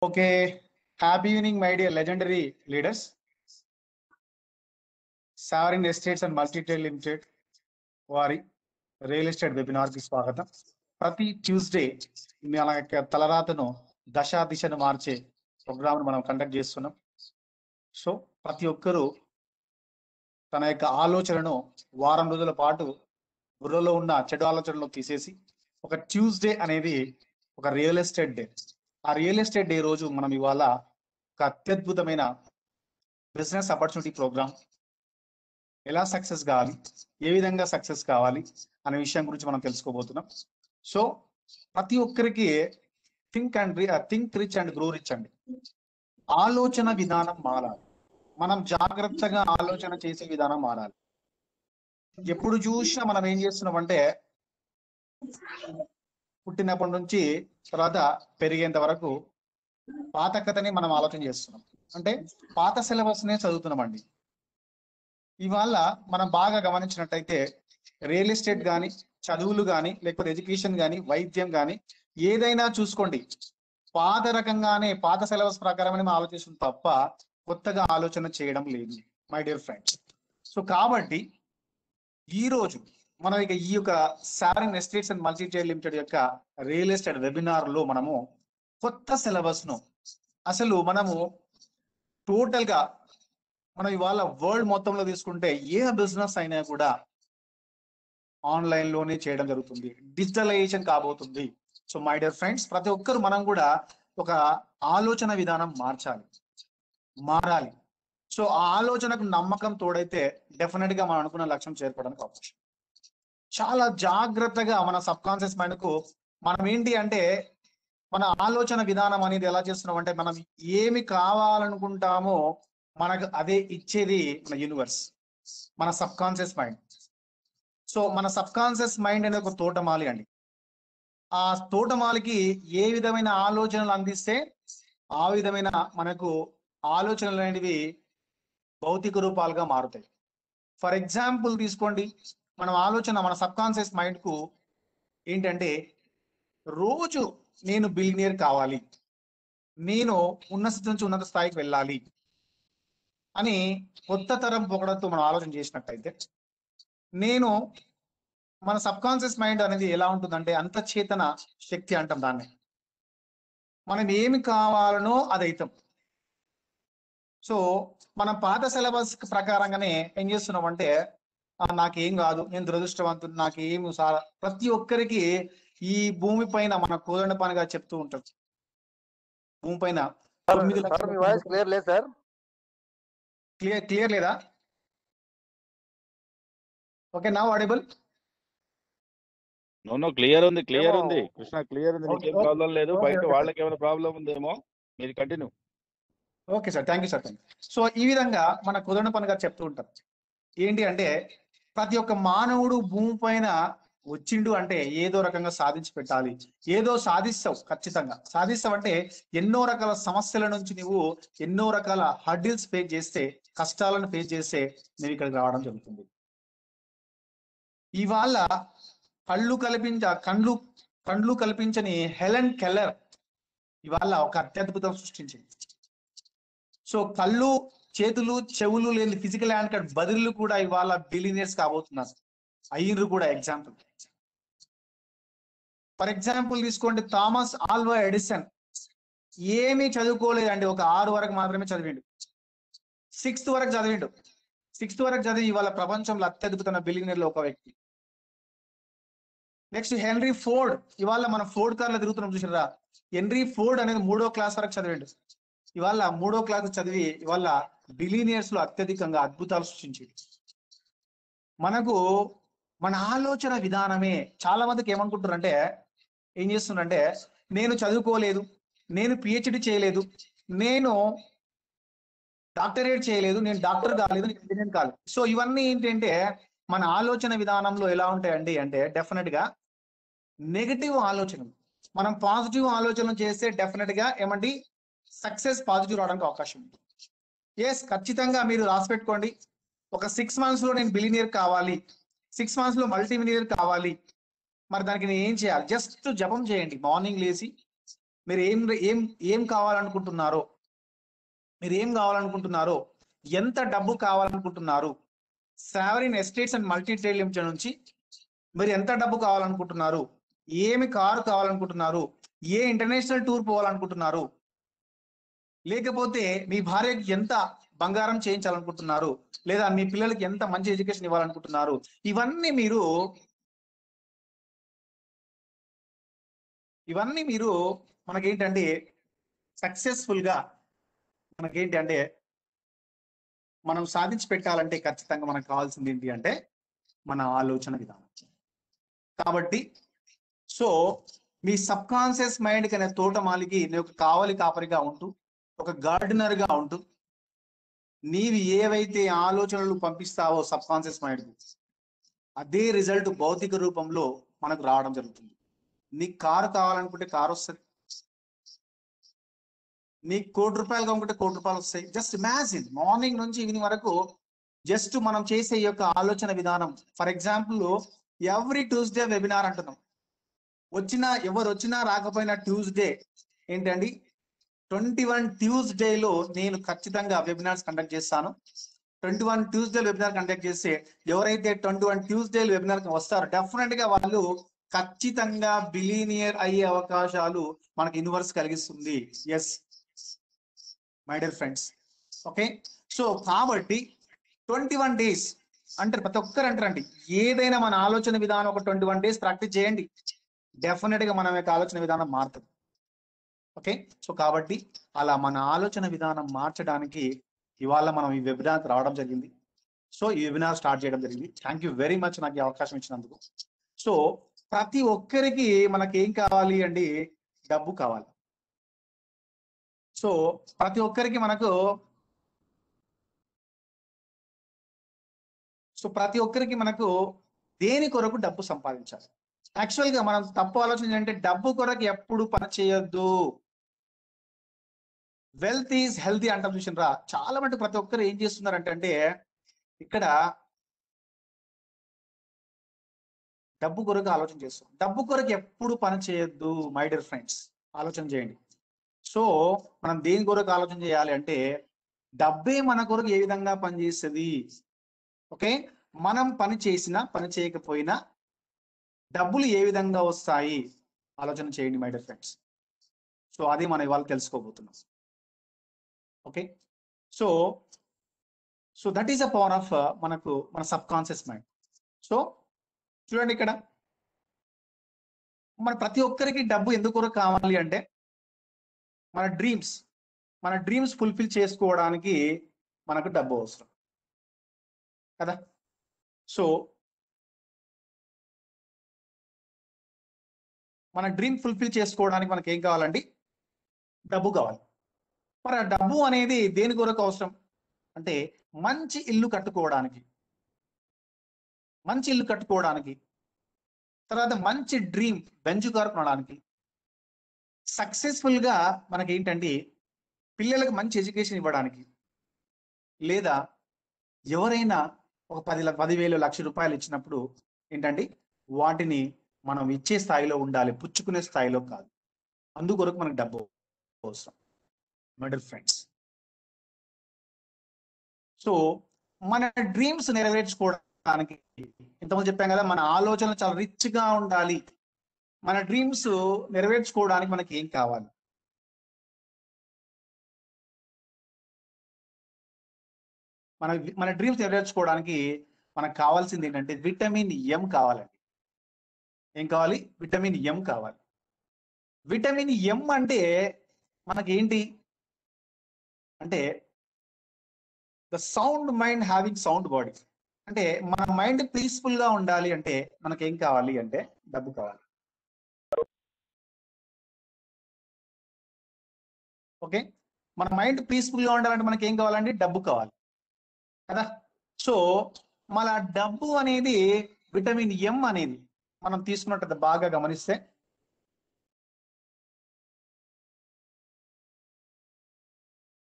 Okay, happy evening, my dear legendary leaders. Sovereign Estates and Multi-Trade Limited వారి real estate webinar కి స్వాగతం. ప్రతి Tuesday మన యొక్క తలరాతను దిశను మార్చే ప్రోగ్రామ్ మనం కండక్ట్ చేస్తున్నాం. సో ప్రతి ఒక్కరూ తన యొక్క ఆలోచనను వారం రోజుల పాటు బుర్రలో ఉన్న చెడు ఆలోచనలు తీసేసి ఒక ట్యూస్డే అనేది ఒక రియల్ ఎస్టేట్ డే. ఆ రియల్ ఎస్టేట్ డే రోజు మనం ఇవాళ ఒక అత్యద్భుతమైన బిజినెస్ ఆపర్చునిటీ ప్రోగ్రామ్ ఎలా సక్సెస్ కావాలి, ఏ విధంగా సక్సెస్ కావాలి అనే విషయం గురించి మనం తెలుసుకోబోతున్నాం. సో ప్రతి ఒక్కరికి think rich and grow rich అండి. ఆలోచన విధానం మారాలి. మనం జాగ్రత్తగా ఆలోచన చేసే విధానం మారాలి. ఎప్పుడు చూసినా మనం ఏం చేస్తున్నామంటే పుట్టినప్పటి నుంచి తర్వాత పెరిగేంత వరకు పాత కథని మనం ఆలోచన చేస్తున్నాం. అంటే పాత సిలబస్ నే చదువుతున్నామండి. ఇవాళ మనం బాగా గమనించినట్టయితే రియల్ ఎస్టేట్ కానీ, చదువులు కానీ, లేకపోతే ఎడ్యుకేషన్ కానీ, వైద్యం కానీ ఏదైనా చూసుకోండి, పాత రకంగానే పాత సిలబస్ ప్రకారమే మనం ఆలోచిస్తుంది తప్ప కొత్తగా ఆలోచన చేయడం లేదు మై డియర్ ఫ్రెండ్స్. సో కాబట్టి ఈ రోజు మనం ఇక ఈ యొక్క sovereign estates and multi-trade limited యొక్క రియల్ ఎస్టేట్ వెబినార్ లో మనము కొత్త సిలబస్ ను అసలు మనము టోటల్ గా మనం ఇవాళ వరల్డ్ మొత్తంలో తీసుకుంటే ఏ బిజినెస్ అయినా కూడా ఆన్లైన్ లోనే చేయడం జరుగుతుంది, డిజిటలైజేషన్ కాబోతుంది. సో మై డియర్ ఫ్రెండ్స్, ప్రతి ఒక్కరు మనం కూడా ఒక ఆలోచన విధానం మారాలి. సో ఆ ఆలోచనకు నమ్మకం తోడైతే డెఫినెట్ గా మనం అనుకున్న లక్ష్యం చేరుకోవడానికి అవకాశం. చాలా జాగ్రత్తగా మన సబ్ కాన్షియస్ మైండ్ కు మనం ఏంటి అంటే మన ఆలోచన విధానం అనేది ఎలా చేస్తున్నాం అంటే మనం ఏమి కావాలనుకుంటామో మనకు అదే ఇచ్చేది మన యూనివర్స్, మన సబ్ కాన్షియస్ మైండ్. సో మన సబ్ కాన్షియస్ మైండ్ అనేది ఒక తోటమాలి అండి. ఆ తోటమాలికి ఏ విధమైన ఆలోచనలు అందిస్తే ఆ విధమైన మనకు ఆలోచనలు అనేవి భౌతిక రూపాలుగా మారుతాయి. ఫర్ ఎగ్జాంపుల్ తీసుకోండి, మనం ఆలోచన మన సబ్ కాన్షియస్ మైండ్ కు ఏంటంటే రోజు నేను బిలియనియర్ కావాలి, నేను ఉన్నత స్థితి నుంచి ఉన్నత స్థాయికి వెళ్ళాలి అని కొత్త తరం పొగడతో మనం ఆలోచన చేసినట్టయితే మన సబ్ కాన్షియస్ మైండ్ అనేది ఎలా ఉంటుందంటే అంతచేతన శక్తి అంటాం దాన్ని. మనం ఏమి కావాలనో అది అవుతాం. సో మనం పాత సిలబస్ ప్రకారంగానే ఏం చేస్తున్నామంటే నాకేం కాదు, నేను దురదృష్టవంతుడు, నాకేం ప్రతి ఒక్కరికి ఈ భూమి పైన మన కోదండ పనిగా చెప్తూ ఉంటారు, భూమి పైన 9 లక్షల క్లియర్ లేదా? Okay, now audible? No clear ఉంది కృష్ణ, క్లియర్ ఉంది. నీకేం ప్రాబ్లం లేదు. బయట వాళ్ళకి ఏమైనా ప్రాబ్లం ఉందేమో, మీరు continue. Okay sir, thank you sir. So ఈ విధంగా మన కుదరణ పనిగా చెప్తూ ఉంటారు ఏంటి అంటే ప్రతి ఒక్క మానవుడు భూమి పైన వచ్చిండు అంటే ఏదో రకంగా సాధించి పెట్టాలి. ఏదో సాధిస్తావు, ఖచ్చితంగా సాధిస్తావు. అంటే ఎన్నో రకాల సమస్యల నుంచి నువ్వు ఎన్నో రకాల హర్డిల్స్ ఫేస్ చేస్తే, కష్టాలను ఫేస్ చేస్తే నువ్వు ఇక్కడికి రావడం జరుగుతుంది. ఇవాళ కండ్లు కల్పించని హెలెన్ కెల్లర్ ఇవాళ ఒక అత్యద్భుతం సృష్టించింది. సో కళ్ళు, చేతులు, చెవులు లేని ఫిజికల్ హ్యాండ్ బదులు కూడా ఇవాళ బిలియనర్స్ కాబోతున్నారు, అయ్యిండ్రు కూడా. ఎగ్జాంపుల్ ఫర్ ఎగ్జాంపుల్ తీసుకోండి, థామస్ ఆల్వా ఎడిసన్ ఏమీ చదువుకోలేదండి, ఒక 6 వరకు మాత్రమే చదివిండు. 6th వరకు చదివిండు. 6th వరకు చదివి ఇవాళ ప్రపంచంలో అత్యద్భుతమైన బిలియనర్లు ఒక వ్యక్తి. నెక్స్ట్ హెన్రీ ఫోర్డ్, ఇవాళ మనం ఫోర్డ్ కార్లో తిరుగుతున్నాం చూసారా, హెన్రీ ఫోర్డ్ అనేది 3వ క్లాస్ వరకు చదివిండు. ఇవాళ 3వ క్లాస్ చదివి ఇవాళ బిలియనియర్స్ లో అత్యధికంగా అద్భుతాలు సృష్టించింది. మనకు మన ఆలోచన విధానమే. చాలా మందికి ఏమనుకుంటారంటే ఏం చేస్తున్నారంటే నేను చదువుకోలేదు, నేను పిహెచ్డి చేయలేదు, నేను డాక్టరేట్ చేయలేదు, నేను డాక్టర్ కాలేదు, నేను ఇంజనీర్ కాలేదు. సో ఇవన్నీ ఏంటంటే మన ఆలోచన విధానంలో ఎలా ఉంటాయండి అంటే డెఫినెట్ గా నెగటివ్ ఆలోచనలు. మనం పాజిటివ్ ఆలోచనలు చేస్తే డెఫినెట్ గా ఏమండి సక్సెస్ పాజిటివ్ రావడానికి అవకాశం ఉంది. ఎస్, ఖచ్చితంగా మీరు రాసి పెట్టుకోండి. ఒక 6 months లో నేను బిలియనియర్ కావాలి, 6 months లో మల్టీ మిలియనియర్ కావాలి. మరి దానికి నేను ఏం చేయాలి? జస్ట్ జపం చేయండి. మార్నింగ్ లేచి మీరు ఏం ఏం ఏం కావాలనుకుంటున్నారో, మీరు ఏం కావాలనుకుంటున్నారో, ఎంత డబ్బు కావాలనుకుంటున్నారు, sovereign estates and multi trade limited నుంచి మీరు ఎంత డబ్బు కావాలనుకుంటున్నారు, ఏమి కారు కావాలనుకుంటున్నారు, ఏ ఇంటర్నేషనల్ టూర్ పోవాలనుకుంటున్నారు, లేకపోతే మీ భార్యకి ఎంత బంగారం చేయించాలనుకుంటున్నారు, లేదా మీ పిల్లలకి ఎంత మంచి ఎడ్యుకేషన్ ఇవ్వాలనుకుంటున్నారు, ఇవన్నీ మీరు మనకేంటంటే సక్సెస్ఫుల్ గా మనకేంటి అంటే మనం సాధించి పెట్టాలంటే ఖచ్చితంగా మనకు కావాల్సింది ఏంటి అంటే మన ఆలోచన విధానం. కాబట్టి సో మీ సబ్ కాన్షియస్ మైండ్ కనే తోటమాలికి నేను ఒక కావలి కాపరిగా ఉంటూ, ఒక గార్డెనర్ గా ఉంటూ, నీవి ఏవైతే ఆలోచనలు పంపిస్తావో సబ్ కాన్షియస్ మైండ్ కు, అదే రిజల్ట్ భౌతిక రూపంలో మనకు రావడం జరుగుతుంది. నీకు కారు కావాలనుకుంటే కారు వస్తుంది, నీకు ₹1,00,00,000 కావాలనుకుంటే ₹1,00,00,000 వస్తాయి. జస్ట్ ఇమాజిన్, మార్నింగ్ నుంచి ఈవినింగ్ వరకు జస్ట్ మనం చేసే ఈ యొక్క ఆలోచన విధానం. For example, every Tuesday webinar అంటున్నాం. ఎవరు వచ్చినా రాకపోయినా ట్యూస్డే ఏంటండి 21 ట్యూస్డేలో నేను ఖచ్చితంగా వెబినార్స్ కండక్ట్ చేస్తాను. 21 ట్యూస్డే వెబినార్ కండక్ట్ చేస్తే ఎవరైతే 21 ట్యూస్డే వెబినార్ వస్తారో డెఫినెట్ గా వాళ్ళు ఖచ్చితంగా బిలీనియర్ అయ్యే అవకాశాలు మనకి యూనివర్స్ కలిగిస్తుంది. Yes my dear friends. Okay, so కాబట్టి 21 డేస్ అంటారు, ప్రతి ఒక్కరు అంటారండి, ఏదైనా మన ఆలోచన విధానం ఒక 21 డేస్ ప్రాక్టీస్ చేయండి, డెఫినెట్ గా మన యొక్క ఆలోచన విధానం మారుతుంది. ఓకే, సో కాబట్టి అలా మన ఆలోచన విధానం మార్చడానికి ఇవాళ మనం ఈ వెబినార్ రావడం జరిగింది. సో ఈ వెబినార్ స్టార్ట్ చేయడం జరిగింది. థ్యాంక్ యూ వెరీ మచ్ నాకు ఈ అవకాశం ఇచ్చినందుకు. సో ప్రతి ఒక్కరికి మనకి ఏం కావాలి అండి, డబ్బు కావాలి. సో ప్రతి ఒక్కరికి మనకు దేని కొరకు డబ్బు సంపాదించాలి. యాక్చువల్ గా మనం తప్పు ఆలోచన ఏంటంటే డబ్బు కొరకు ఎప్పుడు పని చేయొద్దు. వెల్త్ ఈజ్ హెల్తీ అంటాం చూసినరా. చాలా మటుకు ప్రతి ఒక్కరు ఏం చేస్తున్నారంటే ఇక్కడ డబ్బు కొరకు ఆలోచన చేస్తాం. డబ్బు కొరకు ఎప్పుడు పని చేయొద్దు మై డియర్ ఫ్రెండ్స్, ఆలోచన చేయండి. సో మనం దేని కొరకు ఆలోచన చేయాలి అంటే డబ్బే మన కొరకు ఏ విధంగా పనిచేస్తుంది. ఓకే, మనం పని చేసినా పని చేయకపోయినా డబ్బులు ఏ విధంగా వస్తాయి ఆలోచన చేయండి మై డియర్ ఫ్రెండ్స్. సో అది మనం ఇవాళ తెలుసుకోబోతున్నాం. Okay, so that is a power of మన సబ్ కాన్షియస్ మైండ్. సో చూడండి, ఇక్కడ మన ప్రతి ఒక్కరికి డబ్బు ఎందుకు కావాలి అంటే మన డ్రీమ్స్ ఫుల్ఫిల్ చేసుకోవడానికి మనకు డబ్బు అవసరం కదా. సో మన డ్రీమ్ ఫుల్ఫిల్ చేసుకోవడానికి మనకి ఏం కావాలండి, డబ్బు కావాలి. మరి ఆ డబ్బు అనేది దేని కొరకు అవసరం అంటే మంచి ఇల్లు కట్టుకోవడానికి, తర్వాత మంచి డ్రీమ్ బెంచ్ కారు కొనడానికి, సక్సెస్ఫుల్ గా మనకి ఏంటంటే పిల్లలకు మంచి ఎడ్యుకేషన్ ఇవ్వడానికి, లేదా ఎవరైనా ఒక 10,000 లక్ష రూపాయలు ఇచ్చినప్పుడు ఏంటంటే వాటిని మనం ఇచ్చే స్థాయిలో ఉండాలి, పుచ్చుకునే స్థాయిలో కాదు. అందుకొరకు మనకు డబ్బు అవసరం మై డియర్ ఫ్రెండ్స్. సో మన డ్రీమ్స్ నెరవేర్చుకోవడానికి ఇంతకుముందు చెప్పాం కదా, మన ఆలోచనలు చాలా రిచ్ గా ఉండాలి. మన డ్రీమ్స్ నెరవేర్చుకోవడానికి మనకి ఏం కావాలి, మన డ్రీమ్స్ నెరవేర్చుకోవడానికి మనకు కావాల్సింది ఏంటంటే విటమిన్ ఎం కావాలండి. ఏం కావాలి, విటమిన్ ఎం కావాలి. విటమిన్ ఎం అంటే మనకి ఏంటి అంటే the sound mind having sound body. అంటే మన మైండ్ పీస్ఫుల్ గా ఉండాలి అంటే మనకి ఏం కావాలి అంటే డబ్బు కావాలి. ఓకే, మన మైండ్ పీస్ఫుల్ గా ఉండాలంటే మనకి ఏం కావాలండి, డబ్బు కావాలి కదా. సో మన డబ్బు అనేది విటమిన్ ఎం అనేది మనం తీసుకున్నట్టు బాగా గమనిస్తే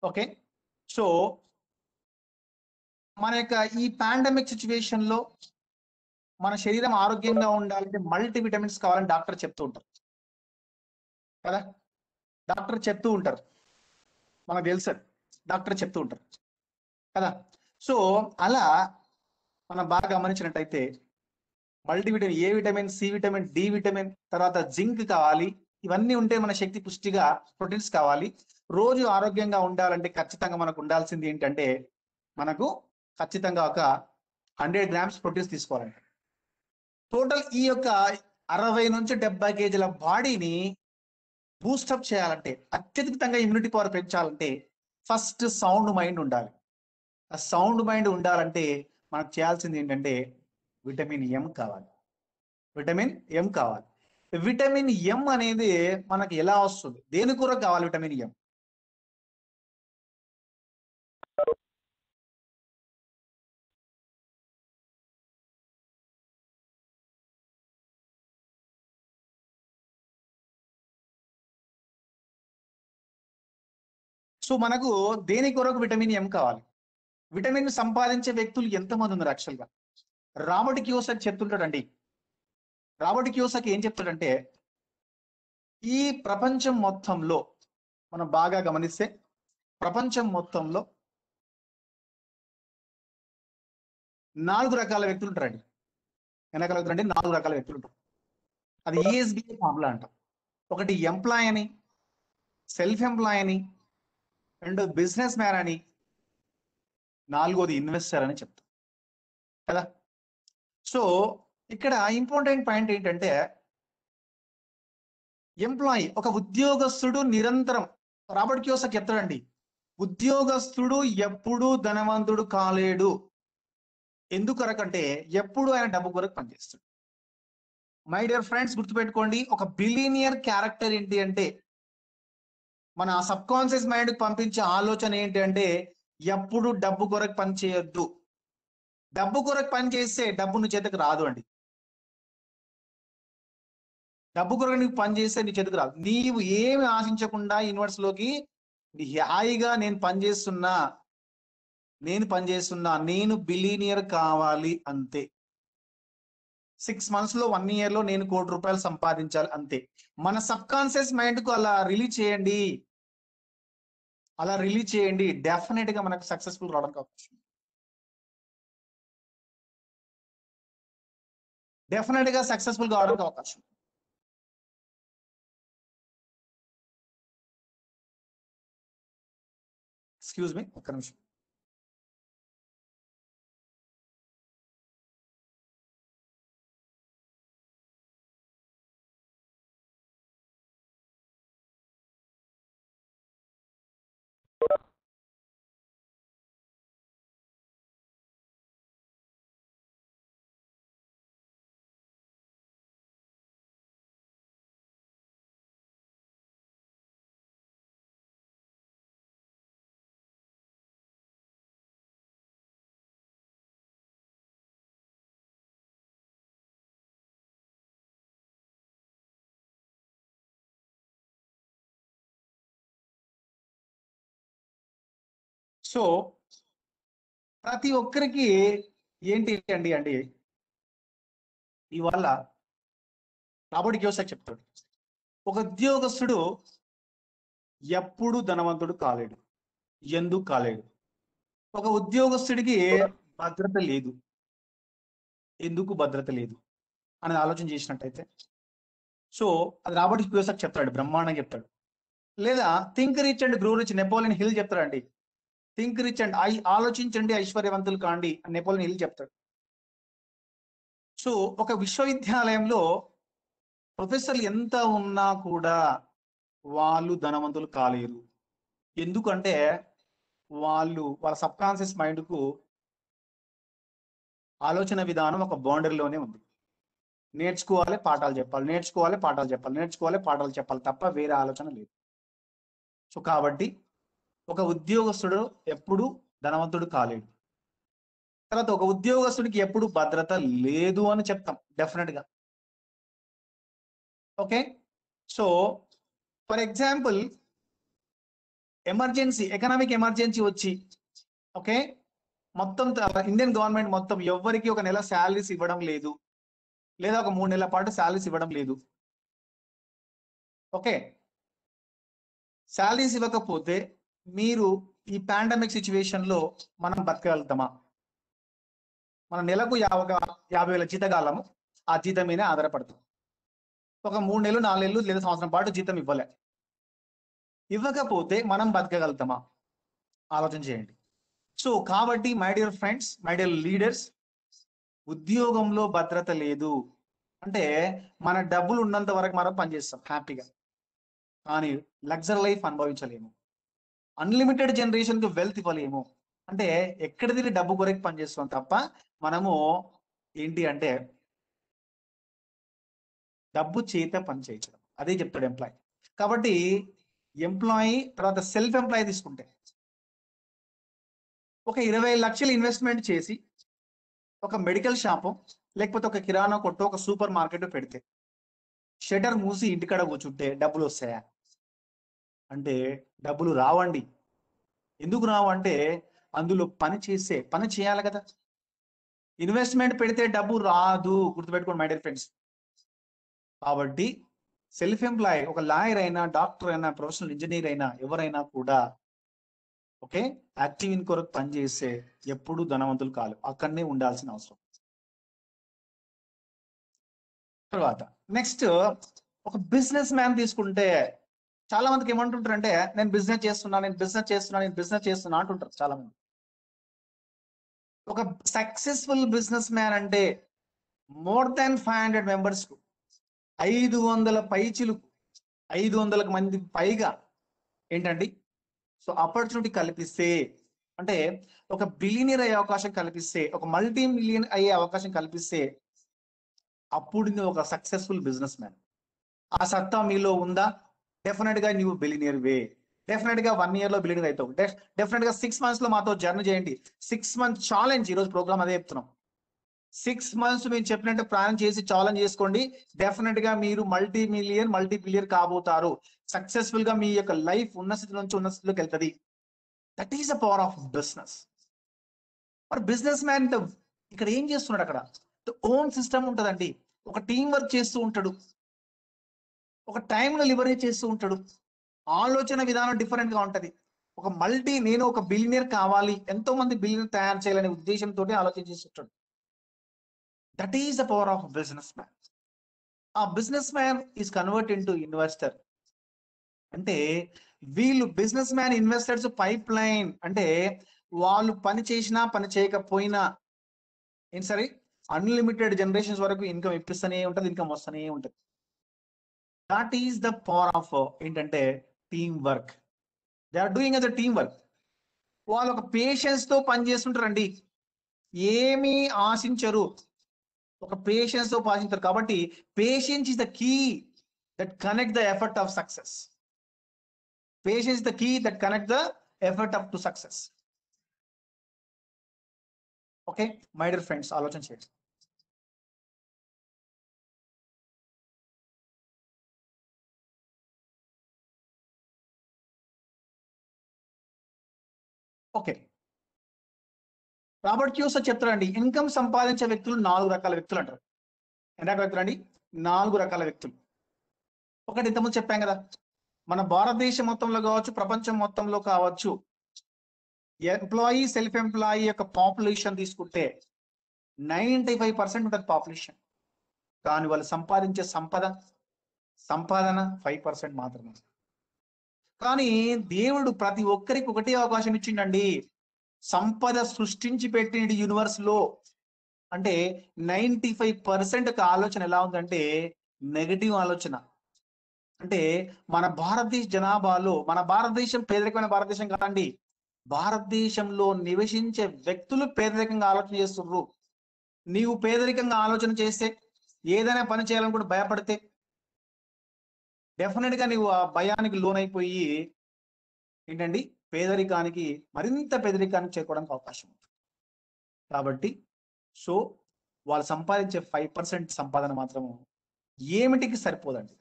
ఓకే, సో మన యొక్క ఈ పాండమిక్ సిచ్యువేషన్ లో మన శరీరం ఆరోగ్యంగా ఉండాలంటే మల్టీ విటమిన్స్ కావాలని డాక్టర్ చెప్తూ ఉంటారు కదా. డాక్టర్ చెప్తూ ఉంటారు, మనకు తెలుసు డాక్టర్ చెప్తూ ఉంటారు కదా. సో అలా మనం బాగా గమనించినట్టయితే multivitamin, A vitamin, C vitamin, D vitamin, తర్వాత జింక్ కావాలి. ఇవన్నీ ఉంటే మన శక్తి పుష్టిగా ప్రోటీన్స్ కావాలి. రోజు ఆరోగ్యంగా ఉండాలంటే ఖచ్చితంగా మనకు ఉండాల్సింది ఏంటంటే మనకు ఖచ్చితంగా ఒక 100 గ్రామ్స్ ప్రోటీన్స్ తీసుకోవాలండి. టోటల్ ఈ యొక్క 60 నుంచి 70 కేజీల బాడీని బూస్టప్ చేయాలంటే, అత్యధికంగా ఇమ్యూనిటీ పవర్ పెంచాలంటే ఫస్ట్ సౌండ్ మైండ్ ఉండాలి. ఆ సౌండ్ మైండ్ ఉండాలంటే మనకు చేయాల్సింది ఏంటంటే విటమిన్ ఎం కావాలి. విటమిన్ ఎం కావాలి. విటమిన్ ఎం అనేది మనకి ఎలా వస్తుంది, దేని కొరకు కావాలి విటమిన్ ఎం? సో మనకు దేని కొరకు విటమిన్ ఎం కావాలి? విటమిన్ సంపాదించే వ్యక్తులు ఎంతమంది ఉన్నారు యాక్చువల్గా? రాబర్ట్ క్యూసక్ చెప్తుంటాడండి. రాబర్ట్ క్యూసక్ ఏం చెప్తాడంటే ఈ ప్రపంచం మొత్తంలో మనం బాగా గమనిస్తే ప్రపంచం మొత్తంలో 4 రకాల వ్యక్తులు ఉంటారండి. ఎన్ని రకాలు ఉంటారండి? 4 రకాల వ్యక్తులు ఉంటారు. అది ఈఎస్బిఏ ఫార్ములా అంటాం. ఒకటి ఎంప్లాయ్ అని, సెల్ఫ్ ఎంప్లాయ్ అని, రెండు బిజినెస్ మ్యాన్ అని, 4వది ఇన్వెస్టర్ అని చెప్తాం కదా. సో ఇక్కడ ఇంపార్టెంట్ పాయింట్ ఏంటంటే ఎంప్లాయీ, ఒక ఉద్యోగస్తుడు నిరంతరం, రాబర్ట్ క్యూసక్ చెప్తాడండి, ఉద్యోగస్తుడు ఎప్పుడూ ధనవంతుడు కాలేడు. ఎందుకొరకంటే ఎప్పుడు ఆయన డబ్బు కొరకు పనిచేస్తాడు. మై డియర్ ఫ్రెండ్స్ గుర్తుపెట్టుకోండి, ఒక బిలియనియర్ క్యారెక్టర్ ఏంటి అంటే మన సబ్ కాన్షియస్ మైండ్ కి పంపించే ఆలోచన ఏంటి అంటే ఎప్పుడు డబ్బు కొరకు పని చేయొద్దు. డబ్బు కొరకు పని చేస్తే డబ్బు నీ చేతికి రాదు అండి. డబ్బు కొరకు నీకు పని చేస్తే నీ చేతికి రాదు. నీవు ఏమి ఆశించకుండా యూనివర్స్ లోకి హాయిగా నేను పనిచేస్తున్నా, నేను బిలీనియర్ కావాలి అంతే. 6 months లో 1 year లో నేను ₹1,00,00,000 సంపాదించాలి అంతే. మన సబ్ కాన్షియస్ మైండ్ కు అలా రిలీజ్ చేయండి, డెఫినెట్ గా మనకు సక్సెస్ఫుల్ రావడానికి అవకాశం. డెఫినెట్ గా సక్సెస్ఫుల్ కావడానికి అవకాశం. ఎక్స్క్యూజ్ మీ, ఒక్క నిమిషం. సో ప్రతి ఒక్కరికి ఏంటి అండి ఇవాళ రాబర్ట్ క్యూసక్ చెప్తాడు, ఒక ఉద్యోగస్తుడు ఎప్పుడు ధనవంతుడు కాలేడు. ఎందుకు కాలేడు? ఒక ఉద్యోగస్తుడికి భద్రత లేదు. ఎందుకు భద్రత లేదు అనేది ఆలోచన చేసినట్టయితే సో అది రాబర్ట్ క్యూసక్ చెప్తాడు, బ్రహ్మాండంగా చెప్తాడు. లేదా think rich and grow rich, Napoleon Hill చెప్తాడండి. థింక్ రిచ్ అండ్ ఆలోచించండి ఐశ్వర్యవంతులు కాండి అని నెపోలియన్ హిల్ చెప్తాడు. సో ఒక విశ్వవిద్యాలయంలో ప్రొఫెసర్లు ఎంత ఉన్నా కూడా వాళ్ళు ధనవంతులు కాలేరు. ఎందుకంటే వాళ్ళ సబ్ కాన్షియస్ మైండ్ కు ఆలోచన విధానం ఒక బౌండరీలోనే ఉంది. నేర్చుకోవాలి, పాఠాలు చెప్పాలి తప్ప వేరే ఆలోచన లేదు. సో కాబట్టి ఒక ఉద్యోగస్తుడు ఎప్పుడు ధనవంతుడు కాలేడు. తర్వాత ఒక ఉద్యోగస్తుడికి ఎప్పుడు భద్రత లేదు అని చెప్తాం డెఫినెట్ గా. Okay, so for example emergency, economic emergency వచ్చి ఓకే మొత్తం ఇండియన్ గవర్నమెంట్ మొత్తం ఎవ్వరికి ఒక నెల శాలరీస్ ఇవ్వడం లేదు, లేదా ఒక 3 నెలల పాటు శాలరీస్ ఇవ్వడం లేదు. ఓకే, శాలరీస్ ఇవ్వకపోతే మీరు ఈ పాండమిక్ సిచ్యువేషన్ లో మనం బతకగలుగుతామా? మన నెలకు 50,000 జీతగాలము, ఆ జీతం మీద ఆధారపడతాం. ఒక 3 నెలలు 4 నెలలు లేదా సంవత్సరం పాటు జీతం ఇవ్వకపోతే మనం బతకగలుగుతామా? ఆలోచన చేయండి. సో కాబట్టి my dear friends, my dear leaders, ఉద్యోగంలో భద్రత లేదు అంటే మన డబ్బులు ఉన్నంత వరకు మనం పనిచేస్తాం హ్యాపీగా, కానీ లగ్జరీ లైఫ్ అనుభవించలేము. అన్లిమిటెడ్ జనరేషన్ కి వెల్త్ ఇవ్వలేము. అంటే ఎక్కడ తిరిగి డబ్బు కొరకు పనిచేస్తాం తప్ప మనము ఏంటి అంటే డబ్బు చేత పని చేయించడం, అదే చెప్తాడు ఎంప్లాయ్. కాబట్టి ఎంప్లాయీ తర్వాత సెల్ఫ్ ఎంప్లాయీ తీసుకుంటే ఒక 20 లక్షలు ఇన్వెస్ట్మెంట్ చేసి ఒక మెడికల్ షాపు లేకపోతే ఒక కిరాణా కొట్టు ఒక సూపర్ మార్కెట్ పెడితే షటర్ మూసి ఇంటికాడ కూర్చుంటే డబ్బులు వస్తాయా అంటే డబ్బులు రావండి. ఎందుకు రావు అంటే అందులో పని చేయాలి కదా. ఇన్వెస్ట్మెంట్ పెడితే డబ్బు రాదు, గుర్తుపెట్టుకోండి మై డియర్ ఫ్రెండ్స్. కాబట్టి సెల్ఫ్ ఎంప్లాయ్ ఒక లాయర్ అయినా, డాక్టర్ అయినా, ప్రొఫెషనల్ ఇంజనీర్ అయినా ఎవరైనా కూడా ఓకే యాక్టివ్ ఇన్ కొరకు పనిచేస్తే ఎప్పుడు ధనవంతులు కాదు, అక్కడనే ఉండాల్సిన అవసరం. తర్వాత నెక్స్ట్ ఒక బిజినెస్ మ్యాన్ తీసుకుంటే చాలా మందికి ఏమంటుంటారంటే నేను బిజినెస్ చేస్తున్నా అంటుంటారు చాలా మంది. ఒక సక్సెస్ఫుల్ బిజినెస్ మ్యాన్ అంటే మోర్ దాన్ 500 మెంబర్స్, 500 పైచిలు, 500 మంది పైగా ఏంటండి సో ఆపర్చునిటీ కల్పిస్తే, అంటే ఒక బిలియనీర్ అయ్యే అవకాశం కల్పిస్తే, ఒక మల్టీ మిలియన్ అయ్యే అవకాశం కల్పిస్తే అప్పుడు నువ్వు ఒక సక్సెస్ఫుల్ బిజినెస్ మ్యాన్. ఆ సత్తా మీలో ఉందా? డెఫినెట్ గా నువ్వు బిలియనీర్ వే. డెఫినెట్ గా 1 year లో బిలియనీర్ అవుతావు. డెఫినెట్ గా 6 months లో మాతో జర్నీ చేయండి. 6 months ఛాలెంజ్, ఈరోజు ప్రోగ్రామ్ అదే చెప్తున్నాం. 6 months మీరు చెప్పినట్టు ప్లాన్ చేసి ఛాలెంజ్ చేసుకోండి. డెఫినెట్ గా మీరు మల్టీ బిలియర్ కాబోతారు. సక్సెస్ఫుల్ గా మీ యొక్క లైఫ్ ఉన్న స్థితి నుంచి ఉన్న స్థితిలోకి వెళ్తుంది. That is the power of business. మరి బిజినెస్ మ్యాన్ ఇక్కడ ఏం చేస్తున్నాడు? అక్కడ ఓన్ సిస్టమ్ ఉంటదండి. ఒక టీం వర్క్ చేస్తూ ఉంటాడు, ఒక టైంలో లివరేజ్ చేస్తూ ఉంటాడు, ఆలోచన విధానం డిఫరెంట్ గా ఉంటది. నేను ఒక బిలియనీర్ కావాలి, ఎంతో మంది బిలియనీర్ తయారు చేయాలనే ఉద్దేశంతో ఆలోచన చేస్తుంటాడు. That is the power of business man. ఆ business man is convert into investor. అంటే వీళ్ళు business man investors pipe line, అంటే వాళ్ళు పని చేసినా పని చేయకపోయినా ఏం సరే అన్లిమిటెడ్ జనరేషన్స్ వరకు ఇన్కమ్ ఇప్పిస్తూనే ఉంటది, ఇన్కమ్ వస్తూనే ఉంటది. That is the power of ఏంటంటే team work. They are doing as a team work. వాళ్ళు ఒక పేషెన్స్ తో పని చేస్తుంటారండి, ఏమీ ఆశించరు, ఒక పేషెన్స్ తో పాటించారు. కాబట్టి patience is the key that connect the effort of success. Patience the key that connect the effort of to success. Okay my dear friends, ఆలోచన చేయండి. ఓకే, రాబర్ట్ క్యూసర్ చెప్తారండి, ఇన్కమ్ సంపాదించే వ్యక్తులు 4 రకాల వ్యక్తులు అంటారు. ఎన్ని రకాల వ్యక్తులు అండి? 4 రకాల వ్యక్తులు. ఒకటి ఇంతకుముందు చెప్పాం కదా, మన భారతదేశం మొత్తంలో కావచ్చు, ప్రపంచం మొత్తంలో కావచ్చు, ఎంప్లాయీ సెల్ఫ్ ఎంప్లాయీ యొక్క పాపులేషన్ తీసుకుంటే 95% ఉంటుంది పాపులేషన్. కానీ వాళ్ళు సంపాదించే సంపాదన 5% మాత్రమే. కానీ దేవుడు ప్రతి ఒక్కరికి ఒకటే అవకాశం ఇచ్చిండండి, సంపద సృష్టించి పెట్టింది యూనివర్స్ లో. అంటే 95% ఆలోచన ఎలా ఉందంటే నెగటివ్ ఆలోచన. అంటే మన భారతదేశ జనాభాలో, మన భారతదేశం పేదరికమైన భారతదేశం కాదండి, భారతదేశంలో నివసించే వ్యక్తులు పేదరికంగా ఆలోచన చేస్తున్నారు. నీవు పేదరికంగా ఆలోచన చేస్తే, ఏదైనా పని చేయాలనుకుంటే భయపడితే, డెఫినెట్ గా నీవు ఆ భయానికి లోనైపోయి ఏంటండి మరింత పేదరికానికి చేరుకోవడానికి అవకాశం ఉంది. కాబట్టి సో వాళ్ళు సంపాదించే 5% సంపాదన మాత్రము ఏమిటికి సరిపోదండి,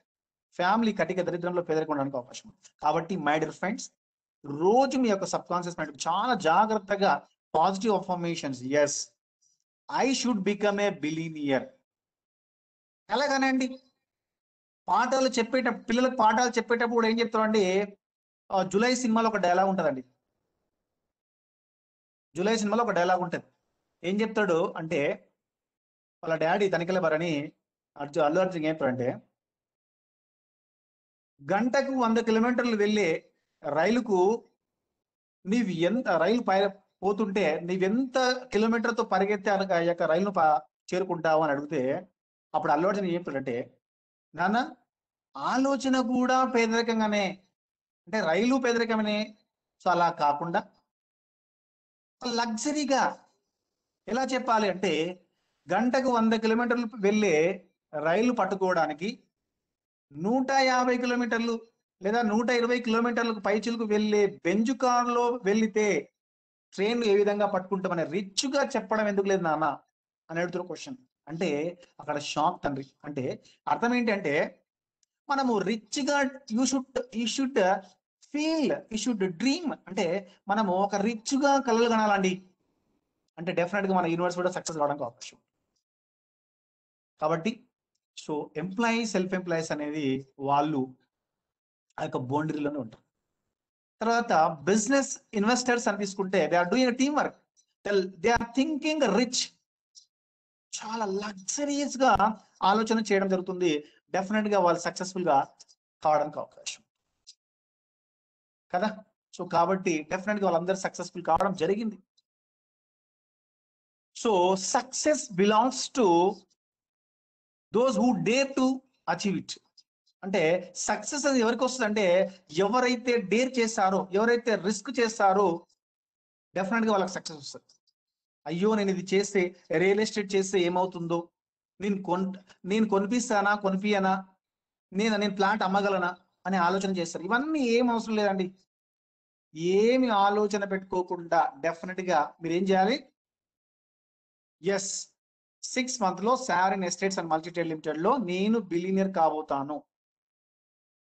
ఫ్యామిలీ కటిక దరిద్రంలో పేదరికం ఉండడానికి అవకాశం ఉంది. కాబట్టి మై డియర్ ఫ్రెండ్స్, రోజు మీ యొక్క సబ్ కాన్షియస్ మైండ్ చాలా జాగ్రత్తగా positive affirmations, yes I should become a billionaire. ఎలాగనండి, పిల్లలకు పాఠాలు చెప్పేటప్పుడు ఏం చెప్తామండి, జులై సినిమాలో ఒక డైలాగ్ ఉంటదండి. జులై సినిమాలో ఒక డైలాగ్ ఉంటది. ఏం చెప్తాడు అంటే, వాళ్ళ డాడీ తనికెళ్ళ భరణి అల్లు అర్జున్ ఏం చెప్తాడంటే, గంటకు 100 కిలోమీటర్లు వెళ్ళే రైలుకు నీవు ఎంత రైలు పోతుంటే నీవెంత కిలోమీటర్తో పరిగెత్తే ఆ యొక్క రైలును చేరుకుంటావు అని అడిగితే, అప్పుడు అల్లు అర్జున్ ఏం చెప్తాడంటే, నాన్న ఆలోచన కూడా పేదరికంగానే, అంటే రైలు పేదరికమనే. సో అలా కాకుండా లగ్జరీగా ఎలా చెప్పాలి అంటే, గంటకు 100 కిలోమీటర్లు వెళ్ళే రైలు పట్టుకోవడానికి 150 కిలోమీటర్లు లేదా 120 కిలోమీటర్లకు పైచిలకు వెళ్ళే బెంజ్ కారులో వెళ్లితే ట్రైన్ ఏ విధంగా పట్టుకుంటామని రిచ్ గా చెప్పడం ఎందుకు లేదు నాన్న అని అడుగుతున్న క్వశ్చన్. అంటే అక్కడ షాక్ తండ్రి. అంటే అర్థం ఏంటంటే, మనము రిచ్ గా you should feel, you should dream. అంటే మనము ఒక రిచ్ గా కలలు కనాలండి. అంటే డెఫినెట్ గా మన యూనివర్స్ కూడా సక్సెస్ కావడానికి అవకాశం. కాబట్టి సో ఎంప్లాయీస్, సెల్ఫ్ ఎంప్లాయీస్ అనేది వాళ్ళు ఆ యొక్క బౌండరీలోనే ఉంటారు. తర్వాత బిజినెస్ ఇన్వెస్టర్స్ అని తీసుకుంటే they are doing team work, they are thinking rich. చాలా లగ్జరీస్ గా ఆలోచన చేయడం జరుగుతుంది. డెఫినెట్ గా వాళ్ళు సక్సెస్ఫుల్ గా కావడానికి అవకాశం కదా. సో కాబట్టి డెఫినెట్ గా వాళ్ళందరూ సక్సెస్ఫుల్ కావడం జరిగింది. So success belongs to those who dare to achieve it. అంటే సక్సెస్ అనేది ఎవరికి వస్తుంది అంటే, ఎవరైతే డేర్ చేస్తారో, ఎవరైతే రిస్క్ చేస్తారో డెఫినెట్ గా వాళ్ళకి సక్సెస్ వస్తుంది. అయ్యో నేను ఇది చేస్తే, రియల్ ఎస్టేట్ చేస్తే ఏమవుతుందో, నేను నేను కొనిపిస్తానా కొనిపియనా, నేను ప్లాంట్ అమ్మగలనా అనే ఆలోచన చేస్తారు. ఇవన్నీ ఏం అవసరం లేదండి. ఏమి ఆలోచన పెట్టుకోకుండా డెఫినెట్ గా మీరు ఏం చేయాలి, ఎస్ 6 months లో sovereign estates and multi trade limited లో నేను బిలియనియర్ కాబోతాను,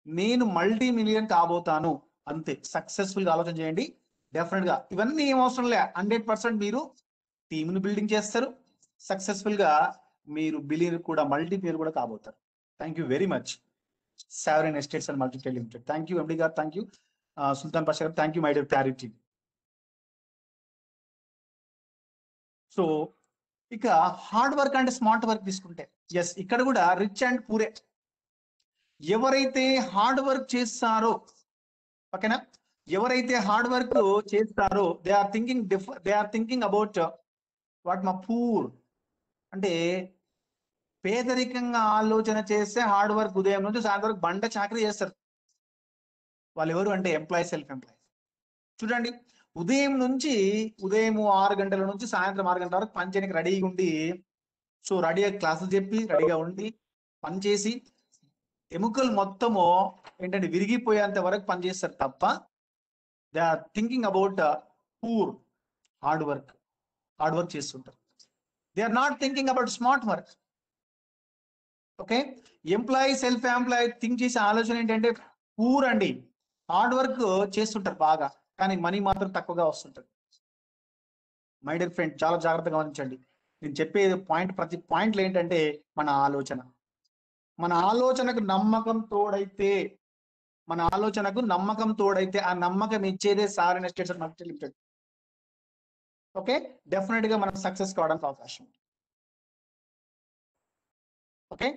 నేను మల్టీ మిలియన్ కాబోతాను, అంతే. సక్సెస్ఫుల్ గా ఆలోచన చేయండి. డెఫినెట్ గా ఇవన్నీ ఏం అవసరం లే, 100% మీరు టీమ్ ను బిల్డింగ్ చేస్తారు. సక్సెస్ఫుల్ గా మీరు బిలియనర్ కూడా, మల్టీ మిలియనర్ కూడా కాబోతారు. Thank you very much. Sovereign estates and multi trade limited. Thank you MD గారు, థ్యాంక్ యూ సుల్తాన్ పాషా గారు, thank you my dear clarity. So ఇక hard work and smart work తీసుకుంటే, ఎస్ ఇక్కడ కూడా రిచ్ అండ్ పూరే. ఎవరైతే హార్డ్ వర్క్ చేస్తారో, ఓకేనా, ఎవరైతే హార్డ్ వర్క్ చేస్తారో they are thinking about what మా పూర్. అంటే పేదరికంగా ఆలోచన చేస్తే హార్డ్ వర్క్ ఉదయం నుంచి సాయంత్రం వరకు బండ చాకరీ చేస్తారు. వాళ్ళు ఎవరు అంటే ఎంప్లాయీ, సెల్ఫ్ ఎంప్లాయీ. చూడండి, ఉదయం 6 గంటల నుంచి సాయంత్రం 6 గంటల వరకు పని చేయడానికి రెడీగా ఉండి, సో రెడీగా క్లాసులు చెప్పి రెడీగా ఉండి పని చేసి ఎముకలు మొత్తము ఏంటంటే విరిగిపోయేంత వరకు పనిచేస్తారు తప్ప they are thinking about poor hard work చేస్తుంటారు. They are not thinking about smart work. Okay, employee, self employee think చేసే ఆలోచన ఏంటంటే పూర్ అండి, హార్డ్ వర్క్ చేస్తుంటారు బాగా, కానీ మనీ మాత్రం తక్కువగా వస్తుంటది. మై డియర్ ఫ్రెండ్, చాలా జాగ్రత్తగా గమనించండి. నేను చెప్పే ప్రతి పాయింట్లు ఏంటంటే మన ఆలోచనకు నమ్మకం తోడైతే ఆ నమ్మకం ఇచ్చేదే sovereign estates and multi trade limited. Okay, definite గా మనం సక్సెస్ కావడానికి అవకాశం. ఓకే.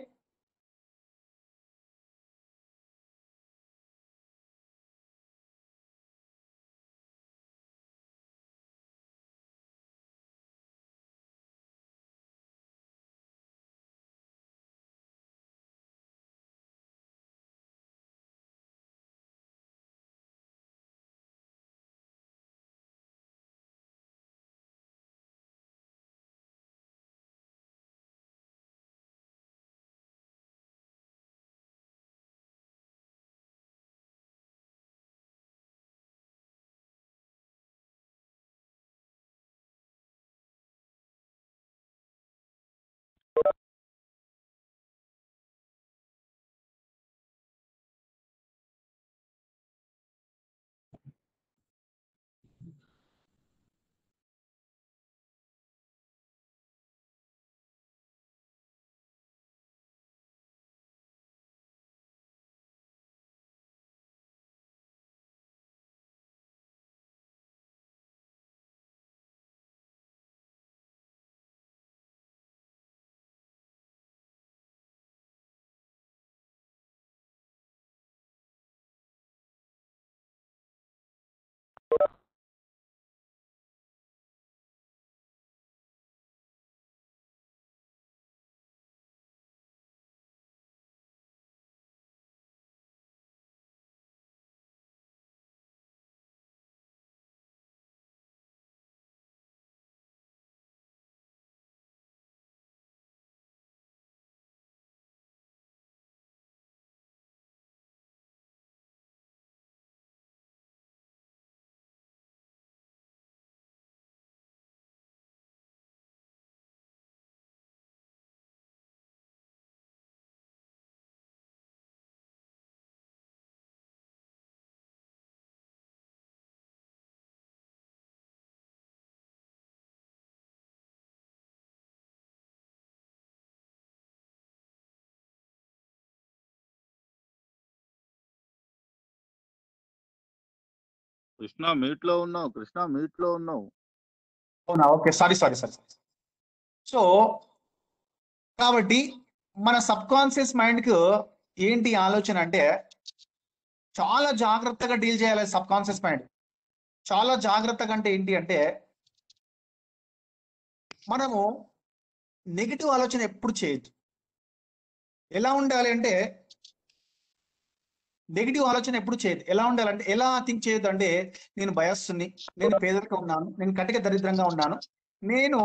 కృష్ణ మీట్ లో ఉన్నావు, కృష్ణ మీట్ లో ఉన్నావు. అవునా, ఓకే, సారీ. సో కాబట్టి మన సబ్ కాన్షియస్ మైండ్ కు ఏంటి ఆలోచన అంటే చాలా జాగ్రత్తగా డీల్ చేయాలి సబ్ కాన్షియస్ మైండ్. చాలా జాగ్రత్తగా అంటే ఏంటి అంటే మనము నెగిటివ్ ఆలోచన ఎప్పుడు చేయొద్దు. ఎలా ఉండాలి అంటే నెగిటివ్ ఆలోచన ఎప్పుడు చేయదు. ఎలా ఉండాలంటే, ఎలా థింక్ చేయొద్దు అంటే నేను భయస్తుని, నేను పేదరికంగా ఉన్నాను, నేను కటిక దరిద్రంగా ఉన్నాను, నేను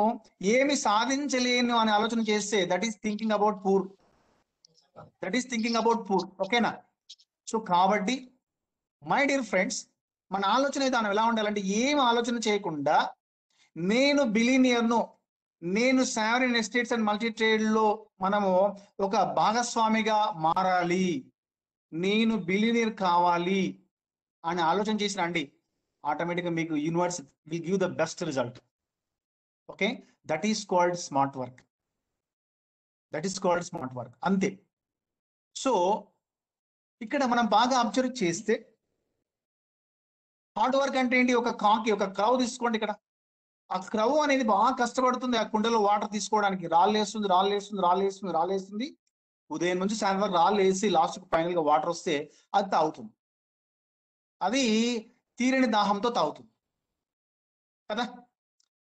ఏమి సాధించలేను అనే ఆలోచన చేస్తే that is thinking about poor. ఓకేనా? సో కాబట్టి మై డియర్ ఫ్రెండ్స్, మన ఆలోచన విధానం ఎలా ఉండాలంటే ఏం ఆలోచన చేయకుండా నేను బిలీనియర్ను, నేను sovereign estates and multi trade లో మనము ఒక భాగస్వామిగా మారాలి, నేను బిలీనియర్ కావాలి అని ఆలోచన చేసిన అండి, ఆటోమేటిక్గా మీకు universe will give the best result. Okay, that is called smart work. అంతే. సో ఇక్కడ మనం బాగా అబ్జర్వ్ చేస్తే హార్డ్ వర్క్ అంటే ఏంటి? ఒక క్రౌ తీసుకోండి. ఇక్కడ ఆ క్రౌ అనేది బాగా కష్టపడుతుంది ఆ కుండలో వాటర్ తీసుకోవడానికి. రాళ్ళేస్తుంది. ఉదయం నుంచి సాయంత్రం వరకు రాళ్ళు వేసి లాస్ట్ ఫైనల్ గా వాటర్ వస్తే అది తాగుతుంది. అది తీరని దాహంతో తాగుతుంది కదా.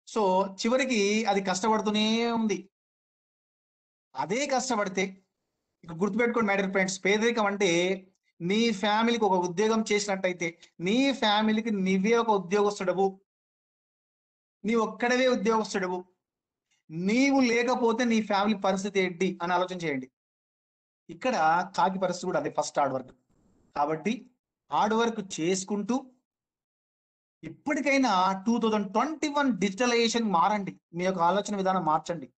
సో చివరికి అది కష్టపడుతూనే ఉంది. అదే కష్టపడితే, ఇక గుర్తుపెట్టుకోండి మై డియర్ ఫ్రెండ్స్, పేదరికం అంటే నీ ఫ్యామిలీకి ఒక ఉద్యోగం చేసినట్టయితే, నీ ఫ్యామిలీకి నీవే ఒక ఉద్యోగస్తుడవు, నీ ఒక్కడవే ఉద్యోగస్తుడవు, నీవు లేకపోతే నీ ఫ్యామిలీ పరిస్థితి ఏంటి అని ఆలోచన చేయండి. ఇక్కడ కాకి పరిస్థితి కూడా అదే, ఫస్ట్ హార్డ్ వర్క్. కాబట్టి హార్డ్ వర్క్ చేసుకుంటూ ఇప్పటికైనా 2021 డిజిటలైజేషన్ మారండి, మీ యొక్క ఆలోచన విధానం మార్చండి.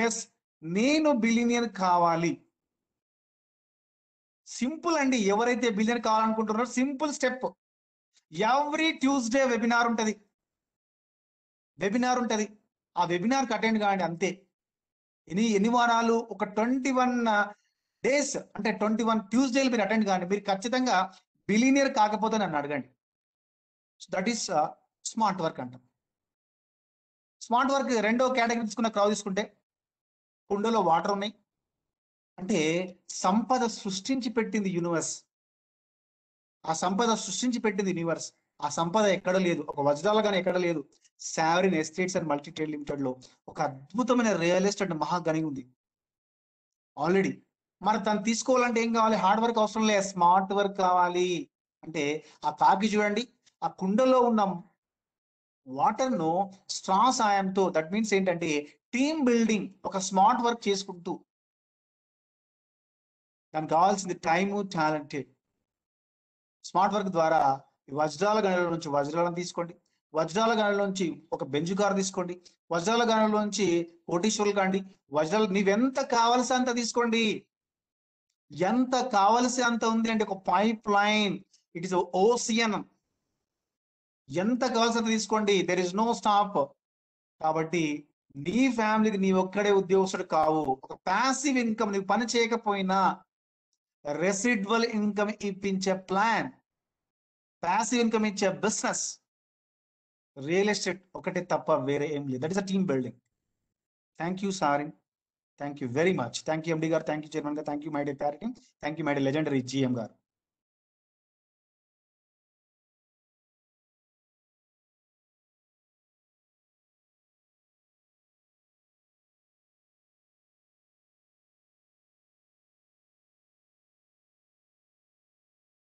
ఎస్, నేను బిలియనియర్ కావాలి. సింపుల్ అండి. ఎవరైతే బిలియనర్ కావాలనుకుంటున్నారో simple step, every Tuesday webinar ఉంటది. ఆ వెబినార్కి అటెండ్ కాండి, అంతే. ఎన్ని వారాలు? ఒక 21 డేస్, అంటే 21 ట్యూస్డేలు మీరు అటెండ్ కాండి. మీరు ఖచ్చితంగా బిలియనియర్ కాకపోతే నన్ను అడగండి. దట్ ఈస్ స్మార్ట్ వర్క్ అంటాం. స్మార్ట్ వర్క్ రెండో కేటగిరీ తీసుకున్న క్రౌ తీసుకుంటే, కుండలో వాటర్ ఉన్నాయి అంటే సంపద సృష్టించి పెట్టింది యూనివర్స్. ఆ సంపద ఎక్కడ లేదు, ఒక వజ్రాల కానీ ఎక్కడ లేదు. Sovereign estates and multi trade limited లో ఒక అద్భుతమైన రియల్ ఎస్టేట్ మహాగని ఉంది ఆల్రెడీ. మరి తను తీసుకోవాలంటే ఏం కావాలి? హార్డ్ వర్క్ అవసరం లేదు, స్మార్ట్ వర్క్ కావాలి. అంటే ఆ కాకి చూడండి, ఆ కుండలో ఉన్న వాటర్ ను స్ట్రా సాయంతో, దట్ మీన్స్ ఏంటంటే టీమ్ బిల్డింగ్, ఒక స్మార్ట్ వర్క్ చేసుకుంటూ, దానికి కావాల్సింది టైము, టాలెంటెడ్. స్మార్ట్ వర్క్ ద్వారా వజ్రాల గనుల నుంచి వజ్రాలను తీసుకోండి, వజ్రాల గనుల నుంచి ఒక బెంజు కారు తీసుకోండి, వజ్రాల గనుల నుంచి కోటీశ్వరులు కాండి. వజ్రాలు నీవెంత కావలసి అంత తీసుకోండి. ఎంత కావలసి అంత ఉంది అంటే ఒక pipe line, it is ocean. ఎంత కావాల్సి అంత తీసుకోండి, దెర్ ఇస్ నో స్టాప్. కాబట్టి నీ ఫ్యామిలీకి నీ ఒక్కడే ఉద్యోగస్తుడు కావు. ఒక ప్యాసివ్ ఇన్కమ్, నీవు పని చేయకపోయినా రెసిడ్యువల్ ఇన్కమ్ ఇప్పించే ప్లాన్, ప్యాసివ్ ఇన్కమ్ ఇచ్చే బిజినెస్ రియల్ ఎస్టేట్ ఒకటే తప్ప వేరే ఏం లేదు. That is a team building. Thank you sovereign, thank you very much. Thank you MD గారు, థ్యాంక్ యూ చైర్మన్ గారు, thank you my dear parity, thank you my dear legendary GM గారు.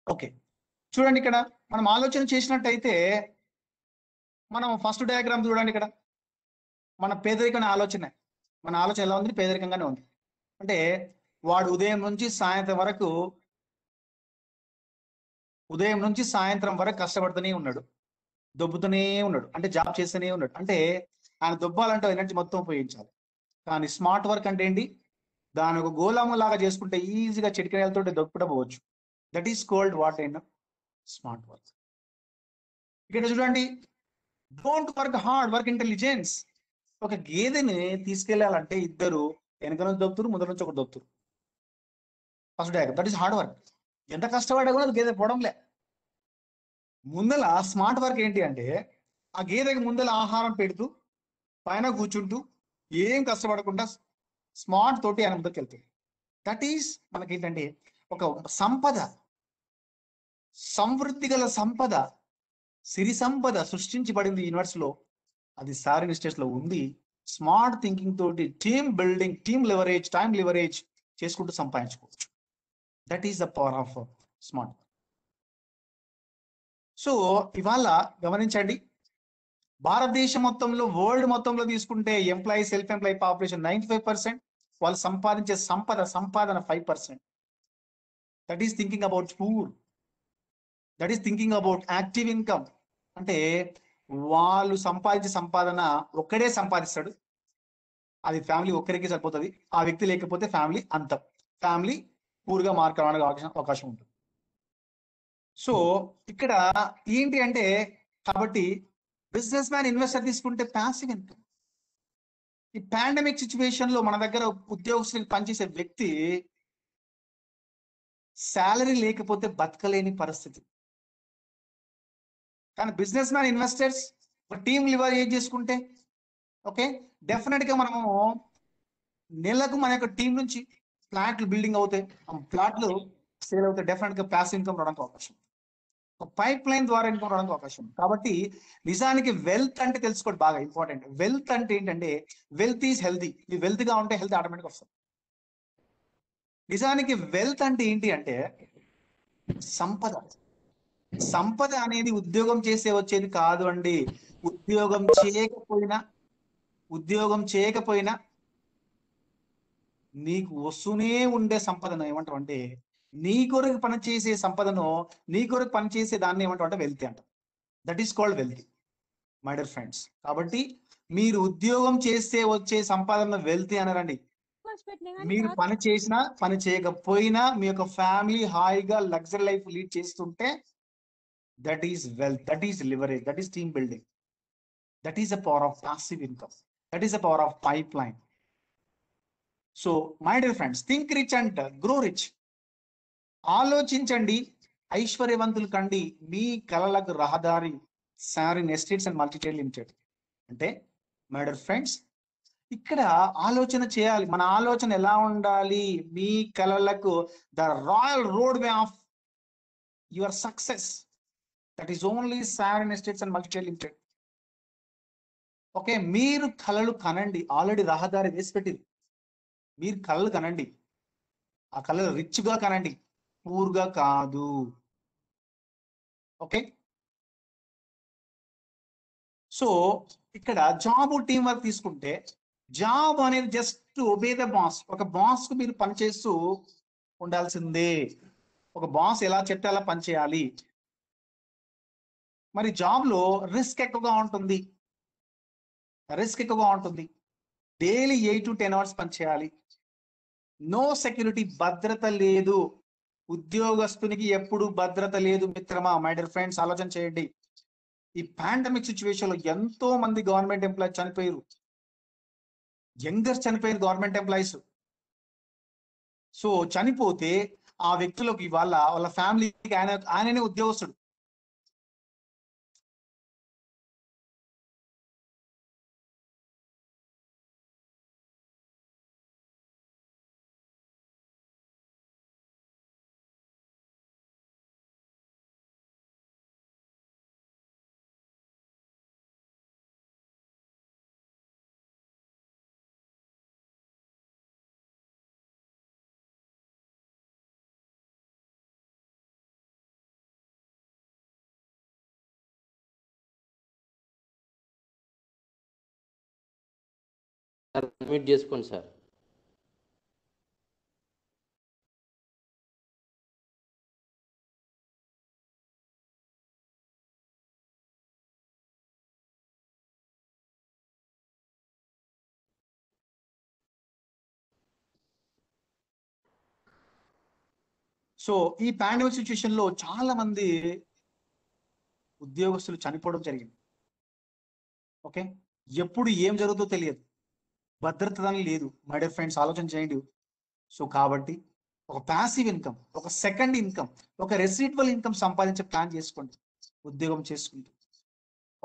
Okay, చూడండి ఇక్కడ మనం ఆలోచన చేసినట్టయితే, మనం ఫస్ట్ డయాగ్రామ్ చూడండి. ఇక్కడ మన పేదరికం ఆలోచన, మన ఆలోచన ఎలా ఉంది? పేదరికంగానే ఉంది. అంటే వాడు ఉదయం నుంచి సాయంత్రం వరకు కష్టపడుతూనే ఉన్నాడు, దొబ్బుతూనే ఉన్నాడు, అంటే జాబ్ చేస్తూనే ఉన్నాడు. అంటే ఆయన దొబ్బాలంటే ఎనర్జీ మొత్తం ఉపయోగించాలి. కానీ స్మార్ట్ వర్క్ అంటే ఏంటి? దాని ఒక గోళం లాగా చేసుకుంటే ఈజీగా చిటికనేలతో దొక్కుట పోవచ్చు. దట్ ఈస్ కాల్డ్ వాట్ అయినా స్మార్ట్ వర్క్. ఇక్కడ చూడండి, don't work hard, work intelligence. ఒక గేదెని తీసుకెళ్లాలంటే ఇద్దరు వెనక నుంచి దొబ్బుతారు, ముందర నుంచి ఒకటి దొబ్బుతారు. First diagram, that is hard work. ఎంత కష్టపడ్డా కూడా గేదె పోవడంలే. ముందల స్మార్ట్ వర్క్ ఏంటి అంటే ఆ గేదెకి ముందల ఆహారం పెడుతూ పైన కూర్చుంటూ ఏం కష్టపడకుండా స్మార్ట్ తోటి ఆయన ముందుకు వెళ్తాయి. దట్ ఈస్ మనకేంటంటే ఒక సంపద, సమృద్ధి గల సంపద, సిరి సంపద సృష్టించబడింది యూనివర్స్ లో. అది సారీ స్టేట్స్ లో ఉంది. స్మార్ట్ థింకింగ్ తోటి team building, team leverage, time leverage చేసుకుంటూ సంపాదించుకోవచ్చు. That is the power of smart. So ఇవాళ గమనించండి, భారతదేశం మొత్తంలో, వరల్డ్ మొత్తంలో తీసుకుంటే ఎంప్లాయీ, సెల్ఫ్ ఎంప్లాయీ పాపులేషన్ 95%. వాళ్ళు సంపాదించే సంపాదన 5%. That is thinking about poor. That is thinking about active income. అంటే వాళ్ళు సంపాదించే సంపాదన ఒక్కడే సంపాదిస్తాడు, అది ఫ్యామిలీ ఒక్కరికి సరిపోతుంది. ఆ వ్యక్తి లేకపోతే ఫ్యామిలీ అంతం, ఫ్యామిలీ పూర్గా మార్చడానికి అవకాశం ఉంటుంది. సో ఇక్కడ ఏంటి అంటే, కాబట్టి బిజినెస్ మ్యాన్, ఇన్వెస్టర్ తీసుకుంటే ప్యాసివ్ ఇన్కమ్. ఈ పాండమిక్ సిచ్యువేషన్ లో మన దగ్గర ఉద్యోగస్తులకు పనిచేసే వ్యక్తి శాలరీ లేకపోతే బతకలేని పరిస్థితి. కానీ బిజినెస్ మ్యాన్, ఇన్వెస్టర్స్ ఒక టీమ్ లివరేజ్ చేసుకుంటే ఓకే, డెఫినెట్ గా మనము నెలకు మన యొక్క టీం నుంచి ఫ్లాట్లు బిల్డింగ్ అవుతాయి, ఫ్లాట్లు సేల్ అవుతాయి. డెఫినెట్ గా ప్యాసివ్ ఇన్కమ్ రావడానికి అవకాశం, ఒక పైప్ లైన్ ద్వారా ఇన్కమ్ రావడానికి అవకాశం. కాబట్టి నిజానికి వెల్త్ అంటే తెలుసుకోండి, బాగా ఇంపార్టెంట్. వెల్త్ అంటే ఏంటంటే, వెల్త్ ఈజ్ హెల్తీ. ఈ వెల్త్ గా ఉంటే హెల్త్ ఆటోమేటిక్ వస్తుంది. నిజానికి వెల్త్ అంటే ఏంటి అంటే సంపద. సంపద అనేది ఉద్యోగం చేసే వచ్చేది కాదు అండి. ఉద్యోగం చేయకపోయినా నీకు వస్తూనే ఉండే సంపదను ఏమంటారు అంటే, నీ కొరకు పనిచేసే సంపదను, నీ కొరకు పనిచేసే దాన్ని ఏమంటారు అంటే వెల్త్ అంట. That is called wealth, my dear friends. కాబట్టి మీరు ఉద్యోగం చేస్తే వచ్చే సంపాదన వెల్త్ అనరండి. మీరు పని చేసినా పని చేయకపోయినా మీ యొక్క ఫ్యామిలీ హాయిగా లగ్జరీ లైఫ్ లీడ్ చేస్తుంటే that is wealth, that is leverage, that is team building, that is the power of passive income, that is the power of pipe line. So my dear friends, think rich and grow rich. ఆలోచించండి, ఐశ్వర్యవంతులు కండి, మీ కలలకు రహదారి sarin estates and multi trade limited. అంటే my dear friends, ఇక్కడ ఆలోచన చేయాలి. మన ఆలోచన ఎలా ఉండాలి? మీ కలలకు the royal road way of your success, that is only sovereign estates and multi trade limited. Okay, మీరు కలలు కనండి, ఆల్రెడీ రహదారి వేసి పెట్టింది. మీరు కలలు కనండి, ఆ కలలు రిచ్ గా కనండి, పూర్గా కాదు. ఓకే, సో ఇక్కడ జాబ్, టీం వర్క్ తీసుకుంటే, జాబ్ అనేది జస్ట్ ఒబే ద బాస్. ఒక బాస్ కు మీరు పనిచేస్తూ ఉండాల్సిందే. ఒక బాస్ ఎలా చెప్తే అలా పనిచేయాలి. మరి జాబ్ లో రిస్క్ ఎక్కువగా ఉంటుంది, డైలీ 8 to 10 hours పనిచేయాలి. నో సెక్యూరిటీ, భద్రత లేదు. ఉద్యోగస్తునికి ఎప్పుడు భద్రత లేదు మిత్రమా. మై డియర్ ఫ్రెండ్స్, ఆలోచన చేయండి. ఈ పాండమిక్ సిచ్యువేషన్ లో ఎంతో మంది గవర్నమెంట్ ఎంప్లాయీస్ చనిపోయారు, యంగర్స్ చనిపోయారు, గవర్నమెంట్ ఎంప్లాయీస్. సో చనిపోతే ఆ వ్యక్తులకు ఇవాళ వాళ్ళ ఫ్యామిలీకి ఆయననే ఉద్యోగస్తుడు. అడ్మిట్ చేసుకోండి సార్. సో ఈ పాండమిక్ సిచ్యువేషన్ లో చాలా మంది ఉద్యోగస్తులు చనిపోవడం జరిగింది. ఓకే, ఎప్పుడు ఏం జరుగుతుందో తెలియదు, భద్రత అనేది లేదు. మై డియర్ ఫ్రెండ్స్, ఆలోచన చేయండి. సో కాబట్టి ఒక ప్యాసివ్ ఇన్కమ్, ఒక సెకండ్ ఇన్కమ్, ఒక రెసిడ్యువల్ ఇన్కమ్ సంపాదించే ప్లాన్ చేసుకోండి. ఉద్యోగం చేసుకుంటూ.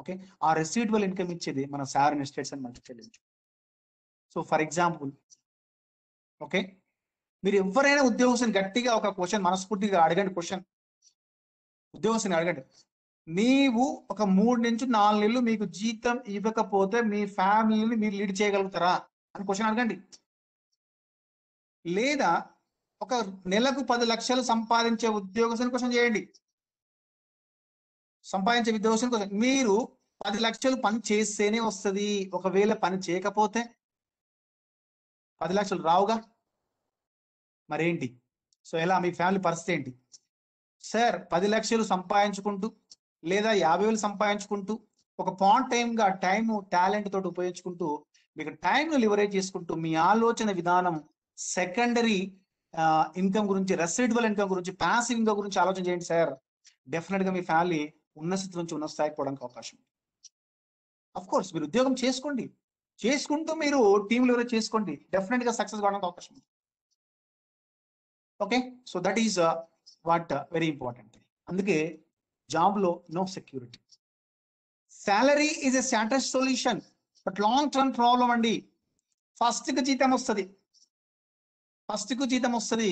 ఓకే, ఆ రెసిడ్యువల్ ఇన్కమ్ ఇచ్చేది మన sovereign estates and multi trade limited. So for example, okay, మీరు ఎవరైనా ఉద్యోగస్తుని గట్టిగా ఒక క్వశ్చన్ మనస్ఫూర్తిగా అడగండి. క్వశ్చన్ ఉద్యోగస్తుని అడగండి, నీవు ఒక 3 నుంచి 4 నెలలు మీకు జీతం ఇవ్వకపోతే మీ ఫ్యామిలీని మీరు లీడ్ చేయగలుగుతారా అని క్వశ్చన్ అడగండి. లేదా ఒక నెలకు 10 లక్షలు సంపాదించే ఉద్యోగస్తుని క్వశ్చన్ చేయండి. సంపాదించే ఉద్యోగస్తుని క్వశ్చన్, మీరు 10 లక్షలు పని చేస్తేనే వస్తుంది, ఒకవేళ పని చేయకపోతే 10 లక్షలు రావుగా, మరేంటి? సో ఎలా మీ ఫ్యామిలీ పరిస్థితి ఏంటి? సార్ 10 లక్షలు సంపాదించుకుంటూ లేదా 50,000 సంపాదించుకుంటూ ఒక పార్ట్ టైంగా టైము టాలెంట్ తోటి ఉపయోగించుకుంటూ మీకు టైంను లివరేజ్ చేసుకుంటూ మీ ఆలోచన విధానం సెకండరీ ఇన్కమ్ గురించి, రెసిడ్యువల్ ఇన్కమ్ గురించి, ప్యాసివ్ ఇన్కమ్ గురించి ఆలోచన చేయండి సార్. డెఫినెట్ గా మీ ఫ్యామిలీ ఉన్న స్థితి నుంచి ఉన్న స్థాయికి పోవడానికి అవకాశం. అఫ్ కోర్స్ మీరు ఉద్యోగం చేసుకోండి, చేసుకుంటూ మీరు టీం లివరేజ్ చేసుకోండి, డెఫినెట్ గా సక్సెస్ కావడానికి అవకాశం ఉంది. Okay, so that is what very important. అందుకే జాబ్ లో no security. Salary is a shortest solution but long term problem అండి. ఫస్ట్ కు జీతం వస్తుంది,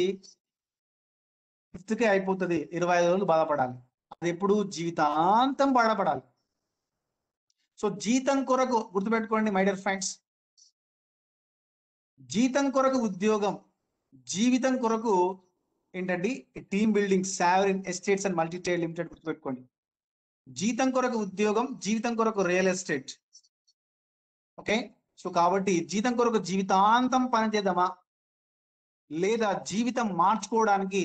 ఫిఫ్త్ కే అయిపోతుంది, 25 రోజులు బాధపడాలి. అది ఎప్పుడు జీవితాంతం బాధపడాలి. సో జీతం కొరకు గుర్తుపెట్టుకోండి మై డియర్ ఫ్రెండ్స్, జీతం కొరకు ఉద్యోగం, జీవితం కొరకు ఏంటండి team building, sovereign estates and multi trade limited గుర్తుపెట్టుకోండి. జీతం కొరకు ఉద్యోగం, జీవితం కొరకు రియల్ ఎస్టేట్. ఓకే, సో కాబట్టి జీతం కొరకు జీవితాంతం పనిచేద్దామా, లేదా జీవితం మార్చుకోవడానికి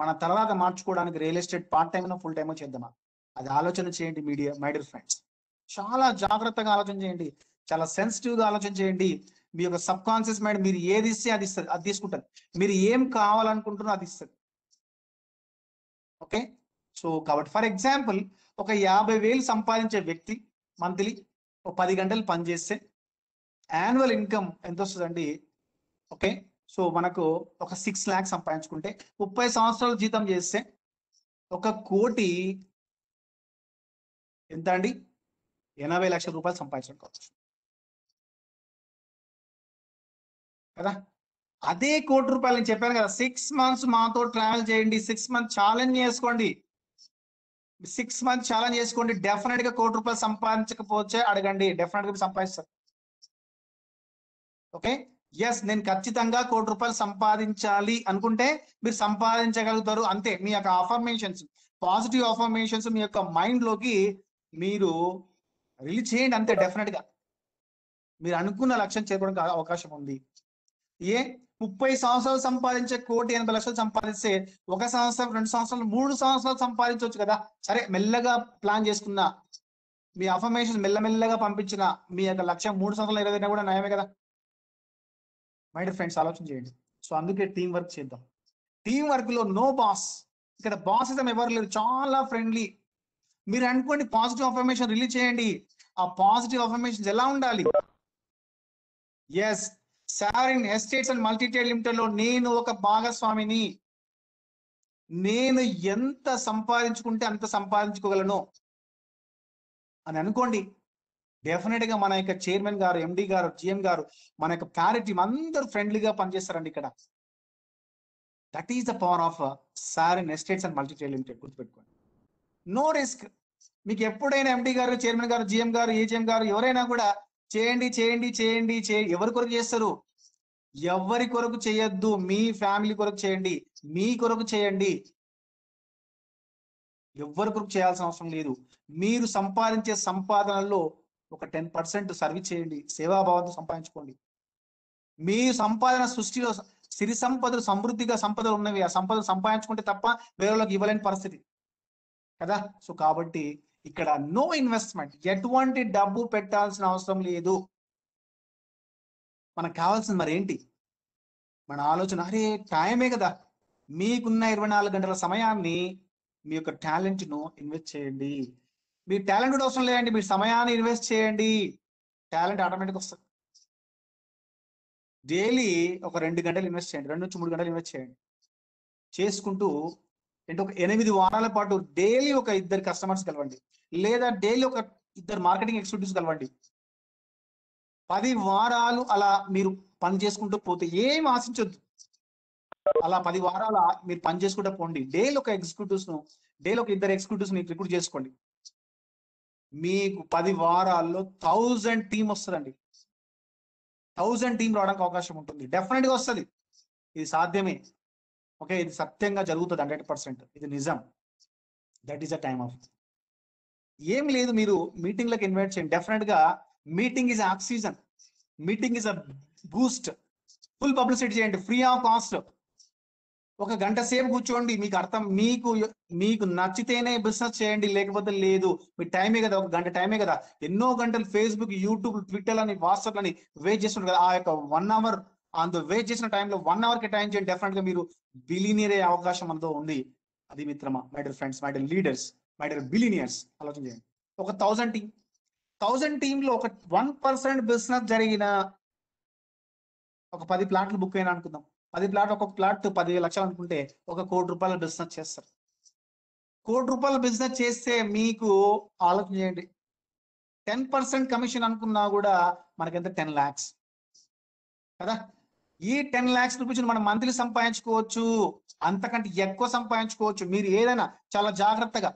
మన తర్వాత మార్చుకోవడానికి real estate part time full టైమో చేద్దామా, అది ఆలోచన చేయండి మై డియర్ ఫ్రెండ్స్. చాలా జాగ్రత్తగా ఆలోచన చేయండి, చాలా సెన్సిటివ్ గా ఆలోచన చేయండి. మీ యొక్క సబ్ కాన్షియస్ మైండ్ మీరు ఏది ఇస్తే అది ఇస్తుంది, అది తీసుకుంటుంది. మీరు ఏం కావాలనుకుంటున్నారో అది ఇస్తుంది. ఓకే, సో కాబట్టి ఫర్ ఎగ్జాంపుల్ ఒక 50,000 సంపాదించే వ్యక్తి మంత్లీ ఒక 10 గంటలు పనిచేస్తే యాన్యువల్ ఇన్కమ్ ఎంత వస్తుందండి? ఓకే, సో మనకు ఒక 6 lakhs సంపాదించుకుంటే 30 సంవత్సరాలు జీతం చేస్తే 1 కోటి ఎంత అండి? 80 లక్షల రూపాయలు సంపాదించుకోవచ్చు కదా. అదే 1 కోటి రూపాయలు నేను చెప్పాను కదా, 6 months మాతో ట్రావెల్ చేయండి, 6 months ఛాలెంజ్ చేసుకోండి, 6 months ఛాలెంజ్ చేసుకోండి. డెఫినెట్ గా 1 కోటి రూపాయలు సంపాదించకపోతే అడగండి, డెఫినెట్ గా సంపాదిస్తారు. ఓకే, ఎస్ నేను ఖచ్చితంగా 1 కోటి రూపాయలు సంపాదించాలి అనుకుంటే మీరు సంపాదించగలుగుతారు. అంతే, మీ యొక్క అఫర్మేషన్స్, పాజిటివ్ అఫర్మేషన్స్ మీ యొక్క మైండ్ లోకి మీరు రిలీజ్ చేయండి, అంతే. డెఫినెట్ గా మీరు అనుకున్న లక్ష్యం చేరుకోవడానికి అవకాశం ఉంది. 30 సంవత్సరాలు సంపాదించే 1,80,00,000 సంపాదిస్తే 1 సంవత్సరం, 2 సంవత్సరాలు, 3 సంవత్సరాలు సంపాదించవచ్చు కదా. సరే మెల్లగా ప్లాన్ చేసుకున్నా, మీ అఫర్మేషన్స్ మెల్లమెల్లగా పంపించిన మీ యొక్క లక్ష్యం 3 సంవత్సరాలు నెరవేరినా కూడా నయమే కదా. మై డియర్ ఫ్రెండ్స్ ఆలోచన చేయండి. సో అందుకే టీం వర్క్ చేద్దాం. టీం వర్క్ లో నో బాస్, ఇక్కడ బాసిజం ఎవరు లేరు, చాలా ఫ్రెండ్లీ. మీరు అనుకోండి పాజిటివ్ అఫర్మేషన్ రిలీజ్ చేయండి. ఆ పాజిటివ్ అఫర్మేషన్స్ ఎలా ఉండాలి? Yes, sovereign estates and multi trade limited లో నేను ఒక భాగస్వామిని, నేను ఎంత సంపాదించుకుంటే అంత సంపాదించుకోగలను అని అనుకోండి. డెఫినెట్ గా మన యొక్క చైర్మన్ గారు, ఎండి గారు, జిఎం గారు, మన యొక్క ప్యారెట్ టీం అందరూ ఫ్రెండ్లీగా పనిచేస్తారండి ఇక్కడ. That is the power of sovereign estates and multi trade limited. గుర్తుపెట్టుకోండి, నో రిస్క్. మీకు ఎప్పుడైనా ఎండి గారు, చైర్మన్ గారు, జిఎం గారు, ఏజిఎం గారు ఎవరైనా కూడా చేయండి చేయండి చేయండి ఎవరి కొరకు చేస్తారు? ఎవరి కొరకు చేయొద్దు, మీ ఫ్యామిలీ కొరకు చేయండి, మీ కొరకు చేయండి. ఎవరి కొరకు చేయాల్సిన అవసరం లేదు. మీరు సంపాదించే సంపాదనలో ఒక 10% సర్వీస్ చేయండి, సేవాభావంతో సంపాదించుకోండి. మీ సంపాదన సృష్టిలో సిరి సంపదలు, సమృద్ధిగా సంపదలు ఉన్నవి, ఆ సంపదలు సంపాదించుకుంటే తప్ప వేరేలోకి ఇవ్వలేని పరిస్థితి కదా. సో కాబట్టి ఇక్కడ నో ఇన్వెస్ట్మెంట్, ఎటువంటి డబ్బు పెట్టాల్సిన అవసరం లేదు. మనకు కావాల్సింది మరి ఏంటి? మన ఆలోచన, అరే టైమే కదా. మీకున్న 24 గంటల సమయాన్ని మీ యొక్క టాలెంట్ ను ఇన్వెస్ట్ చేయండి. మీ టాలెంట్ కూడా అవసరం లేదండి, మీ సమయాన్ని ఇన్వెస్ట్ చేయండి, టాలెంట్ ఆటోమేటిక్ వస్తుంది. డైలీ ఒక 2 గంటలు ఇన్వెస్ట్ చేయండి, 2 నుంచి 3 గంటలు ఇన్వెస్ట్ చేయండి. చేసుకుంటూ అంటే ఒక 8 వారాల పాటు డైలీ ఒక 2 కస్టమర్స్ కలవండి, లేదా డైలీ ఒక 2 మార్కెటింగ్ ఎగ్జిక్యూటివ్స్ కలవండి. 10 వారాలు అలా మీరు పని చేసుకుంటూ పోతే ఏం ఆశించొద్దు. అలా 10 వారాలు మీరు పని చేసుకుంటూ పోండి. డైలీ ఒక ఎగ్జిక్యూటివ్స్ ను, డైలీ ఒక 2 ఎగ్జిక్యూటివ్స్ ని రిక్రూట్ చేసుకోండి. మీకు 10 వారాల్లో 1000 టీం వస్తుందండి. 1000 టీం రావడానికి అవకాశం ఉంటుంది. డెఫినెట్ గా వస్తుంది. ఇది సాధ్యమే. ఓకే, ఇది సత్యంగా జరుగుతుంది 100%. ఇది నిజం. That is the time of. ఏం లేదు, మీరు మీటింగ్లకు ఇన్వైట్ చేయండి. డెఫినెట్ గా meeting is oxygen, meeting is a Boost. Full publicity చేయండి, ఫ్రీ ఆఫ్ కాస్ట్. ఒక గంట సేపు కూర్చోండి, మీకు అర్థం, మీకు నచ్చితేనే బిజినెస్ చేయండి, లేకపోతే లేదు. మీ టైమే కదా, ఒక గంట టైమే కదా. ఎన్నో గంటలు ఫేస్బుక్, యూట్యూబ్, ట్విట్టర్ అని, వాట్సాప్ అని వెయిట్ చేస్తుంటారు కదా. ఆ యొక్క 1 అవర్ అంత వెయిట్ చేసిన టైంలో 1 అవర్ కేటాయించండి. డెఫినెట్ గా మీరు బిలియనీర్ అయ్యే అవకాశం మనతో ఉంది. అది మిత్రమా, my dear friends, my dear leaders, my dear billionaires, ఆలోచన చేయండి. ఒక 1000 టీంలో ఒక 1% బిజినెస్ జరిగిన, ఒక 10 ప్లాట్లు బుక్ అయినా అనుకుందాం. 10 ప్లాట్, ఒక్కొక్క ప్లాట్ 10 లక్షలు అనుకుంటే ఒక 1 కోటి రూపాయల బిజినెస్ చేస్తారు. 1 కోటి రూపాయల బిజినెస్ చేస్తే మీకు ఆలోచన చేయండి, 10% కమిషన్ అనుకున్నా కూడా మనకెంత 10 lakhs కదా. ఈ 10 lakhs రూపీస్ మనం మంత్లీ సంపాదించుకోవచ్చు, అంతకంటే ఎక్కువ సంపాదించుకోవచ్చు. మీరు ఏదైనా చాలా జాగ్రత్తగా,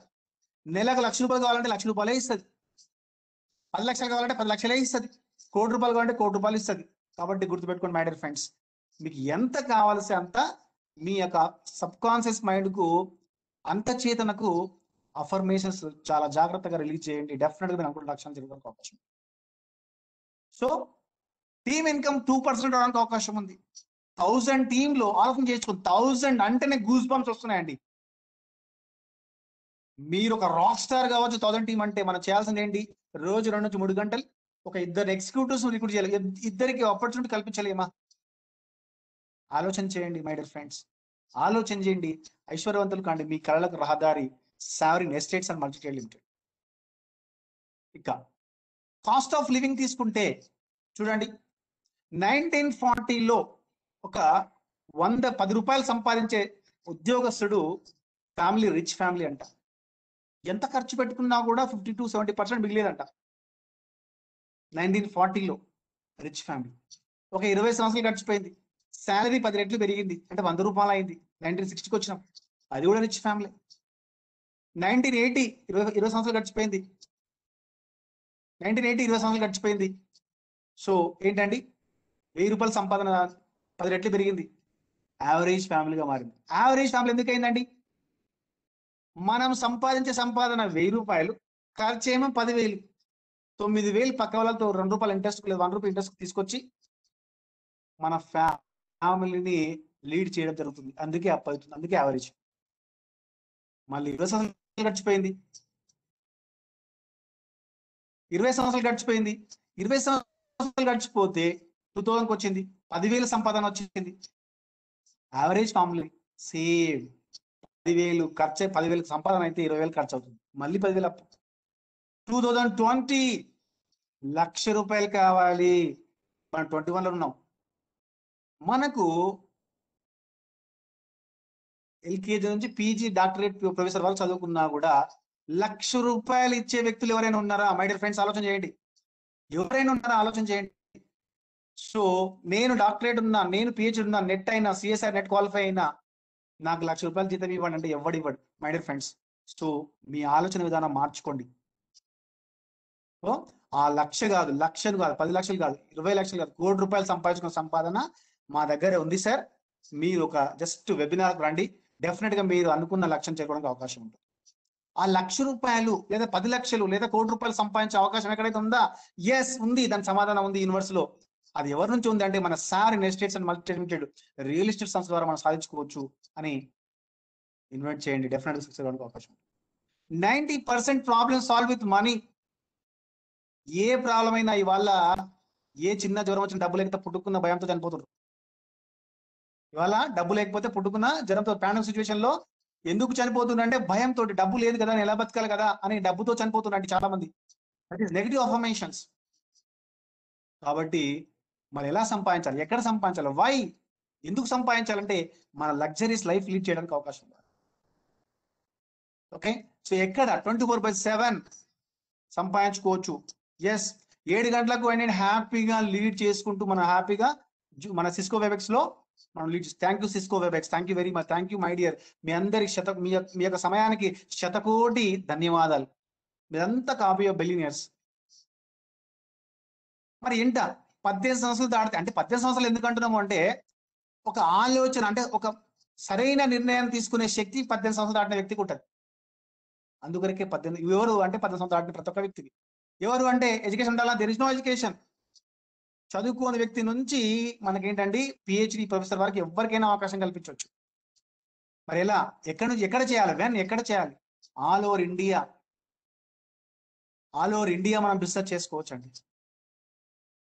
నెలకు 1,00,000 రూపాయలు కావాలంటే 1,00,000 రూపాయలే ఇస్తుంది. 10 లక్షలు కావాలంటే 10 లక్షలే ఇస్తుంది. 1 కోటి రూపాయలు కావాలంటే 1 కోటి రూపాయలు ఇస్తుంది. కాబట్టి గుర్తుపెట్టుకోండి మై డియర్ ఫ్రెండ్స్, మీకు ఎంత కావాల్సి అంత మీ యొక్క సబ్ కాన్షియస్ మైండ్ కు, అంత చేతనకు అఫర్మేషన్స్ చాలా జాగ్రత్తగా రిలీజ్ చేయండి. డెఫినెట్ గా మీరు అనుకున్న లక్ష్యాన్ని జరగడానికి అవకాశం. సో టీమ్ ఇన్కమ్ 2% అవడానికి అవకాశం ఉంది. 1000 టీంలో ఆలోచన చేసుకోండి. 1000 అంటేనే గూస్ బంప్స్ వస్తున్నాయండి. మీరు ఒక రాక్ స్టార్ కావచ్చు. 1000 టీం అంటే మనం చేయాల్సింది ఏంటి? రోజు 2 నుంచి 3 గంటలు ఒక 2 ఎగ్జిక్యూటివ్స్ రిక్రూట్ చేయాలి. ఇద్దరికి ఆపర్చునిటీ కల్పించలేమా? ఆలోచన చేయండి మై డియర్ ఫ్రెండ్స్, ఆలోచన చేయండి. ఐశ్వర్యవంతులు కాండి. మీ కళలకు రహదారి sovereign estates and multiplex limited. ఇక కాస్ట్ ఆఫ్ లివింగ్ తీసుకుంటే చూడండి, 1940లో ఒక 110 రూపాయలు సంపాదించే ఉద్యోగస్తుడు ఫ్యామిలీ రిచ్ ఫ్యామిలీ అంట. ఎంత ఖర్చు పెట్టుకున్నా కూడా 50 to 70% మిగిలేదంట. 1940లో రిచ్ ఫ్యామిలీ. ఒక 20 సంవత్సరాలు గడిచిపోయింది, శాలరీ 10 రెట్లు పెరిగింది, అంటే 100 రూపాయలు అయింది. 1960కి వచ్చినాం, అది కూడా రిచ్ ఫ్యామిలీ. 1980 20 సంవత్సరాలు గడిచిపోయింది. 1980 20 సంవత్సరాలు గడిచిపోయింది. సో ఏంటండి, 1000 రూపాయల సంపాదన 10 రెట్లు పెరిగింది, యావరేజ్ ఫ్యామిలీగా మారింది. యావరేజ్ ఫ్యామిలీ ఎందుకు అయిందండి? మనం సంపాదించే సంపాదన 1000 రూపాయలు, ఖర్చు ఏమో 10,000. 9,000 పక్క వాళ్ళతో 2 రూపాయలు ఇంట్రెస్ట్ లేదు, 1 రూపాయి ఇంట్రెస్ట్ తీసుకొచ్చి మన ఫ్యామిలీని లీడ్ చేయడం జరుగుతుంది. అందుకే అప్ అవుతుంది, అందుకే యావరేజ్. మళ్ళీ 20 సంవత్సరాలు గడిచిపోయింది, 20 సంవత్సరాలు గడిచిపోయింది. 20 సంవత్సరాలు గడిచిపోతే 2000కి వచ్చింది, 10,000 సంపాదన వచ్చింది. Average family same. 10,000 ఖర్చు, 10,000 సంపాదన అయితే 20,000 ఖర్చు అవుతుంది, మళ్ళీ 10,000 అప్పు. 2020 1,00,000 రూపాయలు కావాలి, మనం 21లో ఉన్నాం. మనకు ఎల్కేజీ నుంచి పీజీ డాక్టరేట్ ప్రొఫెసర్ వరకు చదువుకున్నా కూడా 1,00,000 రూపాయలు ఇచ్చే వ్యక్తులు ఎవరైనా ఉన్నారా? మై డియర్ ఫ్రెండ్స్, ఆలోచన చేయండి. ఎవరైనా ఉన్నారా? ఆలోచన చేయండి. సో నేను డాక్టరేట్ ఉన్నా, నేను పిహెచ్డి ఉన్నా, నెట్ అయినా, సిఎస్ఆర్ నెట్ క్వాలిఫై అయినా, నాకు 1,00,000 రూపాయలు జీతం ఇవ్వండి అంటే ఎవడు ఇవ్వడు మై డియర్ ఫ్రెండ్స్. సో మీ ఆలోచన విధానం మార్చుకోండి. సో ఆ 1,00,000 కాదు, 1,00,000 కాదు, 10 లక్షలు కాదు, 20 లక్షలు కాదు, 1 కోటి రూపాయలు సంపాదించుకున్న సంపాదన మా దగ్గర ఉంది సార్. మీరు ఒక జస్ట్ వెబినార్ రండి, డెఫినెట్ గా మీరు అనుకున్న లక్ష్యం చేరుకోవడానికి అవకాశం ఉంటుంది. ఆ 1,00,000 రూపాయలు లేదా 10 లక్షలు లేదా 1 కోటి రూపాయలు సంపాదించే అవకాశం ఎక్కడైతే ఉందా? ఎస్ ఉంది, దాని సమాధానం ఉంది యూనివర్స్ లో. అది ఎవరి నుంచి ఉంది అంటే మన sovereign estates and multiplex limited real estate సంస్థ ద్వారా మనం సాధించుకోవచ్చు అని ఇన్వైట్ చేయండి. డెఫినెట్ గా సక్సెస్ అవ్వడానికి అవకాశం ఉంది. 90% problem solve with money. A problem అయినా ఇవాళ, ఏ చిన్న జ్వరం వచ్చిన డబ్బు లేకపోతే పుట్టుకున్న భయంతో చనిపోతున్నారు. ఇవాళ డబ్బు లేకపోతే పుట్టుకున్న జ్వరంతో పాండమిక్ సిచ్యువేషన్ లో ఎందుకు చనిపోతుందంటే భయంతో, డబ్బు లేదు కదా, ఎలా బతకాలి కదా అని డబ్బుతో చనిపోతున్నట్టు చాలా మంది. That is negative affirmations. కాబట్టి మరి ఎలా సంపాదించాలి, ఎక్కడ సంపాదించాలి, వై, ఎందుకు సంపాదించాలంటే మన లగ్జరీస్ లైఫ్ లీడ్ చేయడానికి అవకాశం ఉంది. ఓకే, సో ఎక్కడ 24/7 సంపాదించుకోవచ్చు. ఎస్, 7 గంటలకు నేను హ్యాపీగా లీడ్ చేసుకుంటూ మనం హ్యాపీగా మన సిస్కో వెబెక్స్ లో మనం lead. Thank you Cisco Webex, thank you very much, thank you my dear. మీ అందరికి మీ యొక్క సమయానికి శతకోటి ధన్యవాదాలు. మీరంతా కాపీ ఆఫ్ బిలియనియర్స్. మరి ఏంట 18 సంవత్సరాలు దాటితే, అంటే 18 సంవత్సరాలు ఎందుకు అంటున్నాము అంటే, ఒక ఆలోచన అంటే ఒక సరైన నిర్ణయం తీసుకునే శక్తి 18 సంవత్సరాలు దాటిన వ్యక్తికి ఉంటుంది. అందుకొరకే 18. ఎవరు అంటే 18 సంవత్సరాలు దాటిన ప్రతి ఒక్క వ్యక్తికి. ఎవరు అంటే ఎడ్యుకేషన్ ఉండాలా? There is no education. చదువుకోని వ్యక్తి నుంచి మనకేంటండి పిహెచ్డి ప్రొఫెసర్ వరకు ఎవరికైనా అవకాశం కల్పించవచ్చు. మరి ఎలా, ఎక్కడి నుంచి ఎక్కడ చేయాలి? ఎక్కడ చేయాలి? ఆల్ ఓవర్ ఇండియా, మనం బిజినెస్ చేసుకోవచ్చు అండి.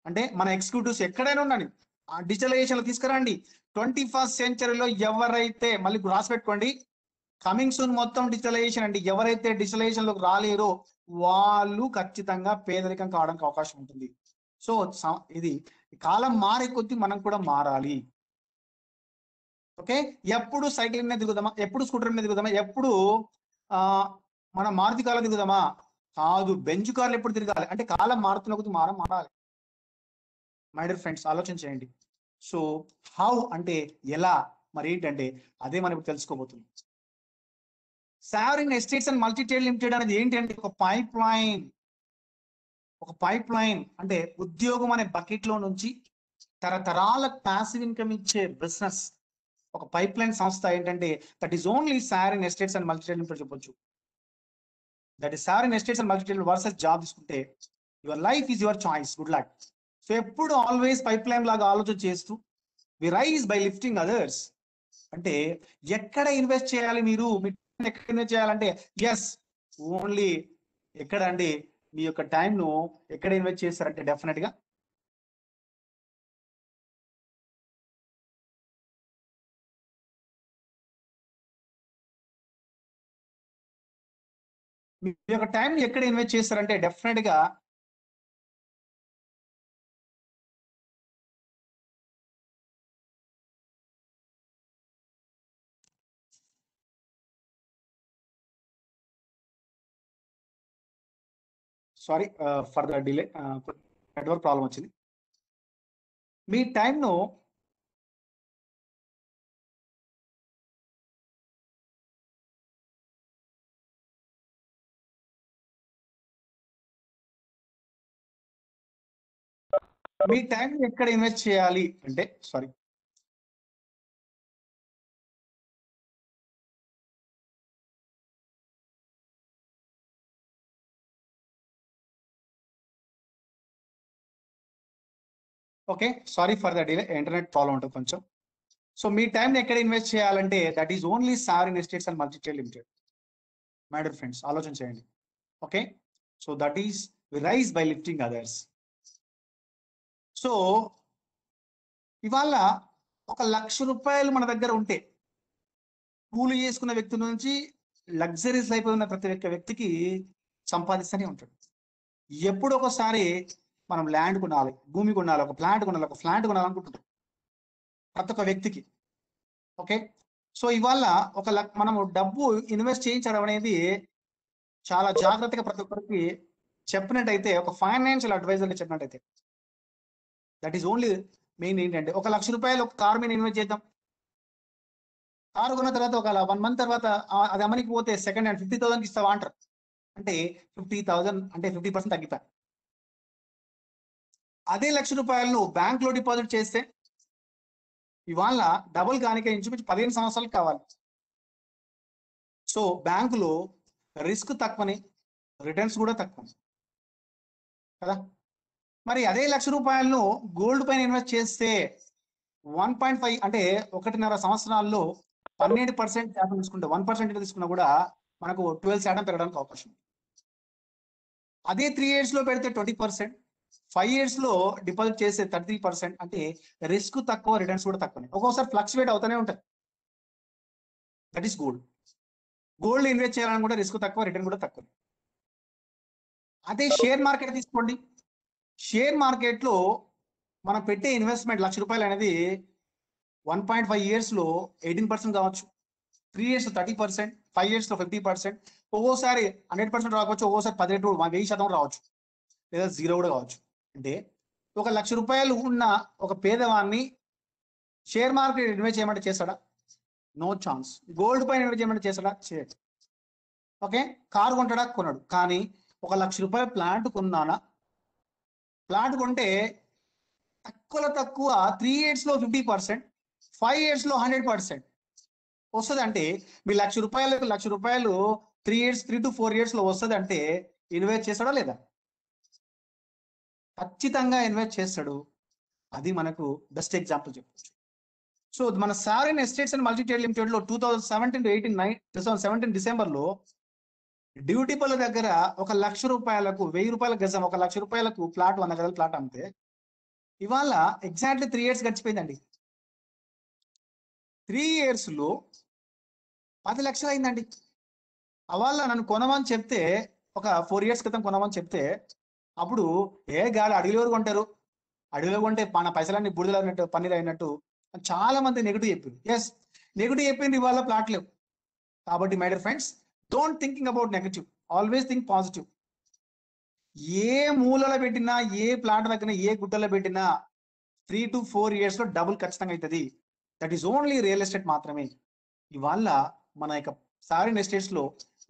అంటే మన ఎగ్జిక్యూటివ్స్ ఎక్కడైనా ఉండండి, ఆ డిజిటలైజేషన్ లో తీసుకురండి. 21st సెంచరీలో ఎవరైతే, మళ్ళీ రాసి పెట్టుకోండి, కమింగ్ సూన్ మొత్తం డిజిటలైజేషన్ అండి. ఎవరైతే డిజిటలైజేషన్ లోకి రాలేరో వాళ్ళు ఖచ్చితంగా పేదరికం కావడానికి అవకాశం ఉంటుంది. సో ఇది కాలం మారే కొద్దీ మనం కూడా మారాలి. ఓకే, ఎప్పుడు సైకిల్ మీద దిగుదామా, ఎప్పుడు స్కూటర్ మీద దిగుదామా, ఎప్పుడు మన మారుతి కార్లో దిగుదామా? కాదు, బెంచ్ కార్లు ఎప్పుడు తిరగాలి అంటే కాలం మారుతున్న కొద్దీ మారాలి. మై డియర్ ఫ్రెండ్స్, ఆలోచన చేయండి. సో హౌ అంటే ఎలా, మరి ఏంటంటే అదే మనం ఇప్పుడు తెలుసుకోబోతున్నాం. Sovereign estates and multi trade limited అనేది ఏంటి అంటే ఒక పైప్ లైన్ అంటే ఉద్యోగం అనే బకెట్ లో నుంచి తరతరాల ప్యాసివ్ ఇన్కమ్ ఇచ్చే బిజినెస్. ఒక పైప్ లైన్ సంస్థ ఏంటంటే that is only sovereign estates and multi trade limited చెప్పొచ్చు. That is sovereign estates and multi trade versus job తీసుకుంటే your life is your choice. Good luck. So ఎప్పుడు always pipe line లాగా ఆలోచన చేస్తూ we rise by lifting others. అంటే ఎక్కడ invest చేయాలి మీరు, ఎక్కడ ఇన్వెస్ట్ చేయాలంటే ఎస్, ఓన్లీ ఎక్కడ అండి, మీ యొక్క టైంను ఎక్కడ ఇన్వెస్ట్ చేస్తారంటే డెఫినెట్ గా మీ యొక్క టైం ఎక్కడ ఇన్వెస్ట్ చేస్తారంటే డెఫినెట్ గా sorry for the delay, network problem వచ్చింది. మీ టైంను ఎక్కడ ఇన్వెస్ట్ చేయాలి అంటే, sorry, okay, sorry for the delay, internet problem ఉంటుంది కొంచెం. సో మీ టైంని ఎక్కడ ఇన్వెస్ట్ చేయాలంటే that is only sovereign estates and multi trade limited. My dear friends, ఆలోచన చేయండి. Okay, so that is rise by lifting others. So ఇవాళ 1,00,000 మన దగ్గర ఉంటే, కూలి చేసుకున్న వ్యక్తి నుంచి లగ్జరీస్ లైఫ్ ఉన్న ప్రతి ఒక్క వ్యక్తికి సంపాదిస్తూనే ఉంటాడు. ఎప్పుడు ఒకసారి మనం ల్యాండ్ కొనాలి, భూమి కొనాలి, ఒక ఫ్లాట్ కొనాలనుకుంటుంటాం ప్రతి ఒక్క వ్యక్తికి. ఓకే, సో ఇవాళ మనము డబ్బు ఇన్వెస్ట్ చేయించడం అనేది చాలా జాగ్రత్తగా ప్రతి ఒక్కరికి చెప్పినట్టయితే, ఒక ఫైనాన్షియల్ అడ్వైజర్గా చెప్పినట్టయితే దట్ ఈస్ ఓన్లీ మెయిన్ ఏంటంటే, 1,00,000 ఒక కార్ మీద ఇన్వెస్ట్ చేద్దాం. కారు కొన్న తర్వాత ఒక 1 month తర్వాత అది అమ్మనికి పోతే సెకండ్ హ్యాండ్ 50,000కి ఇస్తావా అంటారు. అంటే 50,000 అంటే 50% తగ్గిపోయి. అదే ₹1,00,000 బ్యాంక్ లో డిపాజిట్ చేస్తే ఇవాళ డబుల్ కానిక ఇంచుమించు 15 సంవత్సరాలు కావాలి. సో బ్యాంకులో రిస్క్ తక్కువని, రిటర్న్స్ కూడా తక్కువ కదా. మరి అదే ₹1,00,000 గోల్డ్ పైన ఇన్వెస్ట్ చేస్తే 1.5 అంటే 1.5 సంవత్సరాల్లో 12% శాతం తీసుకుంటే 1% తీసుకున్నా కూడా మనకు 12% పెరగడానికి అవకాశం. అదే 3 years లో పెడితే 20%, 5 years లో డిపాజిట్ చేస్తే 33%. అంటే రిస్క్ తక్కువ, రిటర్న్స్ కూడా తక్కువ. ఒక్కోసారి ఫ్లక్చువేట్ అవుతూనే ఉంటాయి. దట్ ఈస్ గోల్డ్ ఇన్వెస్ట్ చేయాలని కూడా రిస్క్ తక్కువ, రిటర్న్ కూడా తక్కువ. అదే షేర్ మార్కెట్ తీసుకోండి. షేర్ మార్కెట్ లో మనం పెట్టే ఇన్వెస్ట్మెంట్ ₹1,00,000 అనేది 1.5 years లో 18% కావచ్చు, 3 years 30%, 5 years 50%, ఒక్కోసారి 100% రావచ్చు, ఒక్కోసారి 10% రావచ్చు, లేదా 0 కూడా కావచ్చు. అంటే 1,00,000 రూపాయలు ఉన్న ఒక పేదవాన్ని షేర్ మార్కెట్ ఇన్వెస్ట్ చేయమంటే చేస్తాడా? No chance. గోల్డ్ పైన ఇన్వెస్ట్ చేయమంటే చేస్తాడా? చేయడు. ఓకే, కారు కొంటాడా? కొనడు. కానీ 1,00,000 రూపాయల ప్లాంట్ కొన్నానా? ప్లాంట్ కొంటే తక్కువ 3 years 50%, 5 years 100% వస్తుంది. అంటే మీ 1,00,000 రూపాయలు 3 to 4 years వస్తుంది అంటే ఇన్వెస్ట్ చేస్తాడా లేదా? ఖచ్చితంగా ఇన్వెస్ట్ చేస్తాడు. అది మనకు బెస్ట్ ఎగ్జాంపుల్ చెప్పచ్చు. సో మన sovereign estates and multi trade limited లో 2017 డిసెంబర్లో డ్యూటీ పల్ల దగ్గర 1,00,000 రూపాయలకు 1,000 రూపాయల గజం, 1,00,000 రూపాయలకు ప్లాట్, 100 గజాల ప్లాట్ అమ్మితే ఇవాళ ఎగ్జాక్ట్లీ 3 years గడిచిపోయిందండి. 3 years లో 10 లక్షలు అయిందండి. అవాళ నన్ను కొనమని చెప్తే, ఒక 4 years క్రితం కొనమని చెప్తే, అప్పుడు గాలి అడవిలో కొంటారు, అడవిలో కొంటే మన పైసలన్నీ బుడిదలు అయినట్టు, పన్నీరు అయినట్టు చాలా మంది నెగిటివ్ చెప్పింది. ఎస్, నెగిటివ్ చెప్పింది, ఇవాళ ప్లాట్ లేవు. కాబట్టి my dear friends, don't thinking about negative, always think positive. ఏ మూలలో పెట్టినా, ఏ ప్లాట్ దగ్గర, ఏ గుట్టలో పెట్టినా 3 to 4 years లో డబుల్ ఖచ్చితంగా అవుతుంది. That is only real estate మాత్రమే. ఇవాళ మన యొక్క సావరిన్ ఎస్టేట్స్ లో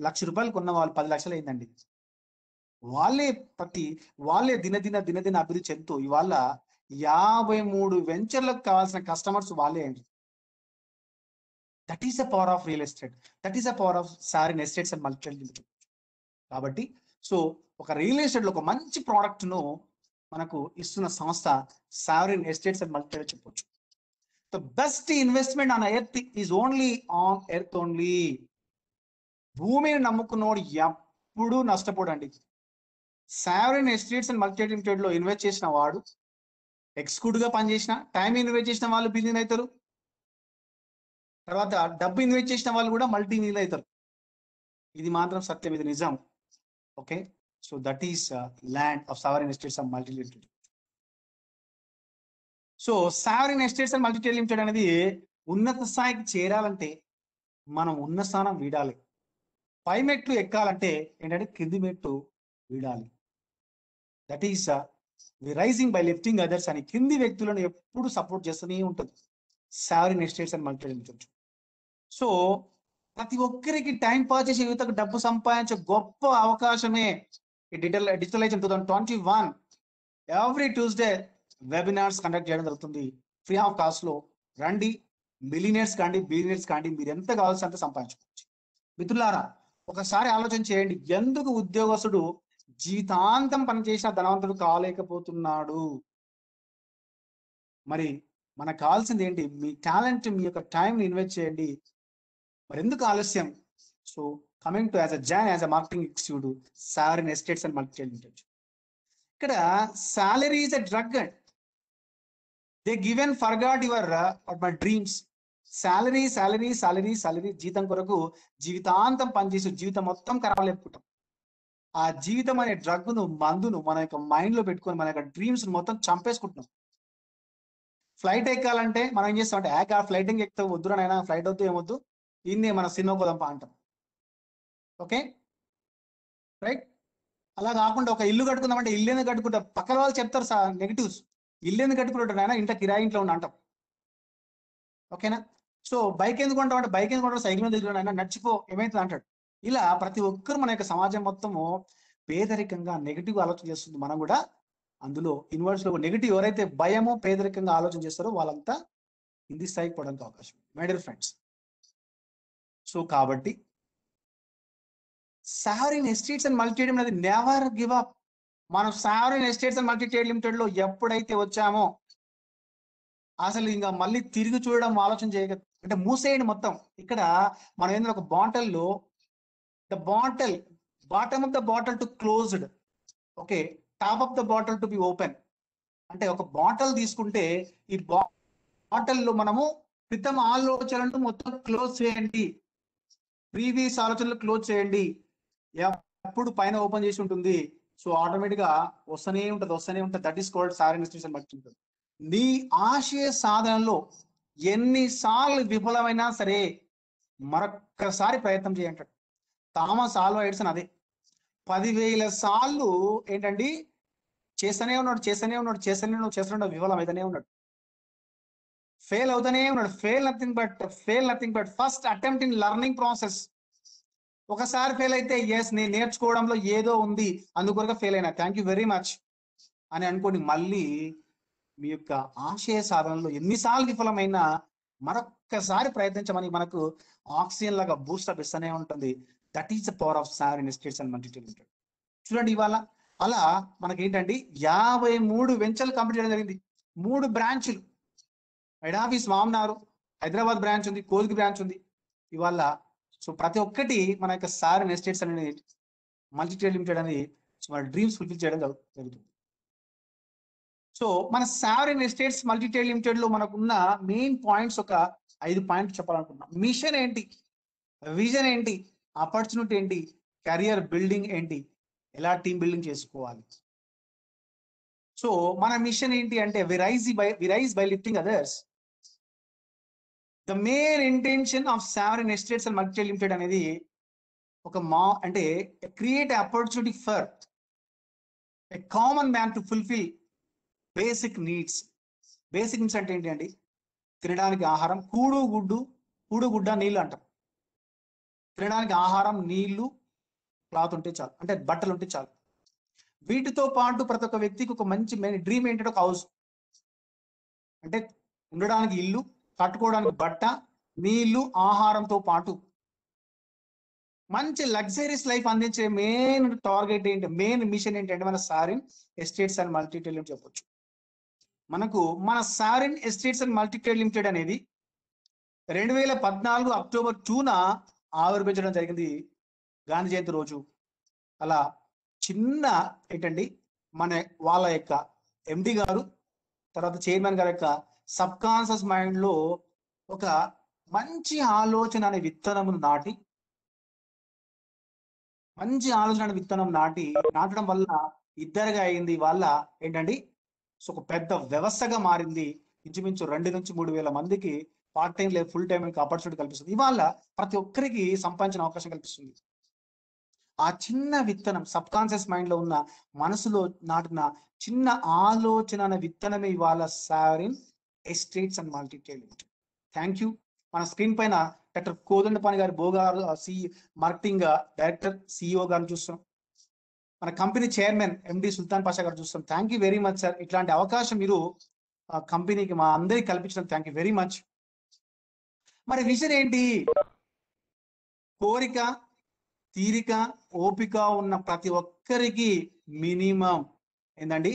1,00,000 రూపాయలు కొన్న వాళ్ళు 10 లక్షలు అయిందండి. వాళ్ళే దినదిన అభివృద్ధి చెందుతూ ఇవాళ 53 వెంచర్లకు కావాల్సిన కస్టమర్స్ వాళ్ళే అండి. That is the power of real estate, that is the power of sovereign estates and multi limited. కాబట్టి సో ఒక రియల్ ఎస్టేట్ లో ఒక మంచి ప్రోడక్ట్ ను మనకు ఇస్తున్న సంస్థ సావరిన్ ఎస్టేట్స్ అండ్ మల్టీ చెప్పొచ్చు. The best investment on earth is only on earth only. భూమిని నమ్ముకున్నోడు ఎప్పుడూ నష్టపోడండి. Sovereign estates and multi limited లో ఇన్వెస్ట్ చేసిన వాడు ఎగ్జిక్యూటివ్ గా పనిచేసిన, టైం ఇన్వెస్ట్ చేసిన వాళ్ళు బిజినెస్ అవుతారు, తర్వాత డబ్బు ఇన్వెస్ట్ చేసిన వాళ్ళు కూడా మల్టీ మిలియన్ అవుతారు. ఇది మాత్రం సత్యం, ఇది నిజం. Okay, so that is land of sovereign estates and multi limited. So sovereign estates and multi limited అనేది ఉన్నత స్థాయికి చేరాలంటే మనం ఉన్న స్థానం వీడాలి. పై మెట్టు ఎక్కాలంటే ఏంటంటే కింది మెట్టు వీడాలి. That is rising by lifting others అని కింది వ్యక్తులను ఎప్పుడు సపోర్ట్ చేస్తూనే ఉంటుంది sovereign estates and multi limited. So ప్రతి ఒక్కరికి టైం పాస్ చేసే యువతకు డబ్బు సంపాదించే గొప్ప అవకాశమే ఈ digitalization 2021 every Tuesday webinars conduct చేయడం జరుగుతుంది. ఫ్రీ ఆఫ్ కాస్ట్ లో రండి. మిలియనర్స్ కాండి, బిలియనర్స్ కాండి, మీరు ఎంత కావాల్సి అంత సంపాదించుకోవచ్చు. మిత్రులారా, ఒకసారి ఆలోచన చేయండి, ఎందుకు ఉద్యోగస్తుడు జీవితాంతం పనిచేసిన ధనవంతుడు కాలేకపోతున్నాడు? మరి మనకు కావాల్సింది ఏంటి? మీ టాలెంట్, మీ యొక్క టైంని ఇన్వెస్ట్ చేయండి. మరి ఎందుకు ఆలస్యం? So coming to as a marketing executive sovereign estates and multi limited. ఇక్కడ salary is a drug and they given forgot your my dreams. Salary salary salary salary, జీతం కొరకు జీవితాంతం పనిచేసి జీవితం మొత్తం ఖరాబ్ లేపుకుంటాం. ఆ జీవితం అనే డ్రగ్ను, మందును మన యొక్క మైండ్ లో పెట్టుకొని మన యొక్క డ్రీమ్స్ మొత్తం చంపేసుకుంటున్నాం. ఫ్లైట్ ఎక్కాలంటే మనం ఏం చేస్తాం అంటే, ఫ్లైటింగ్ ఎక్కితే వద్దురనైనా, ఫ్లైట్ వద్దు ఏమొద్దు, ఇన్నే మన సినిమా కోదంప అంటాం. Okay right. అలా కాకుండా ఒక ఇల్లు కట్టుకుందామంటే ఇల్లు ఎందుకు కట్టుకుంటా, పక్కన వాళ్ళు చెప్తారు సార్ నెగిటివ్స్, ఇల్లు ఎందుకు కట్టుకుంటాడు ఆయన, ఇంట్లో కిరాయి ఇంట్లో ఉండి అంటాం. ఓకేనా. సో బైక్ ఎందుకు కొంటాం అంటే, బైక్ ఎందుకు కొంటాడు, సైకిల్ మీద తిరుగుతాడు ఆయన, నడిచిపో ఏమైతుంది అంటాడు. ఇలా ప్రతి ఒక్కరు మన యొక్క సమాజం మొత్తము పేదరికంగా నెగిటివ్ ఆలోచన చేస్తుంది. మనం కూడా అందులో ఇన్వర్స్ లో నెగిటివ్, ఎవరైతే భయమో పేదరికంగా ఆలోచన చేస్తారో వాళ్ళంతా కింది స్థాయికి పోవడానికి అవకాశం. మై డియర్ ఫ్రెండ్స్, సో కాబట్టి sovereign estates and multi trade అనేది నెవర్ గివ్ అప్. మనం sovereign estates and multi trade limited లో ఎప్పుడైతే వచ్చామో అసలు ఇంకా మళ్ళీ తిరిగి చూడడం ఆలోచన చేయక, అంటే మూసేయండి మొత్తం. ఇక్కడ మనం ఏంటంటే ఒక బాటిల్లో the bottom of the bottle to closed, okay, top of the bottle to be open. అంటే ఒక బాటిల్ తీసుకుంటే ఈ బాటిల్లో మనము క్రితం ఆలోచనలు మొత్తం క్లోజ్ చేయండి, ప్రీవియస్ ఆలోచనలు క్లోజ్ చేయండి. ఎప్పుడు పైన ఓపెన్ చేసి ఉంటుంది. సో ఆటోమేటిక్ గా వస్తూనే ఉంటుంది. That is called sovereign estates and multi limited. నీ ఆశయ సాధనలో ఎన్నిసార్లు విఫలమైనా సరే, మరొక్కసారి ప్రయత్నం చేయంటాడు. థామస్ ఆల్వా ఎడిసన్ అదే 10,000 సార్లు ఏంటండి చేస్తూనే ఉన్నాడు, విఫలం అయితేనే ఉన్నాడు, ఫెయిల్ అవుతూనే ఉన్నాడు. Fail nothing but first attempt in learning process. ఒకసారి ఫెయిల్ అయితే ఎస్ నేను నేర్చుకోవడంలో ఏదో ఉంది అందుకొరగా ఫెయిల్ అయినా, థ్యాంక్ యూ వెరీ మచ్ అని అనుకోండి. మళ్ళీ మీ యొక్క ఆశయ సాధనలో ఎన్నిసార్లు విఫలమైనా మరొక్కసారి ప్రయత్నించమని మనకు ఆక్సిజన్ లాగా బూస్టప్ ఇస్తూనే ఉంటుంది. That is the power of sovereign estates and multi talented. చూడండి ఇవాళ అలా మనకి ఏంటండి 53 వెంచర్లు కంప్లీట్ చేయడం జరిగింది. 3 బ్రాంచ్లు, హెడ్ ఆఫీస్ వామనారు, హైదరాబాద్ బ్రాంచ్ ఉంది, కోల్గి బ్రాంచ్ ఉంది ఇవాళ. సో ప్రతి ఒక్కటి మన యొక్క సావరిన్ ఎస్టేట్స్ అనేది మల్టీ టాలెంటెడ్ లిమిటెడ్ అనేది మన డ్రీమ్స్ ఫుల్ఫిల్ చేయడం జరుగుతుంది. సో మన sovereign estates multi talented limited లో మనకున్న మెయిన్ పాయింట్స్ ఒక 5 పాయింట్లు చెప్పాలనుకుంటున్నాం. మిషన్ ఏంటి, విజన్ ఏంటి, ఆపర్చునిటీ ఏంటి, కెరియర్ బిల్డింగ్ ఏంటి, ఎలా టీమ్ బిల్డింగ్ చేసుకోవాలి. సో మన మిషన్ ఏంటి అంటే we rise by lifting others. The main intention of sovereign estates and multi limited అనేది ఒక అంటే create opportunity for a common man to fulfil basic needs. Basic needs అంటే ఏంటి అండి, తినడానికి ఆహారం, కూడుగుడ్డ నీళ్ళు అంటారు. తినడానికి ఆహారం, నీళ్లు, క్లాత్ ఉంటే చాలు, అంటే బట్టలు ఉంటే చాలు. వీటితో పాటు ప్రతి ఒక్క వ్యక్తికి ఒక మంచి డ్రీమ్ ఏంటంటే ఒక హౌస్, అంటే ఉండడానికి ఇల్లు, కట్టుకోవడానికి బట్ట, నీళ్లు, ఆహారంతో పాటు మంచి లగ్జరీస్ లైఫ్ అందించే మెయిన్ టార్గెట్ ఏంటి, మెయిన్ మిషన్ ఏంటంటే మన sovereign estates and multi talented limited చెప్పొచ్చు. మనకు మన sovereign estates and multi talented limited అనేది 2014 అక్టోబర్ 2న ఆవిర్భించడం జరిగింది, గాంధీ జయంతి రోజు. అలా చిన్న ఏంటండి మన వాళ్ళ యొక్క ఎండి గారు, తర్వాత చైర్మన్ గారి యొక్క సబ్ కాన్షియస్ మైండ్ లో ఒక మంచి ఆలోచన అనే విత్తనమును నాటడం వల్ల ఇద్దరుగా అయింది. వాళ్ళ ఏంటండి సో ఒక పెద్ద వ్యవస్థగా మారింది. ఇంచుమించు 2 నుంచి 3 వేల మందికి పార్ట్ టైం లేదు ఫుల్ టైం ఆపర్చునిటీ కల్పిస్తుంది. ఇవాళ ప్రతి ఒక్కరికి సంపాదించిన అవకాశం కల్పిస్తుంది. ఆ చిన్న విత్తనం సబ్ కాన్షియస్ మైండ్ లో ఉన్న మనసులో నాటిన చిన్న ఆలోచన అనే విత్తనమే ఇవాళ sovereign estates and multi talented. Thank you. మన స్క్రీన్ పైన డాక్టర్ కోదండపాణి గారు బోగారు మార్కెటింగ్ డైరెక్టర్ సిఇఓ గారిని చూస్తున్నాం. మన కంపెనీ చైర్మన్ ఎండి సుల్తాన్ పాషా గారు చూస్తాం. Thank you very much sir. ఇట్లాంటి అవకాశం మీరు కంపెనీకి మా అందరికి కల్పించడం థ్యాంక్ యూ వెరీ మచ్. మరి విజన్ ఏంటి, కోరిక, తీరిక, ఓపిక ఉన్న ప్రతి ఒక్కరికి మినిమం ఏంటండి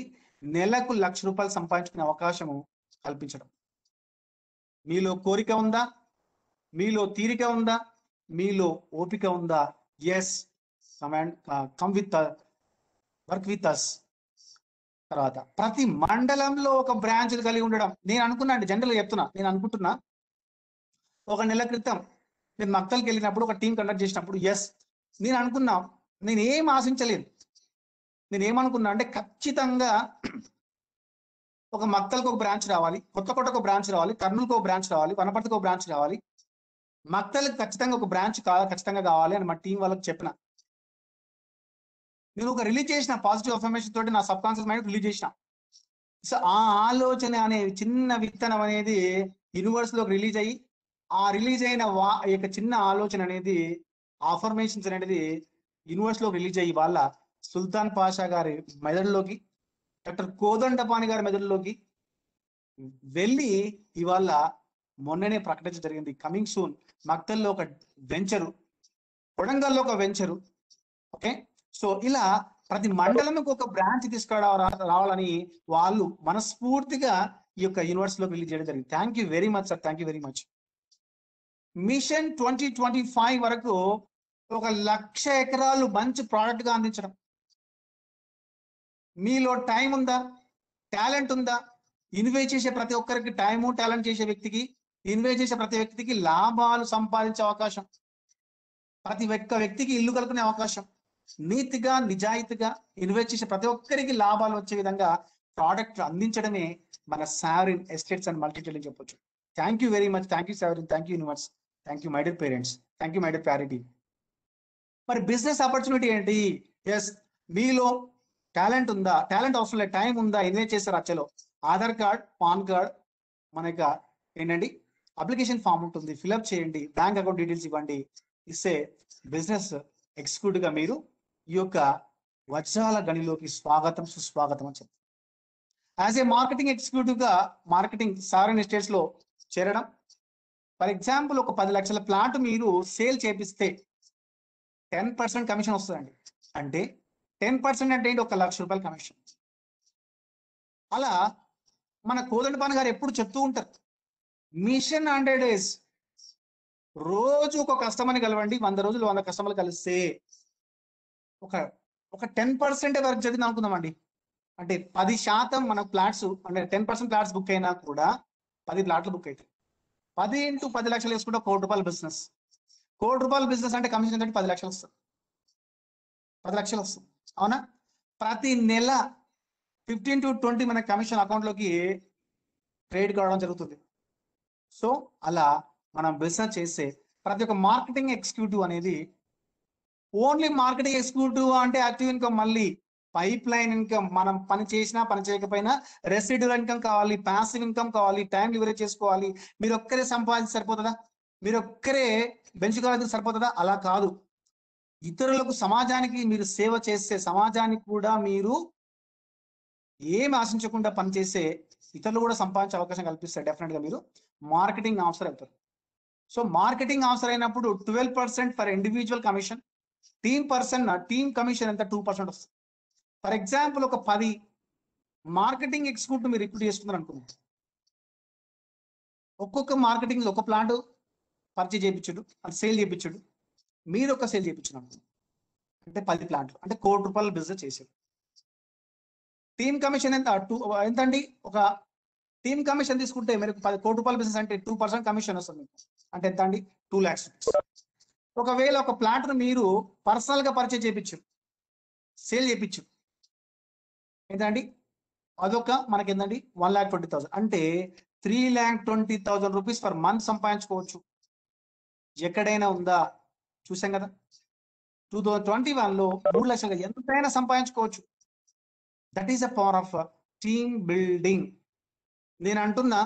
నెలకు ₹1,00,000 సంపాదించుకునే అవకాశము కల్పించడం. మీలో కోరిక ఉందా, మీలో తీరిక ఉందా, మీలో ఓపిక ఉందా? Yes, come with work with us. తర్వాత ప్రతి మండలంలో ఒక బ్రాంచ్ కలిగి ఉండడం. నేను అనుకున్నా అండి, జనరల్గా చెప్తున్నా, నేను అనుకుంటున్నా ఒక నెల క్రితం నేను మక్తల్కి వెళ్ళినప్పుడు ఒక టీం కండక్ట్ చేసినప్పుడు ఎస్ నేను అనుకున్నా, నేను ఏం ఆశించలేదు. నేను ఏమనుకున్నా అంటే ఖచ్చితంగా ఒక మక్తల్కి ఒక బ్రాంచ్ రావాలి, కొత్తకోటకు ఒక బ్రాంచ్ రావాలి, కర్నూలుకు ఒక బ్రాంచ్ రావాలి, వనపర్తికి ఒక బ్రాంచ్ రావాలి, మక్తల్కి ఖచ్చితంగా ఒక బ్రాంచ్ ఖచ్చితంగా కావాలి అని మా టీం వాళ్ళకి చెప్పిన. నేను ఒక రిలీజ్ చేసిన పాజిటివ్ అఫర్మేషన్ తోటి నా సబ్ కాన్షియస్ మైండ్ రిలీజ్ చేసిన. సో ఆ ఆలోచన అనే చిన్న విత్తనం అనేది యూనివర్స్ లోకి రిలీజ్ అయ్యి, ఆ రిలీజ్ అయిన యొక్క చిన్న ఆలోచన అనేది అఫర్మేషన్స్ అనేది యూనివర్స్ లోకి రిలీజ్ అయ్యి వాళ్ళ సుల్తాన్ పాషా గారి మెదడులోకి, డాక్టర్ కోదండపాణి గారి మెదడులోకి వెళ్ళి ఇవాళ మొన్ననే ప్రకటించడం జరిగింది. కమింగ్ సూన్ మక్తల్లో ఒక వెంచరు, కొడంగల్లో ఒక వెంచరు. ఓకే, సో ఇలా ప్రతి మండలంకి ఒక బ్రాంచ్ రావాలని వాళ్ళు మనస్ఫూర్తిగా ఈ యొక్క యూనివర్స్ లోకి రిలీజ్ చేయడం జరిగింది. Thank you very much sir, thank you very much. Mission 2025 వరకు 1,00,000 ఎకరాలు మంచి ప్రోడక్ట్ గా అందించడం. మీలో టైం ఉందా, టాలెంట్ ఉందా? ఇన్వెస్ట్ చేసే ప్రతి ఒక్కరికి, టైము టాలెంట్ చేసే వ్యక్తికి, ఇన్వెస్ట్ చేసే ప్రతి వ్యక్తికి లాభాలు సంపాదించే అవకాశం, ప్రతి ఒక్క వ్యక్తికి ఇల్లు కలుపుకునే అవకాశం, నీతిగా నిజాయితీగా ఇన్వెస్ట్ చేసే ప్రతి ఒక్కరికి లాభాలు వచ్చే విధంగా ప్రోడక్ట్ అందించడమే మన sovereign estates and multi talented చెప్పొచ్చు. Thank you very much. Thank you sovereign, thank you universe, thank you my dear parents, thank you my dear parity. మరి బిజినెస్ ఆపర్చునిటీ ఏంటి? ఎస్, మీలో టాలెంట్ ఉందా? టాలెంట్ అవసరం లేదు, time ఉందా? Invest చేస్తారు అచ్చలో. ఆధార్ కార్డ్, పాన్ కార్డ్, మన యొక్క ఏంటండి అప్లికేషన్ ఫామ్ ఉంటుంది, ఫిల్అప్ చేయండి, బ్యాంక్ అకౌంట్ డీటెయిల్స్ ఇవ్వండి, ఇస్తే బిజినెస్ ఎగ్జిక్యూటివ్ గా మీరు ఈ యొక్క వజ్రాల గనిలోకి స్వాగతం సుస్వాగతం అని చెప్తారు. యాజ్ ఏ మార్కెటింగ్ ఎగ్జిక్యూటివ్ గా మార్కెటింగ్ సారన్ ఎస్టేట్స్ లో చేరడం. ఫర్ ఎగ్జాంపుల్, ఒక 10 లక్షల ప్లాట్ మీరు సేల్ చేపిస్తే 10% కమిషన్ వస్తుందండి. అంటే 10% అంటే ఏంటి? 1 లక్ష రూపాయల కమిషన్. అలా మన కోదండపాన్ గారు ఎప్పుడు చెప్తూ ఉంటారు, మిషన్ 100 days. రోజు ఒక కస్టమర్ని కలవండి, 100 రోజులు 100 కస్టమర్లు కలిస్తే ఒక 10% వరకు జరిగింది అనుకుందామండి. అంటే 10% మన ప్లాట్స్, అంటే 10% ప్లాట్స్ బుక్ అయినా కూడా 10 ప్లాట్లు బుక్ అవుతాయి. 10 × 10 లక్షలు వేసుకుంటే 1 కోటి రూపాయల బిజినెస్. 1 కోటి రూపాయల బిజినెస్ అంటే కమిషన్ అంటే 10 లక్షలు వస్తుంది. 10 లక్షలు వస్తుంది, అవునా? ప్రతి నెల 15 to 20 మన కమిషన్ అకౌంట్లోకి ట్రేడ్ కావడం జరుగుతుంది. సో అలా మనం బిజినెస్ చేసే ప్రతి ఒక్క మార్కెటింగ్ ఎగ్జిక్యూటివ్ అనేది, ఓన్లీ మార్కెటింగ్ ఎగ్జిక్యూటివ్ అంటే యాక్టివ్ ఇన్కమ్, మళ్ళీ పైప్ లైన్ ఇన్కమ్, మనం పని చేసినా పని చేయకపోయినా రెసిడ్యూల్ ఇన్కమ్ కావాలి, ప్యాసివ్ ఇన్కమ్ కావాలి, టైం లివరేజ్ చేసుకోవాలి. మీరు ఒక్కరే సంపాదించి సరిపోతుందా? మీరు ఒక్కరే పెంచుకోవాలని సరిపోతుందా? అలా కాదు. ఇతరులకు, సమాజానికి మీరు సేవ చేస్తే, సమాజానికి కూడా మీరు ఏం ఆశించకుండా పనిచేసే, ఇతరులు కూడా సంపాదించే అవకాశం కల్పిస్తే డెఫినెట్ గా మీరు మార్కెటింగ్ ఆఫీసర్ అవుతారు. సో మార్కెటింగ్ ఆఫీసర్ అయినప్పుడు 12% for individual commission, team commission ఎంత 2% వస్తుంది. ఫర్ ఎగ్జాంపుల్, ఒక 10 మార్కెటింగ్ ఎగ్జిక్యూటివ్ మీరు రిక్రూట్ చేస్తున్నారు అనుకున్నారు. ఒక్కొక్క మార్కెటింగ్ ఒక ప్లాంట్ పర్చేజ్ చేయించుడు, అది సేల్ చేయించుడు, మీరు ఒక సేల్ చేయించుడు అనుకున్నారు. అంటే 10 ప్లాంట్లు అంటే 1 కోటి రూపాయల బిజినెస్ చేశారు. టీమ్ కమిషన్ ఎంతండి? ఒక టీమ్ కమిషన్ తీసుకుంటే మీరు 10 కోటి రూపాయల బిజినెస్ అంటే 2% కమిషన్ వస్తుంది మీకు. అంటే ఎంత అండి? 2 lakhs రూపీస్. ఒకవేళ ఒక ప్లాట్ ను మీరు పర్సనల్ గా పర్చేజ్ చేయించు, సేల్ చేయించు, ఏంటండి? అదొక మనకి ఏంటండి 1,20,000. అంటే 3,20,000 రూపీస్ పర్ మంత్ సంపాదించుకోవచ్చు. ఎక్కడైనా ఉందా? చూసాం కదా, 2021లో 3 లక్షలుగా ఎంతైనా సంపాదించుకోవచ్చు. That is the power of team building. నేను అంటున్నా,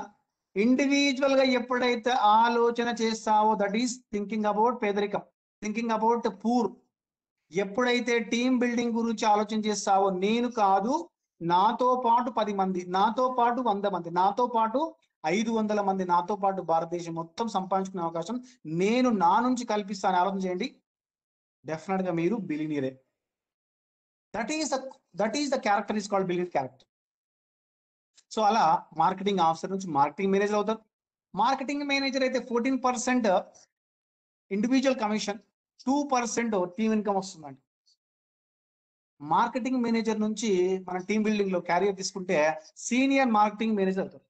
ఇండివిజువల్ గా ఎప్పుడైతే ఆలోచన చేస్తావో, దట్ ఈస్ థింకింగ్ అబౌట్ పేదరికం, థింకింగ్ అబౌట్ పూర్. ఎప్పుడైతే టీమ్ బిల్డింగ్ గురించి ఆలోచన చేస్తావో, నేను కాదు, నాతో పాటు 10 మంది, నాతో పాటు 100 మంది, నాతో పాటు 500 మంది, నాతో పాటు భారతదేశం మొత్తం సంపాదించుకునే అవకాశం నేను నా నుంచి కల్పిస్తాను ఆలోచన చేయండి. డెఫినెట్ గా మీరు బిలియనీరే. That is the character is called billionaire character. So అలా మార్కెటింగ్ ఆఫీసర్ నుంచి మార్కెటింగ్ మేనేజర్ అవుతారు. మార్కెటింగ్ మేనేజర్ అయితే 14% ఇండివిజువల్ కమిషన్, 2% టీమ్ ఇన్కమ్ వస్తుందండి. మార్కెటింగ్ మేనేజర్ నుంచి మన టీమ్ బిల్డింగ్ లో క్యారియర్ తీసుకుంటే సీనియర్ మార్కెటింగ్ మేనేజర్ అవుతారు.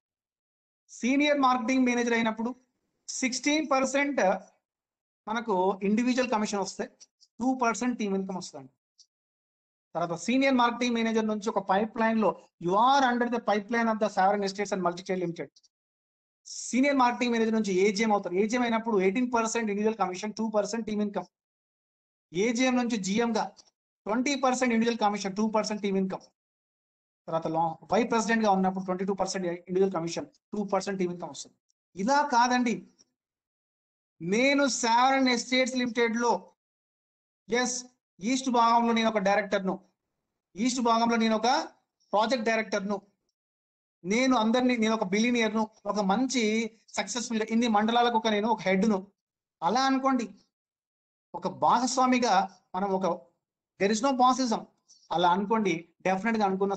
సీనియర్ మార్కెటింగ్ మేనేజర్ అయినప్పుడు 16% మనకు ఇండివిజువల్ కమిషన్ వస్తే 2% టీమ్ ఇన్కమ్ వస్తుంది. తర్వాత సీనియర్ మార్కెటింగ్ మేనేజర్ నుంచి ఒక పైప్ లైన్ లో, you are under the pipe line of the sovereign estates and మల్టీచైల్డ్ limited. Senior marketing manager నుంచి ఏజిఎం అవుతారు. ఏజిఎం అయినప్పుడు 18% individual commission, 2% team income. AGM నుంచి జిఎం గా 20% ఇండివిజువల్ కమిషన్, 2% టీమ్ ఇన్కమ్. తర్వాత vice president గా ఉన్నప్పుడు 22% individual commission, 2% team income వస్తుంది. ఇలా కాదండి, నేను సావరన్ ఎస్టేట్స్ లిమిటెడ్ లో ఎస్ ఈస్ట్ భాగంలో నేను ఒక డైరెక్టర్ను, ఈస్ట్ భాగంలో నేను ఒక ప్రాజెక్ట్ డైరెక్టర్ను, నేను ఒక బిలియనియర్ను, ఒక మంచి సక్సెస్ఫుల్, ఇన్ని మండలాలకు నేను ఒక హెడ్ను. అలా అనుకోండి, ఒక భాగస్వామిగా మనం దెర్ ఇస్ నో బాసిజం, అలా అనుకోండి, డెఫినెట్ గా అనుకున్న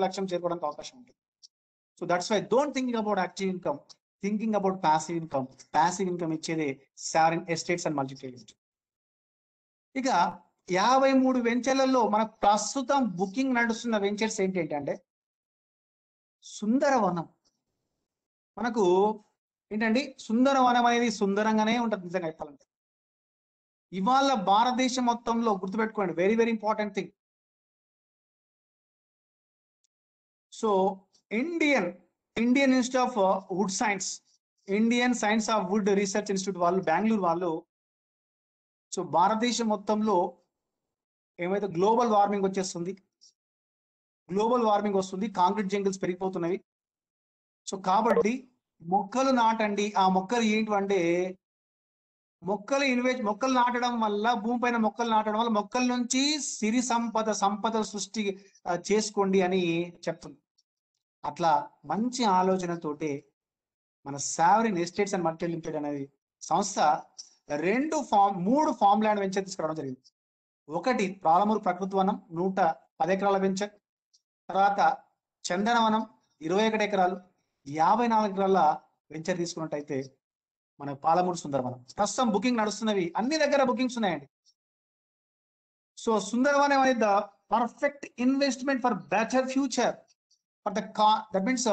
లక్ష్యం చేరుకోవడానికి అవకాశం ఉంటుంది. So that's why don't thinking about active income, thinking about passive income. Passive income ఇచ్చేది సావరన్ ఎస్టేట్స్ అండ్ మల్టీచైల్డ్ లిమిటెడ్. ఇక 53 వెంచర్లలో మనకు ప్రస్తుతం బుకింగ్ నడుస్తున్న వెంచర్స్ ఏంటంటే సుందరవనం. మనకు ఏంటండి, సుందరవనం అనేది సుందరంగానే ఉంటుంది నిజంగా చెప్పాలంటే. ఇవాళ భారతదేశం మొత్తంలో గుర్తుపెట్టుకోండి, very very important thing. So Indian institute of would science Indian science of would research institute వాళ్ళు, బెంగళూరు వాళ్ళు, సో భారతదేశం మొత్తంలో ఏమైతే గ్లోబల్ వార్మింగ్ వచ్చేస్తుంది, గ్లోబల్ వార్మింగ్ వస్తుంది, కాంక్రీట్ జంగిల్స్ పెరిగిపోతున్నవి. సో కాబట్టి మొక్కలు నాటండి. ఆ మొక్కలు ఏంటంటే మొక్కలు నాటడం వల్ల, భూమిపైన మొక్కలు నాటడం వల్ల మొక్కల నుంచి సిరి సంపద సృష్టి చేసుకోండి అని చెప్తుంది. అట్లా మంచి ఆలోచనతోటి మన sovereign estates and multi limited అనేది సంస్థ 3 ఫార్మ్ ల్యాండ్ వెంచర్ తీసుకురావడం జరిగింది. ఒకటి పాలమూరు ప్రకృతి వనం 110 ఎకరాల వెంచర్, తర్వాత చందనవనం 21 ఎకరాలు, 54 ఎకరాల వెంచర్ తీసుకున్నట్టయితే మన పాలమూరు సుందరవనం. ప్రస్తుతం బుకింగ్ నడుస్తున్నవి, అన్ని దగ్గర బుకింగ్స్ ఉన్నాయండి. సో సుందరవనం అనేది the perfect investment for better future, for that means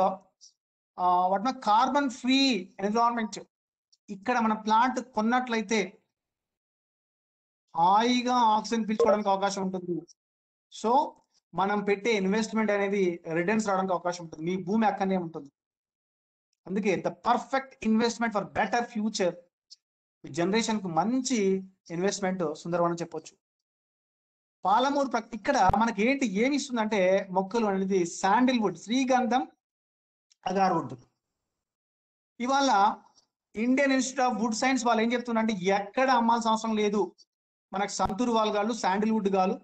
carbon free environment. ఇక్కడ మన ప్లాంట్ కొన్నట్లయితే హాయిగా ఆక్సిజన్ పీల్చుకోవడానికి అవకాశం ఉంటుంది. సో మనం పెట్టే ఇన్వెస్ట్మెంట్ అనేది రిటర్న్స్ రావడానికి అవకాశం ఉంటుంది. మీ భూమి అక్కడనే ఉంటుంది. అందుకే the perfect investment for better future, generation కు మంచి ఇన్వెస్ట్మెంట్ సుందరవనం చెప్పొచ్చు. పాలమూరు ఇక్కడ మనకి ఏమి ఇస్తుందంటే మొక్కలు అనేది శాండిల్వుడ్, శ్రీగంధం, అగార్వుడ్. ఇవాళ Indian institute of would science వాళ్ళు ఏం చెప్తున్నారంటే ఎక్కడ అమ్మాల్సిన అవసరం లేదు. మనకు సంతూర్ వాళ్ళు శాండిల్వుడ్ గాలు,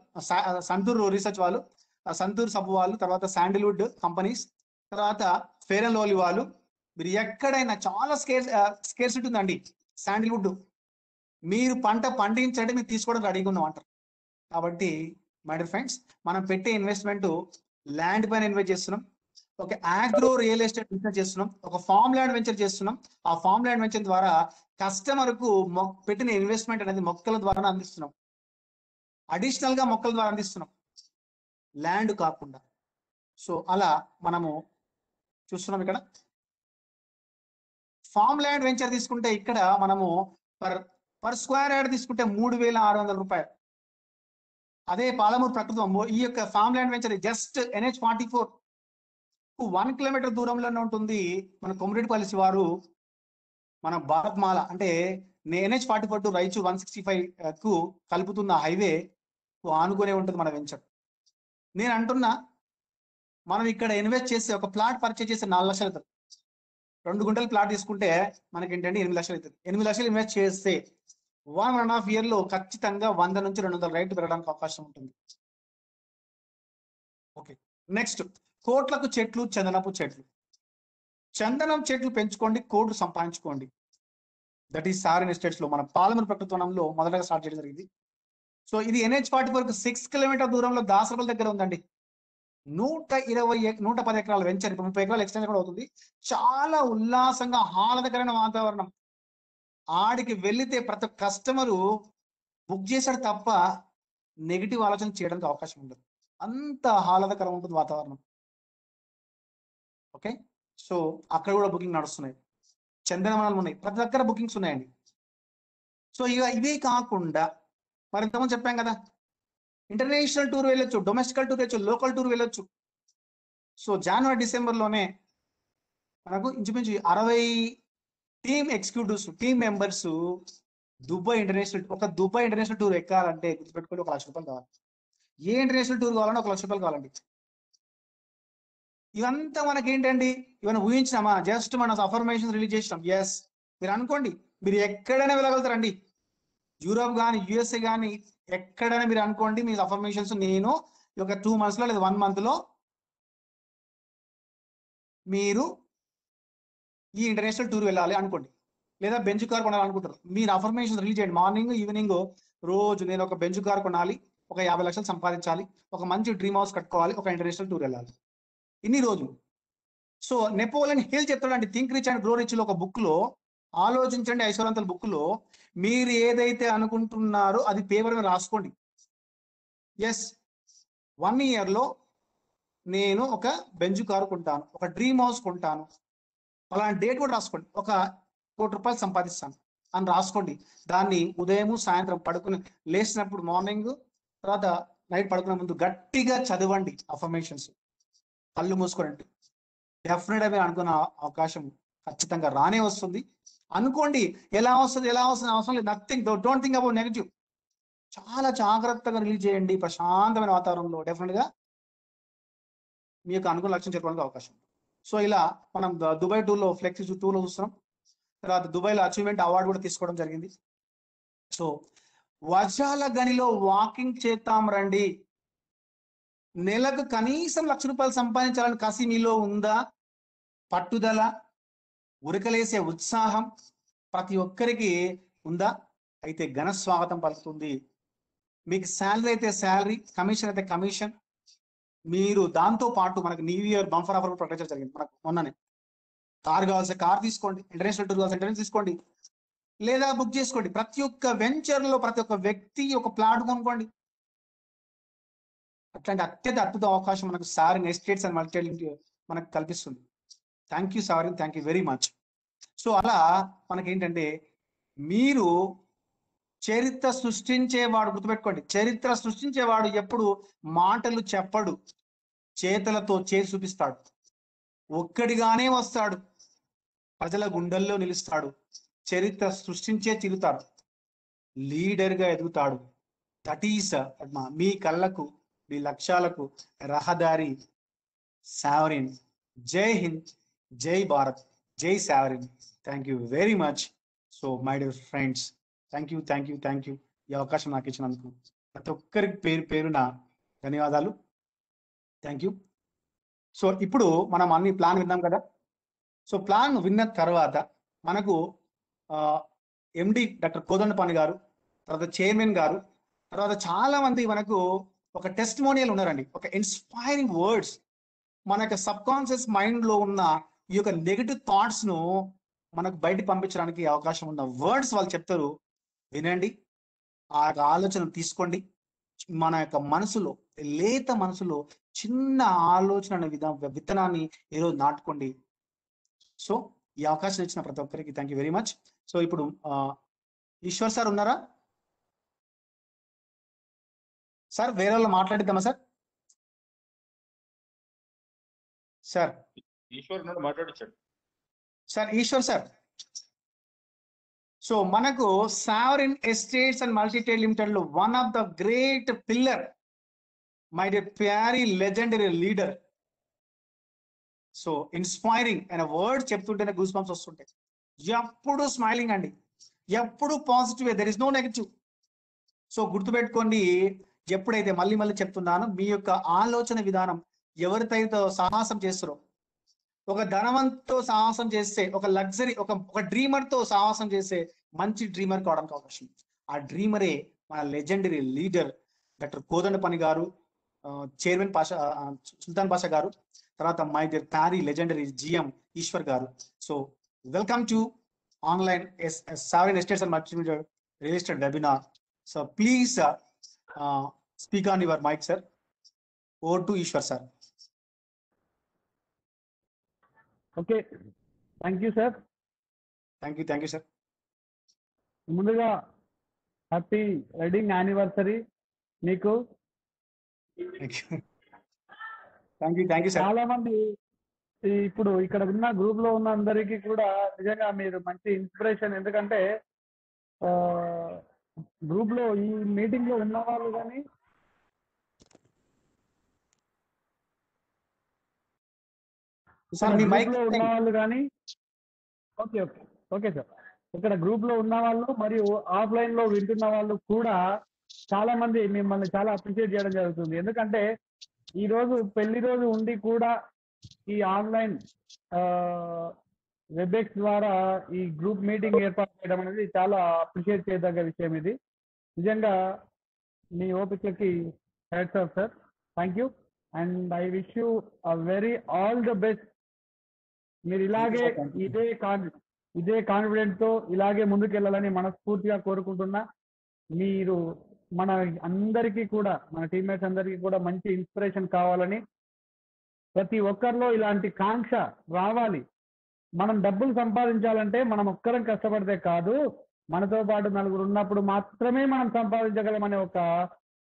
సంతూర్ రీసెర్చ్ వాళ్ళు, సంతూర్ సబ్బు వాళ్ళు, తర్వాత శాండిల్వుడ్ కంపెనీస్, తర్వాత ఫెయిర్ అండ్ లవ్లీ వాళ్ళు, మీరు ఎక్కడైనా చాలా స్కేర్సిటీ ఉందండి శాండిల్వుడ్. మీరు పంట పండించండి, మీరు తీసుకోవడం రెడీగా ఉన్నాం అంటారు. కాబట్టి మై డియర్ ఫ్రెండ్స్, మనం పెట్టే ఇన్వెస్ట్మెంట్ ల్యాండ్ పైన ఇన్వెస్ట్ చేస్తున్నాం, ఒక ఆగ్రో రియల్ ఎస్టేట్ బిజినెస్ చేస్తున్నాం, ఒక ఫార్మ్ ల్యాండ్ వెంచర్ చేస్తున్నాం. ఆ ఫార్మ్ ల్యాండ్ వెంచర్ ద్వారా కస్టమర్ కు పెట్టిన ఇన్వెస్ట్మెంట్ అనేది మొక్కల ద్వారా అందిస్తున్నాం. అడిషనల్ గా మొక్కల ద్వారా అందిస్తున్నాం, ల్యాండ్ కాకుండా. సో అలా మనము చూస్తున్నాం. ఇక్కడ ఫార్మ్ ల్యాండ్ వెంచర్ తీసుకుంటే ఇక్కడ మనము పర్ స్క్వేర్ యార్డ్ తీసుకుంటే 3,600 రూపాయలు. అదే పాలమూరు ప్రకృతి ఈ యొక్క farm land venture just NH44 1 kilometre దూరంలోనే ఉంటుంది. మన కొమరెడ్డిపల్లి శివారు, మన భారత్మాల అంటే NH44 టు రైచు 165 కు కలుపుతున్న హైవే ఆనుకునే ఉంటుంది మన వెంచర్. నేను అంటున్నా, మనం ఇక్కడ ఇన్వెస్ట్ చేసి ఒక ప్లాట్ పర్చేజ్ చేస్తే 4 లక్షలు అవుతుంది. 2 గుంటల ప్లాట్ తీసుకుంటే మనకి ఏంటంటే 8 లక్షలు అవుతుంది. 8 లక్షలు ఇన్వెస్ట్ చేస్తే 1.5 year లో ఖచ్చితంగా 100 నుంచి 200 రైట్లు పెరగడానికి అవకాశం ఉంటుంది. ఓకే, నెక్స్ట్ కోట్లకు చెట్లు, చందనపు చెట్లు. చందనం చెట్లు పెంచుకోండి, కోట్లు సంపాదించుకోండి. దట్ ఈస్ సావరిన్ ఎస్టేట్స్ లో మన పాలమూరు ప్రకృతి వనంలో మొదటగా స్టార్ట్ చేయడం జరిగింది. సో ఇది NH44 6 కిలోమీటర్ దూరంలో దాసరపల్లి దగ్గర ఉందండి. 110 ఎకరాల వెంచర్, 30 ఎకరాల ఎక్స్టెన్షన్ కూడా అవుతుంది. చాలా ఉల్లాసంగా ఆహ్లాదకరమైన వాతావరణం. ఆడికి వెళితే ప్రతి కస్టమరు బుక్ చేశాడు తప్ప నెగిటివ్ ఆలోచన చేయడానికి అవకాశం ఉండదు. అంత ఆహ్లాదకరం ఉంటుంది వాతావరణం. ఓకే, సో అక్కడ కూడా బుకింగ్ నడుస్తున్నాయి. చందనవనాలు ఉన్నాయి, ప్రతి దగ్గర బుకింగ్స్ ఉన్నాయండి. సో ఇవే కాకుండా మరి ఇంతకుముందు చెప్పాం కదా, ఇంటర్నేషనల్ టూర్ వెళ్ళొచ్చు, డొమెస్టికల్ టూర్ వెళ్ళొచ్చు, లోకల్ టూర్ వెళ్ళొచ్చు. సో జనవరి డిసెంబర్లోనే మనకు ఇంచుమించు 60 team executives, team members Dubai international tour ఎక్కాలంటే గుర్తుపెట్టుకోండి, 1 లక్ష రూపాయలు కావాలి. ఏ ఇంటర్నేషనల్ టూర్ కావాలంటే 1 లక్ష రూపాయలు కావాలండి. ఇవంతా మనకి ఏంటండి, ఇవన్నీ ఊహించినామా? జస్ట్ మన అఫర్మేషన్ రిలీజ్ చేసినాం. ఎస్, మీరు అనుకోండి, మీరు ఎక్కడైనా వెళ్ళగలుగుతారండి. యూరోప్ కానీ, USA కానీ, ఎక్కడైనా మీరు అనుకోండి. మీ అఫర్మేషన్స్ నేను ఒక 2 months లో లేదా 1 month లో మీరు ఈ ఇంటర్నేషనల్ టూర్ వెళ్ళాలి అనుకోండి, లేదా బెంచ్ కార్ కొనాలనుకుంటారు. మీరు అఫర్మేషన్ రిలీజ్ చేయండి. మార్నింగ్ ఈవినింగ్ రోజు నేను ఒక బెంచ్ కార్ కొనాలి, ఒక 50 లక్షలు సంపాదించాలి, ఒక మంచి డ్రీమ్ హౌస్ కట్టుకోవాలి, ఒక ఇంటర్నేషనల్ టూర్ వెళ్ళాలి, ఇన్ని రోజులు. సో నెపోలియన్ హిల్ చెప్తాడండి, think rich and grow rich లో ఒక బుక్ లో, ఆలోచించండి ఐశ్వర్యంతుల బుక్ లో, మీరు ఏదైతే అనుకుంటున్నారో అది పేపర్ మీద రాసుకోండి. ఎస్, 1 year లో నేను ఒక బెంచ్ కారు కొంటాను, ఒక డ్రీమ్ హౌస్ కొంటాను, అలాంటి డేట్ కూడా రాసుకోండి. 1 కోటి రూపాయలు సంపాదిస్తాను అని రాసుకోండి. దాన్ని ఉదయం సాయంత్రం పడుకుని లేచినప్పుడు, మార్నింగ్, తర్వాత నైట్ పడుకునే ముందు గట్టిగా చదవండి అఫర్మేషన్స్, కళ్ళు మూసుకోండి. డెఫినెట్గా మీరు అనుకున్న అవకాశం ఖచ్చితంగా రానే వస్తుంది. అనుకోండి ఎలా వస్తుంది అవసరం లేదు. Nothing, don't think about negative. చాలా జాగ్రత్తగా రిలీజ్ చేయండి ప్రశాంతమైన వాతావరణంలో. డెఫినెట్ గా మీ యొక్క అనుకున్న లక్ష్యం చేరుకోవడానికి అవకాశం. సో ఇలా మనం దుబాయ్ టూర్లో ఫ్లెక్సీ టూర్లో చూస్తున్నాం. తర్వాత దుబాయ్లో అచీవ్మెంట్ అవార్డు కూడా తీసుకోవడం జరిగింది. సో వజ్రాల గనిలో వాకింగ్ చేద్దాం రండి. నెలకు కనీసం ₹1,00,000 సంపాదించాలని కసి మీలో ఉందా? పట్టుదల, ఉరకలేసే ఉత్సాహం ప్రతి ఒక్కరికి ఉందా? అయితే ఘన స్వాగతం పలుకుతుంది. మీకు శాలరీ అయితే శాలరీ, కమిషన్ అయితే కమిషన్. మీరు దాంతో పాటు మనకు న్యూ ఇయర్ బంఫర్ ఆఫర్ ప్రకటించడం జరిగింది మనకు మొన్ననే. కార్ కావాల్సిన కార్ తీసుకోండి, ఇంటర్నేషనల్ టూర్ కావాల్సిన ఇంటర్నేషనల్ తీసుకోండి, లేదా బుక్ చేసుకోండి. ప్రతి ఒక్క వెంచర్ లో ప్రతి ఒక్క వ్యక్తి ఒక ప్లాట్ కొనుక్కోండి. అట్లాంటి అత్యంత అద్భుత అవకాశం మనకు సావరిన్ ఎస్టేట్స్ అండ్ మల్టీ మనకు కల్పిస్తుంది. Thank you sovereign, thank you very much. So అలా మనకేంటంటే మీరు చరిత్ర సృష్టించేవాడు, గుర్తుపెట్టుకోండి, చరిత్ర సృష్టించేవాడు ఎప్పుడు మాటలు చెప్పడు, చేతలతో చేసి చూపిస్తాడు. ఒక్కడిగానే వస్తాడు, ప్రజల గుండెల్లో నిలుస్తాడు, చరిత్ర సృష్టించే తిరుగుతాడు, లీడర్ గా ఎదుగుతాడు. దట్ ఈస్ మీ కళ్ళకు, మీ లక్ష్యాలకు రహదారి సావరిన్. జై హింద్, జై భారత్, జై sovereign. Thank you very much. So my dear friends, thank you ఈ అవకాశం నాకు ఇచ్చినందుకు ప్రతి ఒక్కరికి పేరు పేరున ధన్యవాదాలు. Thank you. సో ఇప్పుడు మనం అన్ని ప్లాన్ విన్నాం కదా. సో ప్లాన్ విన్న తర్వాత మనకు ఎండి డాక్టర్ కోదండపాణి గారు, తర్వాత చైర్మన్ గారు, తర్వాత చాలా మంది మనకు ఒక టెస్టిమోనియల్ ఉన్నారండి. ఒక ఇన్స్పైరింగ్ వర్డ్స్, మన యొక్క సబ్ కాన్షియస్ మైండ్ లో ఉన్న ఈ యొక్క నెగిటివ్ థాట్స్ ను మనకు బయట పంపించడానికి అవకాశం ఉన్న వర్డ్స్ వాళ్ళు చెప్తారు. వినండి, ఆ ఆలోచన తీసుకోండి. మన యొక్క మనసులో, లేత మనసులో చిన్న ఆలోచన విత్తనాన్ని ఈరోజు నాటుకోండి. సో ఈ అవకాశం ఇచ్చిన ప్రతి ఒక్కరికి thank you very much. So ఇప్పుడు ఈశ్వర్ సార్ ఉన్నారా సార్? వేరే వాళ్ళు మాట్లాడిద్దామా సార్? సార్ ఈశ్వర్ మాట్లాడించాడు సార్, ఈశ్వర్ సార్. సో మనకు sovereign estates and multi trade limited లో one of the great pillar, my dear ప్యారీ లెజెండరీ లీడర్. సో ఇన్స్పైరింగ్ అనే వర్డ్ చెప్తుంటేనే గూస్ బంప్స్ వస్తుంటాయి. ఎప్పుడు స్మైలింగ్ అండి, ఎప్పుడు positive, there is no negative. So గుర్తుపెట్టుకోండి, ఎప్పుడైతే మళ్ళీ చెప్తున్నాను, మీ యొక్క ఆలోచన విధానం ఎవరితో సాహసం చేస్తారో, ఒక ధనవంతుతో సాహసం చేస్తే, ఒక లగ్జరీ, ఒక డ్రీమర్ తో సాహసం చేస్తే మంచి డ్రీమర్ కావడానికి అవకాశం. ఆ డ్రీమరే మన లెజెండరీ లీడర్ డాక్టర్ కోదండపాణి గారు, చైర్మన్ సుల్తాన్ పాషా గారు, తర్వాత మై డియర్ ప్యారీ లెజెండరీ జిఎం ఈశ్వర్ గారు. So welcome to online sovereign estates and multi real estate webinar. So please speak on your mic sir. Over to Eshwar sir. Okay, thank you sir. Thank you sir. ముందుగా happy wedding anniversary మీకు. Thank you sir. చాలా మంది ఇప్పుడు ఇక్కడ ఉన్న group లో ఉన్న అందరికీ కూడా నిజంగా మీరు మంచి ఇన్స్పిరేషన్. ఎందుకంటే గ్రూప్ లో ఈ మీటింగ్ లో ఉన్న వాళ్ళు కానీ సార్ మీ మైక్ లో ఉన్న వాళ్ళు కానీ ఓకే సార్, ఇక్కడ గ్రూప్ లో ఉన్న వాళ్ళు మరియు ఆఫ్లైన్ లో వింటున్న వాళ్ళు కూడా చాలా మంది మిమ్మల్ని చాలా అప్రిషియేట్ చేయడం జరుగుతుంది. ఎందుకంటే ఈ రోజు పెళ్లి రోజు ఉండి కూడా ఈ ఆన్లైన్ వెబ్ఎక్స్ ద్వారా ఈ గ్రూప్ మీటింగ్ ఏర్పాటు చేయడం అనేది చాలా అప్రిషియేట్ చేయదగ్గ విషయం. ఇది నిజంగా మీ ఓపికకి hats off sir. Thank you and I wish you very all the best. మీరు ఇలాగే ఇదే కాన్ఫిడెంట్ తో ఇలాగే ముందుకెళ్ళాలని మనస్ఫూర్తిగా కోరుకుంటున్నా. మీరు మన అందరికీ కూడా, మన టీమ్మేట్స్ అందరికీ కూడా మంచి ఇన్స్పిరేషన్ కావాలని, ప్రతి ఒక్కరిలో ఇలాంటి కాంక్ష రావాలి. మనం డబ్బులు సంపాదించాలంటే మనం ఒక్కరం కష్టపడితే కాదు, మనతో పాటు నలుగురు ఉన్నప్పుడు మాత్రమే మనం సంపాదించగలమనే ఒక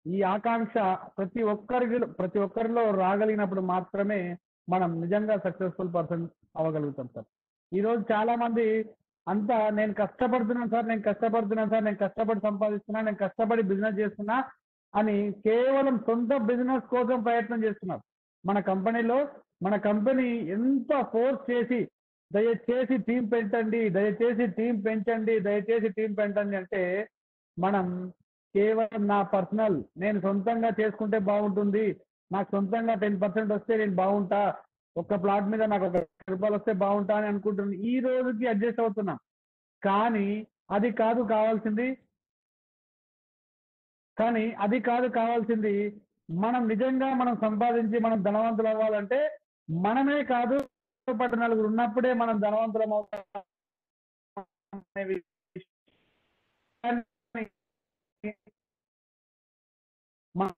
ఈ ఆకాంక్ష ప్రతి ఒక్కరిలో రాగలిగినప్పుడు మాత్రమే మనం నిజంగా సక్సెస్ఫుల్ పర్సన్ అవ్వగలుగుతాం సార్. ఈ రోజు చాలా మంది అంతా నేను కష్టపడుతున్నాను సార్, నేను కష్టపడుతున్నాను సార్, నేను కష్టపడి సంపాదిస్తున్నా, నేను కష్టపడి బిజినెస్ చేస్తున్నా అని కేవలం సొంత బిజినెస్ కోసం ప్రయత్నం చేస్తున్నారు. మన కంపెనీలో మన కంపెనీ ఎంత ఫోర్స్ చేసి దయచేసి టీం పెంచండి, దయచేసి టీం పెంచండి, దయచేసి టీం పెంచండి అంటే మనం కేవలం నా పర్సనల్ నేను సొంతంగా చేసుకుంటే బాగుంటుంది, నాకు సొంతంగా 10% వస్తే నేను బాగుంటా, ఒక్క ప్లాట్ మీద నాకు ఒక రూపాయలు వస్తే బాగుంటా అని అనుకుంటున్నాను. ఈ రోజుకి అడ్జస్ట్ అవుతున్నాం. కానీ అది కాదు కావాల్సింది, మనం నిజంగా మనం సంపాదించి మనం ధనవంతులు అవ్వాలంటే మనమే కాదు, పాటు నలుగురు ఉన్నప్పుడే మనం ధనవంతులం అవుతాం అనే విషయాన్ని మన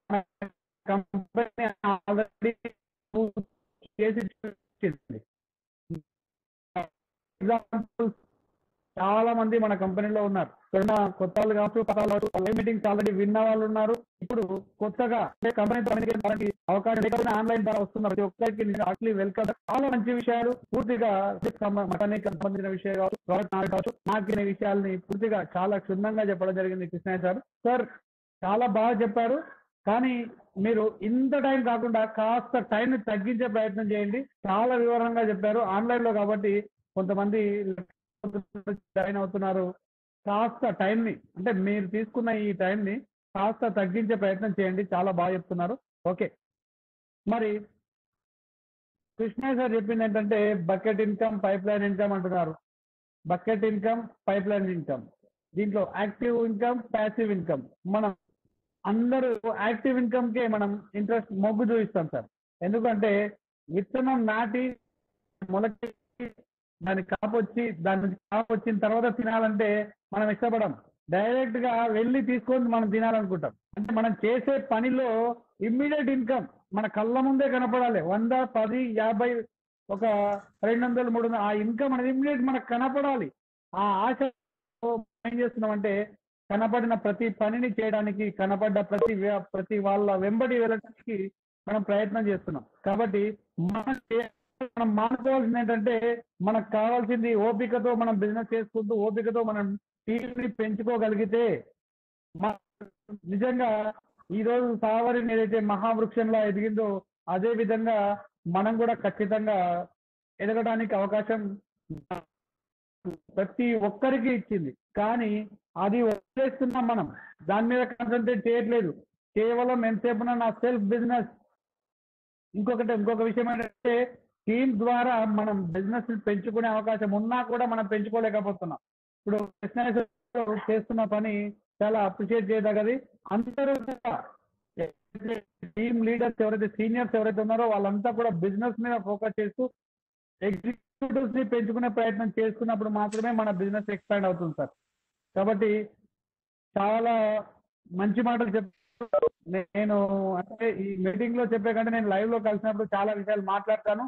కంపెనీ ఆల్రెడీ చేసి చూపించింది. ఎగ్జాంపుల్ చాలా మంది మన కంపెనీలో ఉన్నారు. కొత్త వాళ్ళు కావచ్చు, పాత వాళ్ళు కావచ్చు, మీటింగ్స్ ఆల్రెడీ విన్న వాళ్ళు ఉన్నారు. ఇప్పుడు కొత్తగా కంపెనీతో అవకాశం లేకపోతే ఆన్లైన్ ద్వారా వస్తున్నారు. ప్రతి ఒక్కరికి యాక్చువల్లీ వెల్కమ్. చాలా మంచి విషయాలు పూర్తిగా మకానికి సంబంధించిన విషయాలు కావచ్చు, ప్రోడక్ట్ నాలెడ్జ్ కావచ్చు, నాకు ఈ విషయాల్ని పూర్తిగా చాలా క్షుణ్ణంగా చెప్పడం జరిగింది కృష్ణయ్య సార్. సార్ చాలా బాగా చెప్పారు. కానీ మీరు ఇంత టైం కాకుండా కాస్త టైం ని తగ్గించే ప్రయత్నం చేయండి. చాలా వివరంగా చెప్పారు. ఆన్లైన్ లో కాబట్టి కొంతమంది జాయిన్ అవుతున్నారు. కాస్త టైం ని అంటే మీరు తీసుకున్న ఈ టైం ని కాస్త తగ్గించే ప్రయత్నం చేయండి. చాలా బాగా చెప్తున్నారు. ఓకే, మరి కృష్ణయ్య సార్ చెప్పింది ఏంటంటే bucket income, pipeline income అంటున్నారు. Bucket income, pipeline income, దీంట్లో యాక్టివ్ ఇన్కమ్, ప్యాసివ్ ఇన్కమ్. మనం అందరూ యాక్టివ్ ఇన్కమ్ కే మనం ఇంట్రెస్ట్ మొగ్గు చూపిస్తాం సార్. ఎందుకంటే విత్తనం నాటి మొలకి దాని దాని నుంచి కాపు వచ్చిన తర్వాత తినాలంటే మనం ఇష్టపడం. డైరెక్ట్ గా వెళ్ళి తీసుకొని మనం తినాలనుకుంటాం. అంటే మనం చేసే పనిలో ఇమ్మీడియట్ ఇన్కమ్ మన కళ్ళ ముందే కనపడాలి. 100, 10, 50, ఒక 200, 300 ఆ ఇన్కమ్ అనేది ఇమ్మీడియట్ మనకు కనపడాలి. ఆ ఆశ ఏం చేస్తున్నామంటే కనపడిన ప్రతి పనిని చేయడానికి, కనపడ్డ ప్రతి వాళ్ళ వెంబడి వెళ్ళడానికి మనం ప్రయత్నం చేస్తున్నాం. కాబట్టి మనం మానుకోవాల్సింది ఏంటంటే మనకు కావాల్సింది ఓపికతో మనం బిజినెస్ చేసుకుంటూ ఓపికతో మనం టీంని పెంచుకోగలిగితే నిజంగా ఈ రోజు సావరిని ఏదైతే మహావృక్షంలా ఎదిగిందో అదే విధంగా మనం కూడా ఖచ్చితంగా ఎదగడానికి అవకాశం ప్రతి ఒక్కరికి ఇచ్చింది. కానీ అది వదిలేస్తున్నాం, మనం దాని మీద కాన్సన్ట్రేట్ చేయట్లేదు. కేవలం ఎంతసేపు నా సెల్ఫ్ బిజినెస్. ఇంకొక విషయం ఏంటంటే టీమ్ ద్వారా మనం బిజినెస్ పెంచుకునే అవకాశం ఉన్నా కూడా మనం పెంచుకోలేకపోతున్నాం. ఇప్పుడు కృష్ణయ్య చేస్తున్న పని చాలా అప్రిషియేట్ చేయదగ్గది. అందరూ టీమ్ లీడర్స్ ఎవరైతే సీనియర్స్ ఎవరైతే ఉన్నారో వాళ్ళంతా కూడా బిజినెస్ మీద ఫోకస్ చేస్తూ ఎగ్జిక్యూటివ్స్ ని పెంచుకునే ప్రయత్నం చేసుకున్నప్పుడు మాత్రమే మన బిజినెస్ ఎక్స్పాండ్ అవుతుంది సార్. కాబట్టి చాలా మంచి మాటలు చెప్పారు. నేను అంటే ఈ మీటింగ్ లో చెప్పే కంటే నేను లైవ్ లో కలిసినప్పుడు చాలా విషయాలు మాట్లాడతాను.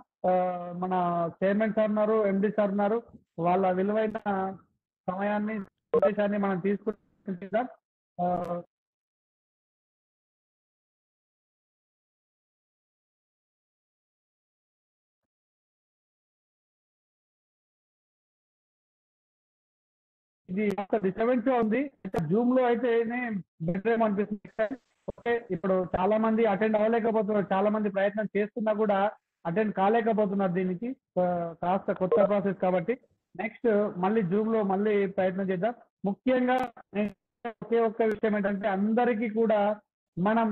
మన చైర్మన్ సార్ ఉన్నారు, ఎండి సార్ ఉన్నారు, వాళ్ళ విలువైన సమయాన్ని ఉద్దేశాన్ని మనం తీసుకుంటాం. ఇది డిస్టర్బెన్స్ గా ఉంది. జూమ్ లో అయితే బెటర్ అనిపిస్తుంది. ఓకే, ఇప్పుడు చాలా మంది అటెండ్ అవ్వలేకపోతున్నారు. చాలా మంది ప్రయత్నం చేస్తున్నా కూడా అటెండ్ కాలేకపోతున్నారు. దీనికి కాస్త కొత్త ప్రాసెస్ కాబట్టి నెక్స్ట్ మళ్ళీ జూమ్ లో మళ్ళీ ప్రయత్నం చేద్దాం. ముఖ్యంగా ఒకే ఒక్క విషయం ఏంటంటే అందరికీ కూడా మనం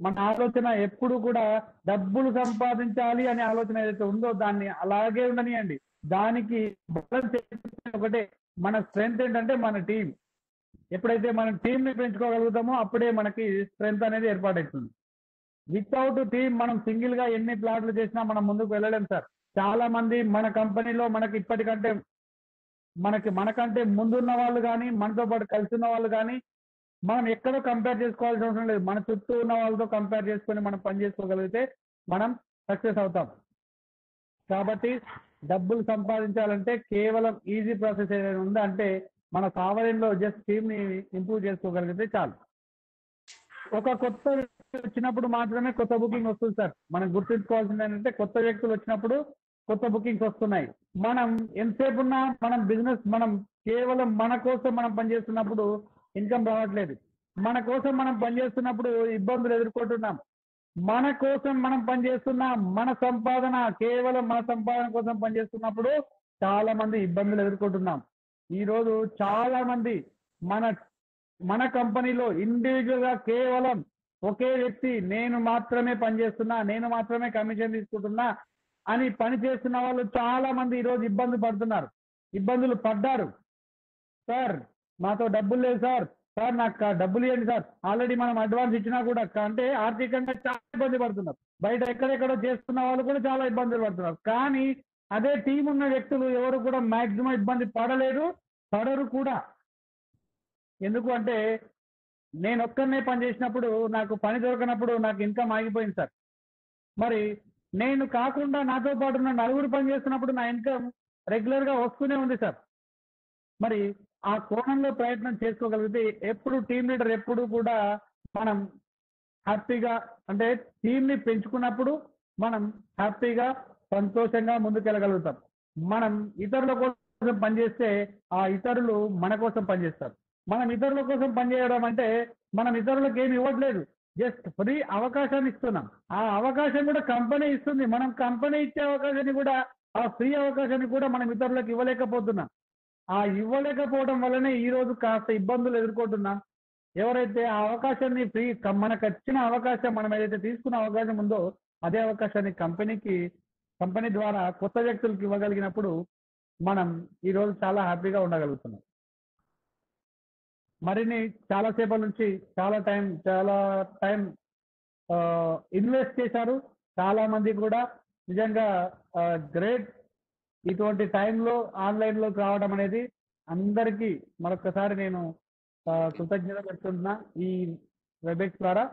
మన ఆలోచన ఎప్పుడు కూడా డబ్బులు సంపాదించాలి అనే ఆలోచన ఏదైతే ఉందో దాన్ని అలాగే ఉండనియండి. దానికి బలం ఒకటే, మన స్ట్రెంగ్త్ ఏంటంటే మన టీం. ఎప్పుడైతే మనం టీం ని పెంచుకోగలుగుతామో అప్పుడే మనకి స్ట్రెంగ్త్ అనేది ఏర్పాటవుతుంది. వితౌట్ టీం మనం సింగిల్ గా ఎన్ని ప్లాట్లు చేసినా మనం ముందుకు వెళ్ళలేం సార్. చాలా మంది మన కంపెనీలో మనకంటే ముందున్న వాళ్ళు కానీ మనతో పాటు కలిసి ఉన్న వాళ్ళు కానీ మనం ఎక్కడో కంపేర్ చేసుకోవాల్సిన అవసరం లేదు. మన చుట్టూ ఉన్న వాళ్ళతో కంపేర్ చేసుకొని మనం పని చేసుకోగలిగితే మనం సక్సెస్ అవుతాం. కాబట్టి డబ్బులు సంపాదించాలంటే కేవలం ఈజీ ప్రాసెస్ ఏదైనా ఉందా అంటే మన సావరిన్ లో జస్ట్ టీమ్ ని ఇంప్రూవ్ చేసుకోగలిగితే చాలు. ఒక కొత్త వ్యక్తి వచ్చినప్పుడు మాత్రమే కొత్త బుకింగ్ వస్తుంది సార్. మనం గుర్తుంచుకోవాల్సింది ఏంటంటే కొత్త వ్యక్తులు వచ్చినప్పుడు కొత్త బుకింగ్స్ వస్తున్నాయి. మనం ఎంతసేపు ఉన్నా మనం బిజినెస్ మనం కేవలం మన కోసం మనం పనిచేస్తున్నప్పుడు ఇన్కమ్ రావట్లేదు. మన కోసం మనం పనిచేస్తున్నప్పుడు ఇబ్బందులు ఎదుర్కొంటున్నాం. మన కోసం మనం పనిచేస్తున్నాం, మన సంపాదన కేవలం మన సంపాదన కోసం పనిచేస్తున్నప్పుడు చాలా మంది ఇబ్బందులు ఎదుర్కొంటున్నాం. ఈ రోజు చాలా మంది మన మన కంపెనీలో ఇండివిజువల్ గా కేవలం ఒకే వ్యక్తి నేను మాత్రమే పనిచేస్తున్నా, నేను మాత్రమే కమిషన్ తీసుకుంటున్నా అని పని చేస్తున్న వాళ్ళు చాలా మంది ఈ రోజు ఇబ్బందులు పడ్డారు. సార్ మాతో డబ్బులు లేదు సార్, సార్ నాకు డబ్బులు ఇవ్వండి సార్, ఆల్రెడీ మనం అడ్వాన్స్ ఇచ్చినా కూడా అంటే ఆర్థికంగా చాలా ఇబ్బంది పడుతున్నారు. బయట ఎక్కడెక్కడో చేస్తున్న వాళ్ళు కూడా చాలా ఇబ్బందులు పడుతున్నారు. కానీ అదే టీం ఉన్న వ్యక్తులు ఎవరు కూడా మాక్సిమం ఇబ్బంది పడరు కూడా. ఎందుకు అంటే నేను ఒక్కనే పని చేసినప్పుడు నాకు పని దొరకనప్పుడు నాకు ఇన్కమ్ ఆగిపోయింది సార్. మరి నేను కాకుండా నాతో పాటు ఉన్న నలుగురు పని చేస్తున్నప్పుడు నా ఇన్కమ్ రెగ్యులర్ గా వస్తూనే ఉంది సార్. మరి ఆ కోణంలో ప్రయత్నం చేసుకోగలిగితే ఎప్పుడు టీం లీడర్ ఎప్పుడు కూడా మనం హ్యాపీగా అంటే టీంని పెంచుకున్నప్పుడు మనం హ్యాపీగా సంతోషంగా ముందుకెళ్ళగలుగుతాం. మనం ఇతరుల కోసం పనిచేస్తే ఆ ఇతరులు మన కోసం పనిచేస్తారు. మనం ఇతరుల కోసం పనిచేయడం అంటే మనం ఇతరులకు ఏమి ఇవ్వట్లేదు, జస్ట్ ఫ్రీ అవకాశాన్ని ఇస్తున్నాం. ఆ అవకాశం కూడా కంపెనీ ఇస్తుంది. మనం కంపెనీ ఇచ్చే అవకాశాన్ని కూడా ఆ ఫ్రీ అవకాశాన్ని కూడా మనం ఇతరులకు ఇవ్వలేకపోతున్నాం. ఆ ఇవ్వలేకపోవడం వల్లనే ఈ రోజు కాస్త ఇబ్బందులు ఎదుర్కొంటున్నాం. ఎవరైతే ఆ అవకాశాన్ని ఫ్రీ మనకు వచ్చిన అవకాశం మనం ఏదైతే తీసుకున్న అవకాశం ఉందో అదే అవకాశాన్ని కంపెనీ ద్వారా కొత్త వ్యక్తులకు ఇవ్వగలిగినప్పుడు మనం ఈ రోజు చాలా హ్యాపీగా ఉండగలుగుతున్నాం. మరిన్ని చాలా సేపటి నుంచి చాలా టైం ఇన్వెస్ట్ చేశారు చాలా మంది కూడా. నిజంగా గ్రేట్. ఇటువంటి టైంలో ఆన్లైన్లోకి రావడం అనేది అందరికీ మరొకసారి నేను కృతజ్ఞత చెప్తున్నా ఈ వెబెక్స్ ద్వారా.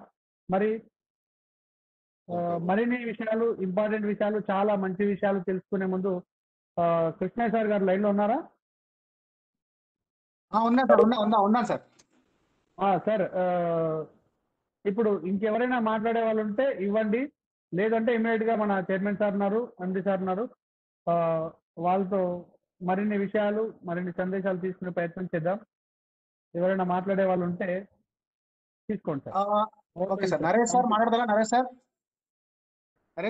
మరిన్ని విషయాలు ఇంపార్టెంట్ విషయాలు చాలా మంచి విషయాలు తెలుసుకునే ముందు కృష్ణయ్య సార్ గారు లైన్లో ఉన్నారా? ఉన్నాను సార్. సార్ ఇప్పుడు ఇంకెవరైనా మాట్లాడే వాళ్ళు ఉంటే ఇవ్వండి, లేదంటే ఇమీడియట్ గా మన చైర్మన్ సార్ ఉన్నారు, ఎండి సార్ ఉన్నారు, వాళ్ళతో మరిన్ని విషయాలు మరిన్ని సందేశాలు తీసుకునే ప్రయత్నం చేద్దాం. ఎవరైనా మాట్లాడే వాళ్ళు ఉంటే తీసుకోండి sir. Okay sir. Naresh sir మాట్లాడతారా? నరేష్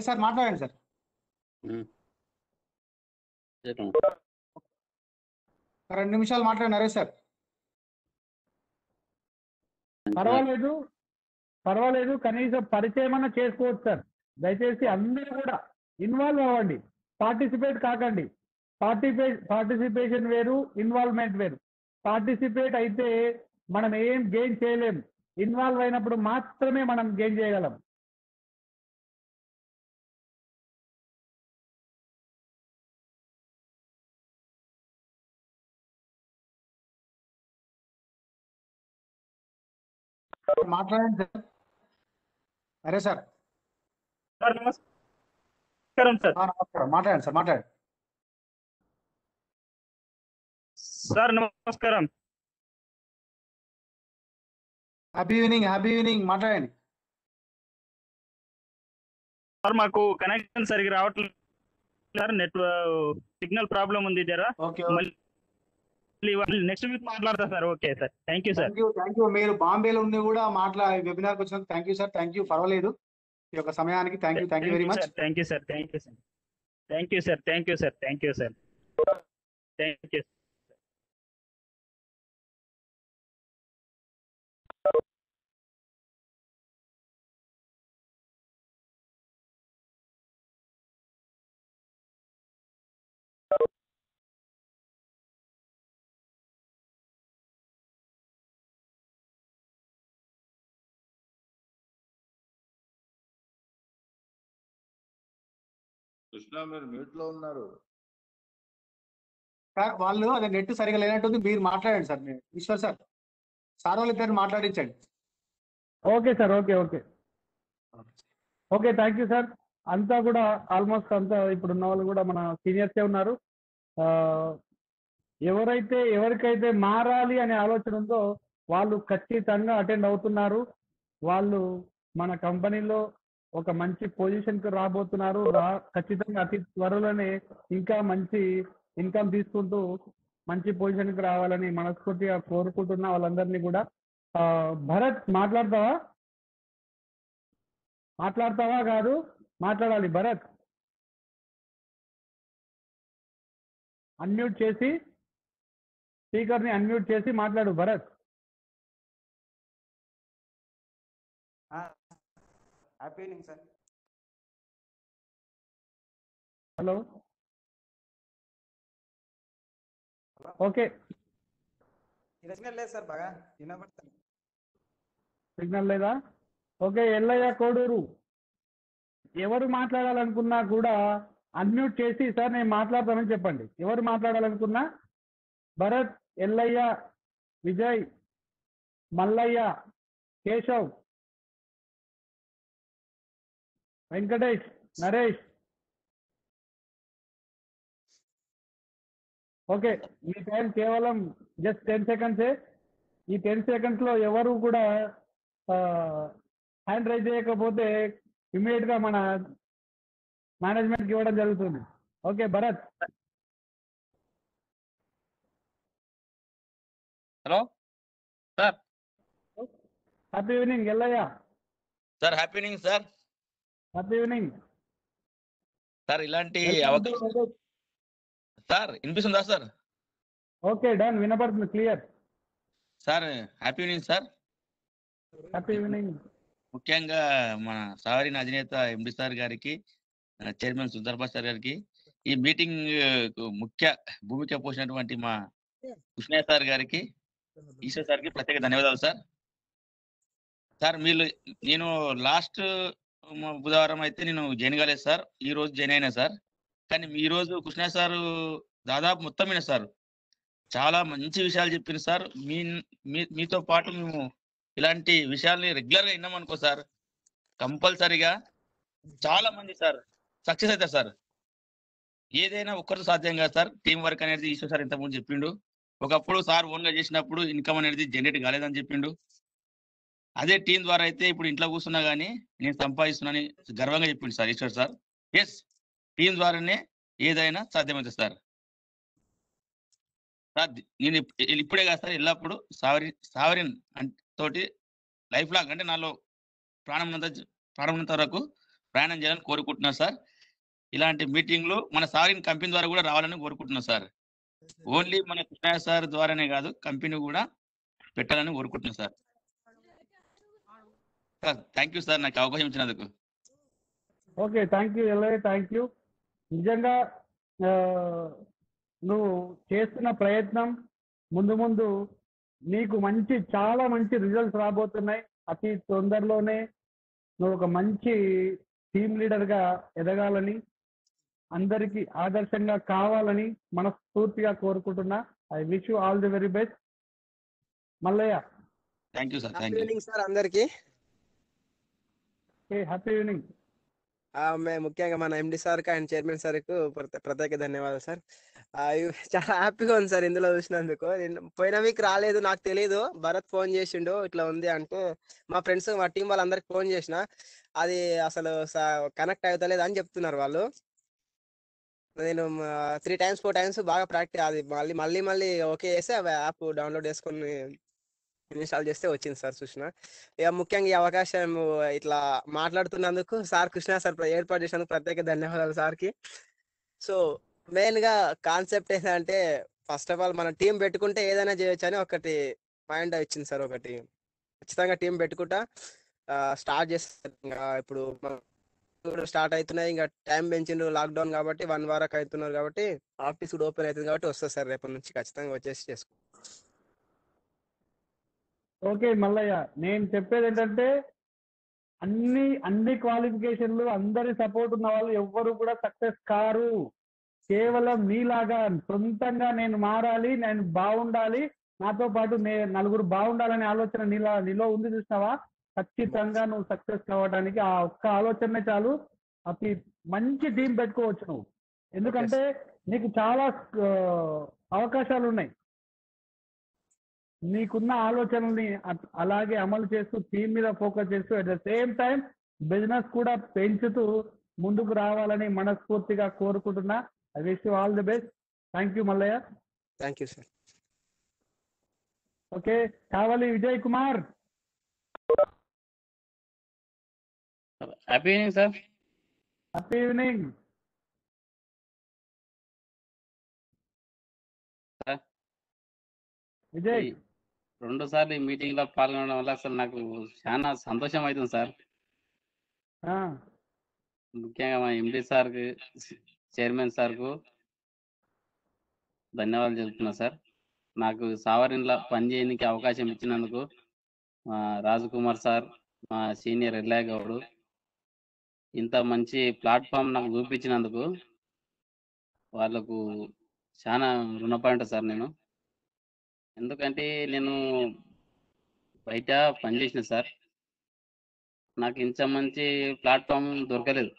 సార్ మాట్లాడండి సార్. రెండు నిమిషాలు మాట్లాడండి నరేష్ సార్. పర్వాలేదు, కనీసం పరిచయం అన్న చేసుకోవచ్చు సార్. దయచేసి అందరూ కూడా ఇన్వాల్వ్ అవ్వండి, పార్టిసిపేట్ కాకండి. పార్టిసిపేషన్ వేరు, ఇన్వాల్వ్మెంట్ వేరు. పార్టిసిపేట్ అయితే మనం ఏం గెయిన్ చేయలేం, ఇన్వాల్వ్ అయినప్పుడు మాత్రమే మనం గెయిన్ చేయగలం. మాట్లాడండి సార్. అరే సార్. నమస్కారం సార్. నమస్కారం. మాట్లాడండి సార్. మాట్లాడండి సార్. నమస్కారం. Happy evening. మాట్లాడండి సార్. మాకు కనెక్షన్ సరిగ్గా రావట్లేదు సార్, నెట్ సిగ్నల్ ప్రాబ్లం ఉంది జరా. నెక్స్ట్ వీక్ మాట్లాడతా sir. Okay sir, thank you sir. Thank you. మీరు బాంబేలో ఉండి కూడా వెబినార్కి వచ్చినందుకు thank you sir. Thank you. పర్వాలేదు ఈ యొక్క సమయానికి. Thank you very much. Thank you sir. Thank you sir. Thank you sir. Thank you sir. Thank you sir. Thank you. Krishna మీరు మ్యూట్ లో ఉన్నారు సార్. వాళ్ళు అదే నెట్ సరిగా లేనట్టుంది, మీరు మాట్లాడండి సార్. ఈశ్వర్ సార్, సార్ వాళ్ళు ఇద్దరు మాట్లాడించండి. Okay sir. Okay thank you sir. అంతా కూడా ఆల్మోస్ట్ అంతా ఇప్పుడు ఉన్న వాళ్ళు కూడా మన సీనియర్సే ఉన్నారు. ఎవరికైతే మారాలి అనే ఆలోచన ఉందో వాళ్ళు ఖచ్చితంగా అటెండ్ అవుతున్నారు. వాళ్ళు మన కంపెనీలో ఒక మంచి పొజిషన్ కు రాబోతున్నారు. ఖచ్చితంగా అతి త్వరలోనే ఇంకా మంచి ఇన్కమ్ తీసుకుంటూ మంచి పొజిషన్ కి రావాలని మనస్ఫూర్తిగా కోరుకుంటున్నా వాళ్ళందరినీ కూడా. భరత్ మాట్లాడతావా కాదు, మాట్లాడాలి భరత్. అన్మ్యూట్ చేసి స్పీకర్ ని అన్మ్యూట్ చేసి మాట్లాడు Bharat. Happy evening sir. Hello, okay. Signal లేదు సార్, బాగా వినబడుతుంది. సిగ్నల్ లేదా? ఓకే. ఎల్లయ్య కోడూరు, ఎవరు మాట్లాడాలనుకున్నా కూడా అన్మ్యూట్ చేసి సార్ నేను మాట్లాడతానని చెప్పండి. ఎవరు మాట్లాడాలనుకున్నా భరత్, ఎల్లయ్య, విజయ్, మల్లయ్య, కేశవ్, వెంకటేష్, నరేష్. ఓకే, ఈ టైం కేవలం జస్ట్ 10 సెకండ్సే. ఈ 10 సెకండ్స్ లో ఎవరు కూడా హ్యాండ్ రైజ్ చేయకపోతే ఇమీడియట్ గా మన మేనేజ్మెంట్ కి ఇవ్వడం జరుగుతుంది. Okay Bharath. Hello sir. Happy evening Ellaiah. Sir happy evening sir. Happy evening sir. ఇలాంటి అవకాశం సార్ వినిపిస్తుందా సార్? ఓకే, డన్, వినపడుతుంది, clear. Sir happy evening sir. Happy evening. ముఖ్యంగా మన సావరిన్ అధినేత ఎండి సార్ గారికి, చైర్మన్ సుందర్బాస్ సార్ గారికి, ఈ మీటింగ్ ముఖ్య భూమిక పోసినటువంటి మా కృష్ణయ్య సార్ గారికి, ఈశ్వర్ సార్కి ప్రత్యేక ధన్యవాదాలు సార్. సార్ నేను లాస్ట్ బుధవారం అయితే నేను జాయిన్ కాలేదు సార్, ఈ రోజు జాయిన్ అయినా సార్. కానీ ఈ రోజు కృష్ణయ్య సార్ దాదాపు మొత్తం విన సార్ చాలా మంచి విషయాలు చెప్పింది సార్. మీతో పాటు మేము ఇలాంటి విషయాల్ని రెగ్యులర్ గా విన్నామనుకో సార్, కంపల్సరీగా చాలా మంది సార్ సక్సెస్ అవుతారు సార్. ఏదైనా ఒక్కరితో సాధ్యం కాదు సార్. టీం వర్క్ అనేది ఈశ్వర్ సార్ ఇంతకుముందు చెప్పిండు. ఒకప్పుడు సార్ ఓన్ గా చేసినప్పుడు ఇన్కమ్ అనేది జనరేట్ కాలేదని చెప్పిండు. అదే టీం ద్వారా అయితే ఇప్పుడు ఇంట్లో కూర్చున్నా కానీ నేను సంపాదిస్తున్నానని గర్వంగా చెప్పిండు sir Eshwar sir. Yes, team ద్వారానే ఏదైనా సాధ్యమవుతుంది సార్. సార్ నేను ఇప్పుడే కాదు సార్, ఎల్లప్పుడు సావరిన్ తోటి లైఫ్ లాంగ్, అంటే నాలో ప్రాణం వరకు ప్రయాణం చేయాలని కోరుకుంటున్నాను సార్. ఇలాంటి మీటింగ్లు మన సావరిన్ కంపెనీ ద్వారా కూడా రావాలని కోరుకుంటున్నాను సార్. ఓన్లీ మన కృష్ణయ్య సార్ ద్వారానే కాదు, కంపెనీ కూడా పెట్టాలని కోరుకుంటున్నాను sir. Sir thank you sir, నాకు అవకాశం ఇచ్చినందుకు. Okay, thank you Ellaiah, thank you. నిజంగా నువ్వు చేస్తున్న ప్రయత్నం ముందు నీకు చాలా మంచి రిజల్ట్స్ రాబోతున్నాయి. అతి తొందరలోనే నువ్వు ఒక మంచి టీమ్ లీడర్ గా ఎదగాలని, అందరికీ ఆదర్శంగా కావాలని మనస్ఫూర్తిగా కోరుకుంటున్నా. I wish you all the very best. Mallaiah. Thank you sir. Happy evening sir అందరికి. Happy evening. ముఖ్యంగా మన ఎండి సార్ కి అండ్ చైర్మన్ సార్ కు ప్రత్యేక ధన్యవాదాలు సార్. చాలా హ్యాపీగా ఉంది సార్ ఇందులో చూసినందుకు. నేను పోయిన వీక్ రాలేదు, నాకు తెలియదు. భరత్ ఫోన్ చేసిండు ఇట్లా ఉంది అంటే, మా ఫ్రెండ్స్ మా టీం వాళ్ళందరికి ఫోన్ చేసిన, అది అసలు కనెక్ట్ అవుతలేదు అని చెప్తున్నారు వాళ్ళు. నేను 3 times 4 times బాగా ప్రాక్టీస్, అది మళ్ళీ ఓకే చేసి యాప్ డౌన్లోడ్ చేసుకొని ఇన్స్టాల్ చేస్తే వచ్చింది సార్ చూసిన. ఇక ముఖ్యంగా ఈ అవకాశం ఇట్లా మాట్లాడుతున్నందుకు సార్ కృష్ణ సార్ ఏర్పాటు చేసినందుకు ప్రత్యేక ధన్యవాదాలు సార్కి. సో మెయిన్ గా కాన్సెప్ట్ ఏంటంటే, ఫస్ట్ ఆఫ్ ఆల్ మన టీం పెట్టుకుంటే ఏదైనా చేయొచ్చు అని ఒకటి మైండ్ వచ్చింది సార్. ఒకటి ఖచ్చితంగా టీం పెట్టుకుంటా స్టార్ట్ చేస్తారు. ఇప్పుడు స్టార్ట్ అవుతున్నాయి, ఇంకా టైం పెంచిండ్రు లాక్డౌన్ కాబట్టి 1 వరకు అవుతున్నారు కాబట్టి ఆఫీస్ కూడా ఓపెన్ అవుతుంది కాబట్టి వస్తుంది సార్ రేపటి నుంచి ఖచ్చితంగా వచ్చేసి చేసుకో. ఓకే మల్లయ్య, నేను చెప్పేది ఏంటంటే అన్ని క్వాలిఫికేషన్లు అందరి సపోర్ట్ ఉన్న వాళ్ళు ఎవ్వరు కూడా సక్సెస్ కారు. కేవలం నీలాగా సొంతంగా నేను మారాలి, నేను బాగుండాలి, నాతో పాటు నలుగురు బాగుండాలనే ఆలోచన నీలో ఉంది చూసినావా, ఖచ్చితంగా నువ్వు సక్సెస్ కావడానికి ఆ ఒక్క ఆలోచనే చాలు. అతి మంచి టీం పెట్టుకోవచ్చు నువ్వు. ఎందుకంటే నీకు చాలా అవకాశాలు ఉన్నాయి. నీకున్న ఆలోచనల్ని అలాగే అమలు చేస్తూ టీం మీద ఫోకస్ చేస్తూ at the same time business కూడా పెంచుతూ ముందుకు రావాలని మనస్ఫూర్తిగా కోరుకుంటున్నా. I wish you all the best. Thank you Mallaiah. Thank you sir. Okay, కావాలి Vijay Kumar. Happy evening sir. Happy evening. Vijay, 2 సార్లు ఈ మీటింగ్ లో పాల్గొనడం వల్ల అసలు నాకు చాలా సంతోషం అవుతుంది సార్. ముఖ్యంగా మా ఎండి సార్కి, చైర్మన్ సార్కు ధన్యవాదాలు చెప్తున్నా సార్. నాకు సావరిన్లా పనిచేయడానికి అవకాశం ఇచ్చినందుకు మా రాజకుమార్ సార్, మా సీనియర్ ఎల్లయ్య గౌడు ఇంత మంచి ప్లాట్ఫామ్ నాకు చూపించినందుకు వాళ్ళకు చాలా రుణపడి ఉంటా సార్ నేను. ఎందుకంటే నేను బయట పనిచేసిన సార్, నాకు ఇంత మంచి ప్లాట్ఫామ్ దొరకలేదు.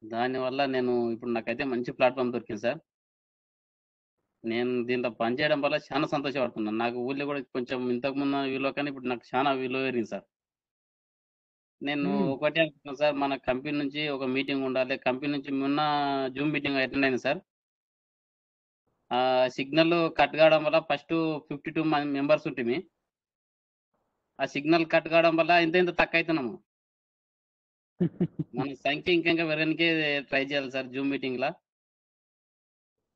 దానివల్ల నేను ఇప్పుడు నాకైతే మంచి ప్లాట్ఫామ్ దొరికింది సార్. నేను దీంట్లో పనిచేయడం వల్ల చాలా సంతోషపడుతున్నాను. నాకు ఊళ్ళో కూడా కొంచెం ఇంతకుముందు విలువ కానీ ఇప్పుడు నాకు చాలా విలువ పెరిగింది సార్. నేను ఒకటే అనుకున్నాను సార్, మన కంపెనీ నుంచి ఒక మీటింగ్ ఉండాలి. కంపెనీ నుంచి మొన్న జూమ్ మీటింగ్ అటెండ్ అయింది సార్. సిగ్నల్ కట్ కావడం వల్ల ఫస్ట్ 52 మెంబర్స్ ఉంటుంది. ఆ సిగ్నల్ కట్ కావడం వల్ల ఇంత తక్కువ అవుతున్నాము. మన సంఖ్య ఇంకా పెరగడానికే ట్రై చేయాలి సార్ జూమ్ మీటింగ్ లా.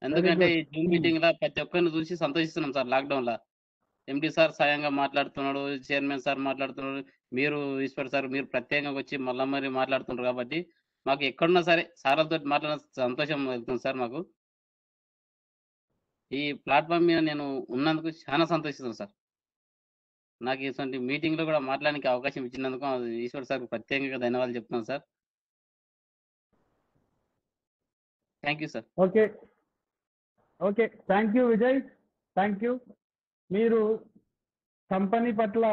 ఎందుకంటే ఈ జూమ్ మీటింగ్ లా ప్రతి ఒక్కరిని చూసి సంతోషిస్తున్నాం సార్. లాక్డౌన్ లా ఎండి సార్ స్వయంగా మాట్లాడుతున్నాడు, చైర్మన్ సార్ మాట్లాడుతున్నాడు, మీరు ఈశ్వర్ సార్ మీరు ప్రత్యేకంగా వచ్చి మళ్ళీ మాట్లాడుతున్నారు. కాబట్టి మాకు ఎక్కడున్నా సరే సార్లతో మాట్లాడిన సంతోషం వెళ్తుంది సార్. మాకు ఈ ప్లాట్ఫామ్ మీద నేను ఉన్నందుకు చాలా సంతోషిస్తున్నాను సార్. నాకు ఇటువంటి మీటింగ్ లో కూడా మాట్లాడడానికి అవకాశం ఇచ్చినందుకు ఈశ్వర్ సార్ ప్రత్యేకంగా ధన్యవాదాలు చెప్తున్నాను sir. Thank you sir. Okay okay, thank you Vijay, thank you. మీరు కంపెనీ పట్ల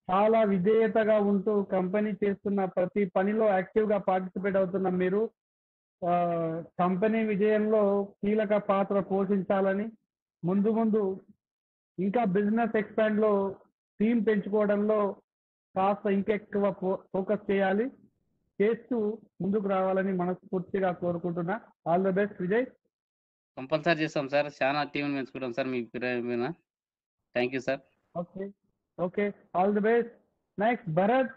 చాలా విధేయతగా ఉంటూ కంపెనీ చేస్తున్న ప్రతి పనిలో యాక్టివ్గా పార్టిసిపేట్ అవుతున్న మీరు కంపెనీ విజయంలో కీలక పాత్ర పోషించాలని, ముందు ముందు ఇంకా బిజినెస్ ఎక్స్పాండ్లో టీం పెంచుకోవడంలో కాస్త ఇంకెక్కువ ఫోకస్ చేయాలి, చేస్తూ ముందుకు రావాలని మనస్ఫూర్తిగా కోరుకుంటున్నా. All the best Vijay. Compulsory చేస్తాం సార్, చాలా టీం పెంచుకుంటాం సార్ మీ మీద. Thank you sir. Okay okay, all the best. Next Bharat,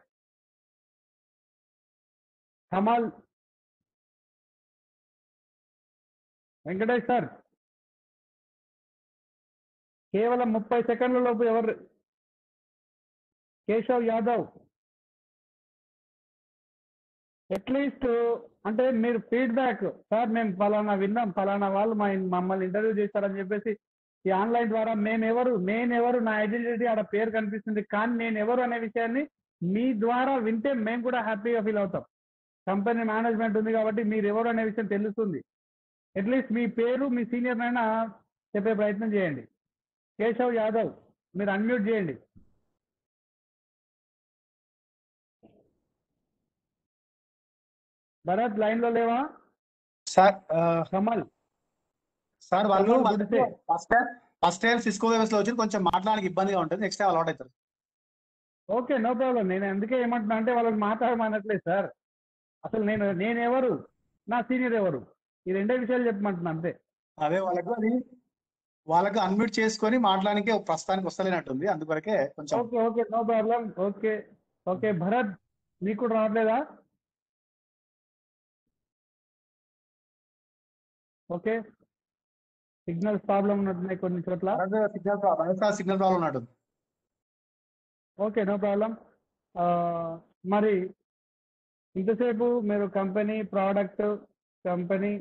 Kamal, Venkatesh sir. కేవలం 30 సెకండ్ల లోపు ఎవరు? కేశవ్ యాదవ్. అట్లీస్ట్ అంటే మీరు ఫీడ్బ్యాక్, సార్ మేము ఫలానా విన్నాం, ఫలానా వాళ్ళు మమ్మల్ని ఇంటర్వ్యూ చేస్తారని చెప్పేసి ఈ ఆన్లైన్ ద్వారా నేనెవరు, నా ఐడెంటిటీ ఆడ పేరు కనిపిస్తుంది, కానీ నేను ఎవరు అనే విషయాన్ని మీ ద్వారా వింటే మేము కూడా హ్యాపీగా ఫీల్ అవుతాం. కంపెనీ మేనేజ్మెంట్ ఉంది కాబట్టి మీరు ఎవరు అనే విషయం తెలుస్తుంది. అట్లీస్ట్ మీ పేరు, మీ సీనియర్ అయినా చెప్పే ప్రయత్నం చేయండి. కేశవ్ యాదవ్, మీరు అన్మ్యూట్ చేయండి. భరత్ లైన్ లో లేవా? సార్ కమల్ సార్ వాళ్ళు కమల్ గుడిసే. ఫస్ట్ టైం సిస్కో వ్యవస్థలో వచ్చి కొంచెం మాట్లాడడానికి ఇబ్బందిగా ఉంటుంది. నెక్స్ట్ టైం అలవాటు అవుతారు. Okay, no problem. నేను అందుకే ఏమంటున్నా అంటే వాళ్ళకి మాట్లాడమనట్లేదు సార్. అసలు నేనెవరు, నా సీనియర్ ఎవరు, ఈ రెండే విషయాలు చెప్పమంటున్నా అంతే. అదే వాళ్ళకు అన్మ్యూట్ చేసుకొని మాట్లాడడానికి ప్రస్తుతానికి వస్తలేనట్టుంది, అందుకొరకే కొంచెం. Okay okay, no problem. Okay okay, Bharath నీకు కూడా రావట్లేదా? ఓకే, సిగ్నల్స్ ప్రాబ్లం ఉన్నట్టున్నాయి కొన్ని చోట్ల. సిగ్నల్ ప్రాబ్లం ఉన్నట్టుంది. Okay, no problem. మరి ఇంతసేపు మీరు కంపెనీ, ప్రోడక్ట్, కంపెనీ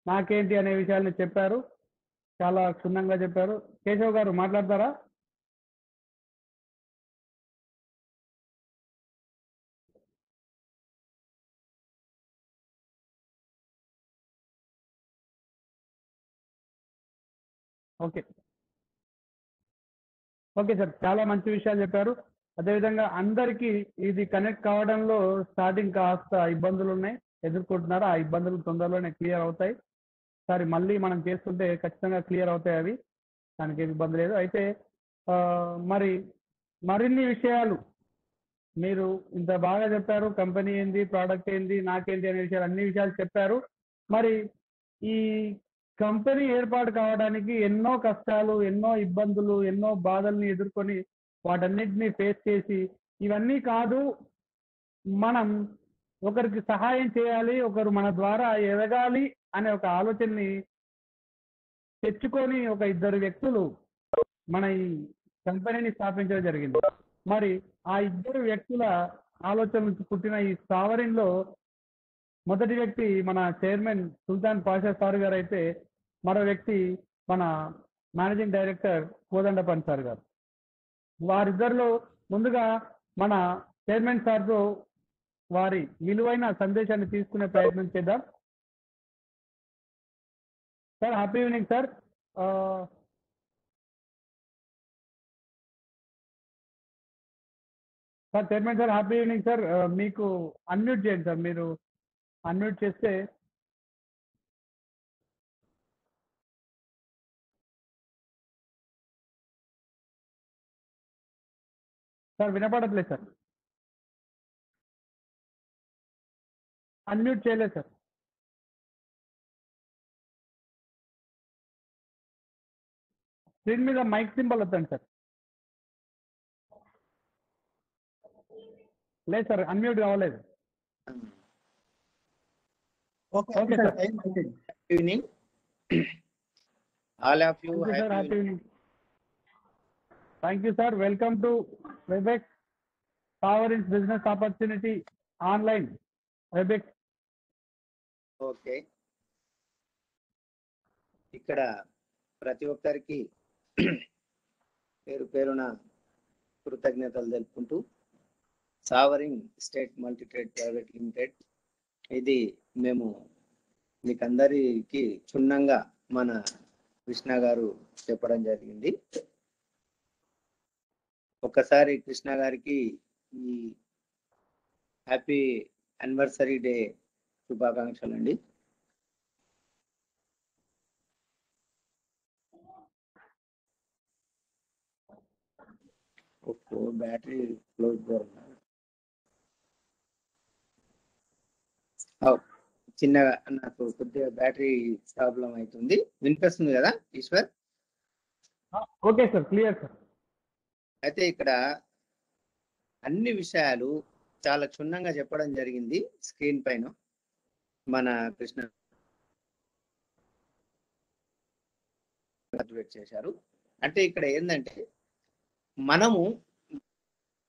నాకేంటి అనే విషయాన్ని చెప్పారు, చాలా క్షుణ్ణంగా చెప్పారు. కేశవ్ గారు మాట్లాడతారా? ఓకే ఓకే సార్, చాలా మంచి విషయాలు చెప్పారు. అదేవిధంగా అందరికీ ఇది కనెక్ట్ కావడంలో స్టార్టింగ్ కాస్త ఇబ్బందులు ఉన్నాయి, ఎదుర్కొంటున్నారు. ఆ ఇబ్బందులు తొందరలోనే క్లియర్ అవుతాయి. సరే, మళ్ళీ మనం చేస్తుంటే ఖచ్చితంగా క్లియర్ అవుతాయి అవి, దానికి ఏమి ఇబ్బంది లేదు. అయితే మరి మరిన్ని విషయాలు మీరు ఇంత బాగా చెప్పారు, కంపెనీ ఏంది, ప్రోడక్ట్ ఏంది, నాకేంటి అనే విషయాలు అన్ని విషయాలు చెప్పారు. మరి ఈ కంపెనీ ఏర్పాటు కావడానికి ఎన్నో కష్టాలు, ఎన్నో ఇబ్బందులు, ఎన్నో బాధల్ని ఎదుర్కొని వాటన్నిటిని ఫేస్ చేసి, ఇవన్నీ కాదు మనం ఒకరికి సహాయం చేయాలి, ఒకరు మన ద్వారా ఎదగాలి అనే ఒక ఆలోచనని తెచ్చుకొని ఒక ఇద్దరు వ్యక్తులు మన ఈ కంపెనీని స్థాపించడం జరిగింది. మరి ఆ ఇద్దరు వ్యక్తుల ఆలోచన నుంచి పుట్టిన ఈ సావరిన్ లో మొదటి వ్యక్తి మన చైర్మన్ సుల్తాన్ పాషా సార్ గారు అయితే, మరో వ్యక్తి మన మేనేజింగ్ డైరెక్టర్ కోదండపన్ సార్ గారు. వారిద్దరిలో ముందుగా మన చైర్మన్ సార్తో వారి విలువైన సందేశాన్ని తీసుకునే ప్రయత్నం చేద్దాం. Sir, happy evening sir. Sir chairman sir, happy evening sir. మీకు అన్మ్యూట్ చేయండి సార్. మీరు అన్మ్యూట్ చేస్తే సార్ వినపడట్లేదు సార్. అన్మ్యూట్ చేయలేదు సార్. స్క్రీన్ మీద మైక్ సింబల్ వద్దండి సార్. లేదు సార్, అన్మ్యూట్ కావలేదు. Okay sir. Evening all of you. Sir happy evening. Thank you sir. Welcome to Webex sovereign business opportunity online Webex. Okay, ఇక్కడ ప్రతి ఒక్కరికి పేరు పేరున కృతజ్ఞతలు తెలుపుకుంటూ, sovereign state multi trade private limited ఇది మేము మీకు అందరికీ క్షుణ్ణంగా మన కృష్ణ గారు చెప్పడం జరిగింది. ఒక్కసారి కృష్ణ గారికి ఈ హ్యాపీ యానివర్సరీ డే శుభాకాంక్షలు అండి. బ్యాటరీ క్లోజ్ చిన్నగా నాకు కొద్దిగా బ్యాటరీ ప్రాబ్లం అవుతుంది. వినిపిస్తుంది కదా Eshwar? Okay sir, clear sir. అయితే ఇక్కడ అన్ని విషయాలు చాలా క్షుణ్ణంగా చెప్పడం జరిగింది. స్క్రీన్ పైన మన కృష్ణ చేశారు. అంటే ఇక్కడ ఏంటంటే మనము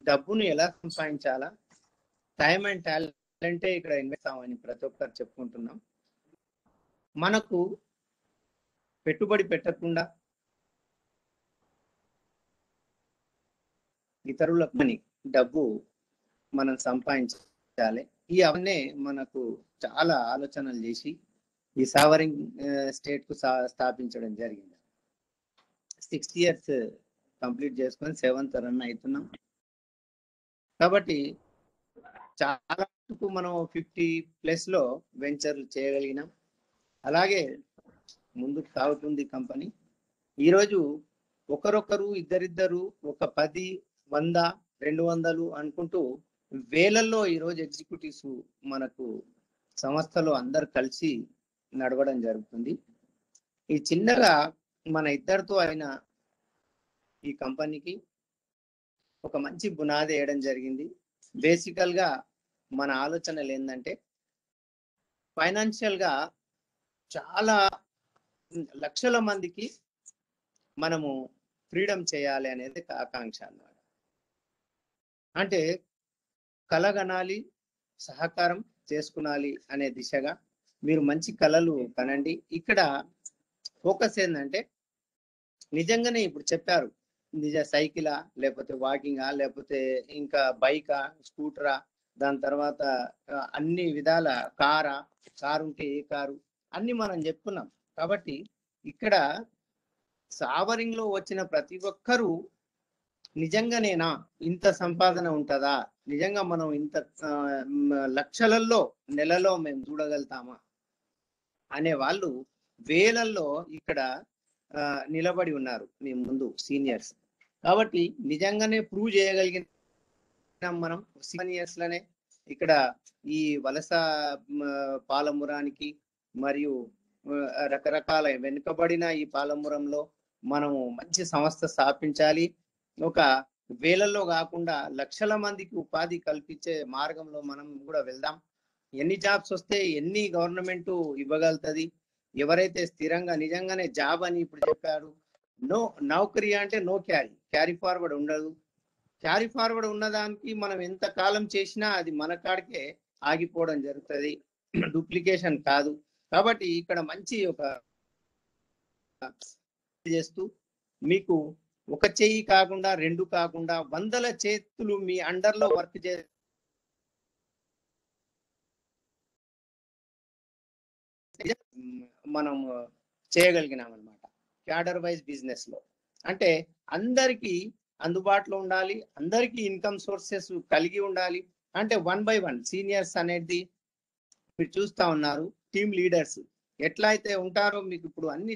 డబ్బును ఎలా సంపాదించాలా, టైం అండ్ టాలెంటే ఇక్కడ ఇన్వెస్ట్ అవ్వని ప్రతి ఒక్కరు చెప్పుకుంటున్నాం. మనకు పెట్టుబడి పెట్టకుండా ఇతరులకు మనీ డబ్బు మనం సంపాదించాలి. ఈ అవన్నీ మనకు చాలా ఆలోచనలు చేసి ఈ సావరిన్ స్టేట్ కు స్థాపించడం జరిగింది. 6 years కంప్లీట్ చేసుకొని 7th రన్ అవుతున్నాం. కాబట్టి చాలా మనం 50+ లో వెంచర్లు చేయగలిగినాం. అలాగే ముందుకు సాగుతుంది కంపెనీ. ఈరోజు ఒకరొకరు ఇద్దరిద్దరు ఒక 10, 100, 200 అనుకుంటూ వేలల్లో ఈరోజు ఎగ్జిక్యూటివ్స్ మనకు సంస్థలో అందరు కలిసి నడవడం జరుగుతుంది. ఈ చిన్నగా మన ఇద్దరితో అయిన ఈ కంపెనీకి ఒక మంచి బునాది వేయడం జరిగింది. బేసికల్ గా మన ఆలోచనలు ఏంటంటే ఫైనాన్షియల్ గా చాలా లక్షల మందికి మనము ఫ్రీడమ్ చేయాలి అనేది ఆకాంక్ష అన్నమాట. అంటే కలగనాలి, సహకారం చేసుకునాలి అనే దిశగా మీరు మంచి కళలు కనండి. ఇక్కడ ఫోకస్ ఏంటంటే నిజంగానే ఇప్పుడు చెప్పారు, నిజ సైకిలా లేకపోతే వాకింగా లేకపోతే ఇంకా బైకా, స్కూటరా, దాని తర్వాత అన్ని విధాల కారు ఉంటే ఏ కారు అన్ని మనం చెప్పుకున్నాం. కాబట్టి ఇక్కడ సావరింగ్ లో వచ్చిన ప్రతి ఒక్కరూ నిజంగానేనా ఇంత సంపాదన ఉంటుందా, నిజంగా మనం ఇంత లక్షలలో నెలలో మేము చూడగలుగుతామా అనే వాళ్ళు వేలల్లో ఇక్కడ నిలబడి ఉన్నారు మీ ముందు సీనియర్స్. కాబట్టి నిజంగానే ప్రూవ్ చేయగలిగిన మనం 7 years లోనే ఇక్కడ ఈ వలస పాలమురానికి మరియు రకరకాల వెనుకబడిన ఈ పాలమురంలో మనము మంచి సంస్థ స్థాపించాలి. ఒక వేలల్లో కాకుండా లక్షల మందికి ఉపాధి కల్పించే మార్గంలో మనం కూడా వెళ్దాం. ఎన్ని జాబ్స్ వస్తే ఎన్ని గవర్నమెంట్ ఇవ్వగలుగుతుంది. ఎవరైతే స్థిరంగా నిజంగానే జాబ్ అని ఇప్పుడు చెప్పారు, నౌకరీ అంటే నో క్యారీ ఫార్వర్డ్ ఉండదు. క్యారీ ఫార్వర్డ్ ఉన్నదానికి మనం ఎంత కాలం చేసినా అది మన కాడికే ఆగిపోవడం జరుగుతుంది, డూప్లికేషన్ కాదు. కాబట్టి ఇక్కడ మంచి ఒక చేస్తూ మీకు ఒక చెయ్యి కాకుండా 2 కాకుండా 100 చేతులు మీ అండర్లో వర్క్ మనం చేయగలిగినాం అనమాట. క్యాడర్ వైజ్ బిజినెస్ లో అంటే అందరికీ అందుబాటులో ఉండాలి, అందరికీ ఇన్కమ్ సోర్సెస్ కలిగి ఉండాలి. అంటే 1 by 1 సీనియర్స్ అనేది మీరు చూస్తా ఉన్నారు. టీమ్ లీడర్స్ ఎట్లా అయితే ఉంటారో మీకు ఇప్పుడు అన్ని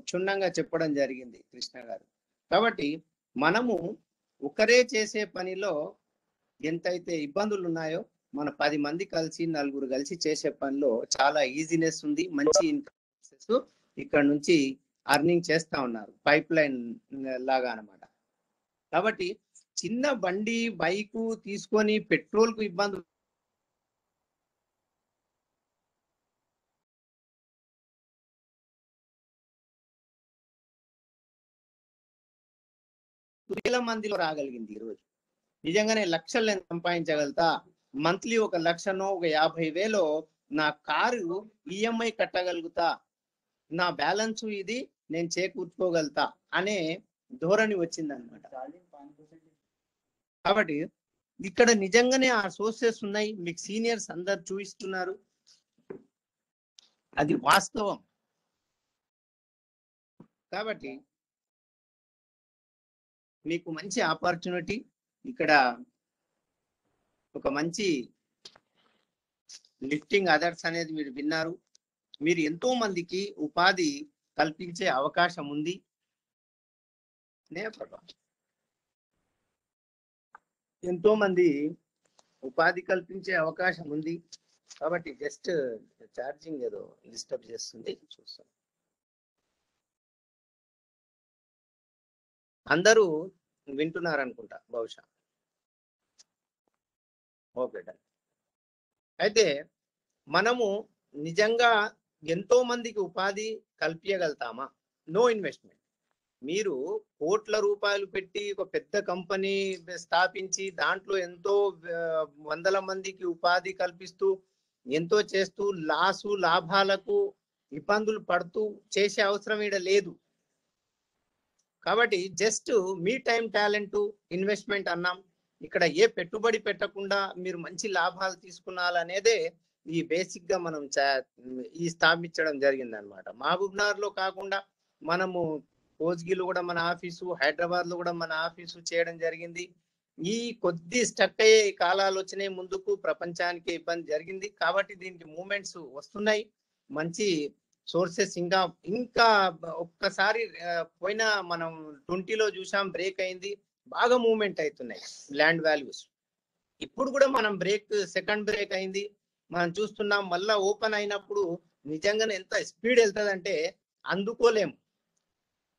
క్షుణ్ణంగా చెప్పడం జరిగింది కృష్ణ గారు. కాబట్టి మనము ఒకరే చేసే పనిలో ఎంతైతే ఇబ్బందులు ఉన్నాయో మన 10 మంది కలిసి 4 కలిసి చేసే పనిలో చాలా ఈజీనెస్ ఉంది. మంచి ఇన్కమ్ ఇక్కడ నుంచి అర్నింగ్ చేస్తా ఉన్నారు, పైప్ లైన్ లాగా అన్నమాట. కాబట్టి చిన్న బండి బైకు తీసుకొని పెట్రోల్ కు ఇబ్బంది వేల మందిలో రాగలిగింది. ఈరోజు నిజంగానే లక్షలు నేను సంపాదించగలుగుతా, మంత్లీ 1 లక్షనో 50,000 నా కారు ఈఎంఐ కట్టగలుగుతా, నా బ్యాలెన్స్ ఇది నేను చేకూర్చుకోగలుగుతా అనే ధోరణి వచ్చిందనమాట. కాబట్టి ఇక్కడ నిజంగానే ఆ సోర్సెస్ ఉన్నాయి, మీకు సీనియర్స్ అందరు చూపిస్తున్నారు, అది వాస్తవం. కాబట్టి మీకు మంచి ఆపర్చునిటీ, ఇక్కడ ఒక మంచి లిఫ్టింగ్ అదర్స్ అనేది మీరు విన్నారు. మీరు ఎంతో మందికి ఉపాధి కల్పించే అవకాశం ఉంది. ఎంతో మంది ఉపాధి కల్పించే అవకాశం ఉంది. కాబట్టి జస్ట్ ఛార్జింగ్ ఏదో డిస్టర్బ్ చేస్తుంది, చూస్తాం. అందరూ వింటున్నారు అనుకుంటా బహుశా. Okay done. అయితే మనము నిజంగా ఎంతో మందికి ఉపాధి కల్పించగలుగుతామా? No investment. మీరు కోట్ల రూపాయలు పెట్టి ఒక పెద్ద కంపెనీ స్థాపించి దాంట్లో ఎంతో వందల మందికి ఉపాధి కల్పిస్తూ ఎంతో చేస్తూ లాభాలకు ఇబ్బందులు పడుతూ చేసే అవసరం ఇక్కడ లేదు. కాబట్టి జస్ట్ మీ టైం టాలెంట్ ఇన్వెస్ట్మెంట్ అన్నాం. ఇక్కడ ఏ పెట్టుబడి పెట్టకుండా మీరు మంచి లాభాలు తీసుకున్నారనేదే ఈ బేసిక్ గా మనం ఈ స్థాపించడం జరిగింది అనమాట. మహబూబ్నగర్ లో కాకుండా మనము కోజ్గిలో కూడా మన ఆఫీసు, హైదరాబాద్ లో కూడా మన ఆఫీసు చేయడం జరిగింది. ఈ కొద్ది స్టక్ అయ్యే కాలాలు వచ్చినాయి, ముందుకు ప్రపంచానికి ఇబ్బంది జరిగింది. కాబట్టి దీనికి మూమెంట్స్ వస్తున్నాయి, మంచి సోర్సెస్ ఇంకా ఒక్కసారి పోయిన మనం 20లో చూసాం, బ్రేక్ అయింది, బాగా మూవ్మెంట్ అవుతున్నాయి ల్యాండ్ వాల్యూస్. ఇప్పుడు కూడా మనం సెకండ్ బ్రేక్ అయింది, మనం చూస్తున్నాం. మళ్ళా ఓపెన్ అయినప్పుడు నిజంగానే ఎంత స్పీడ్ వెళ్తుందంటే అందుకోలేము.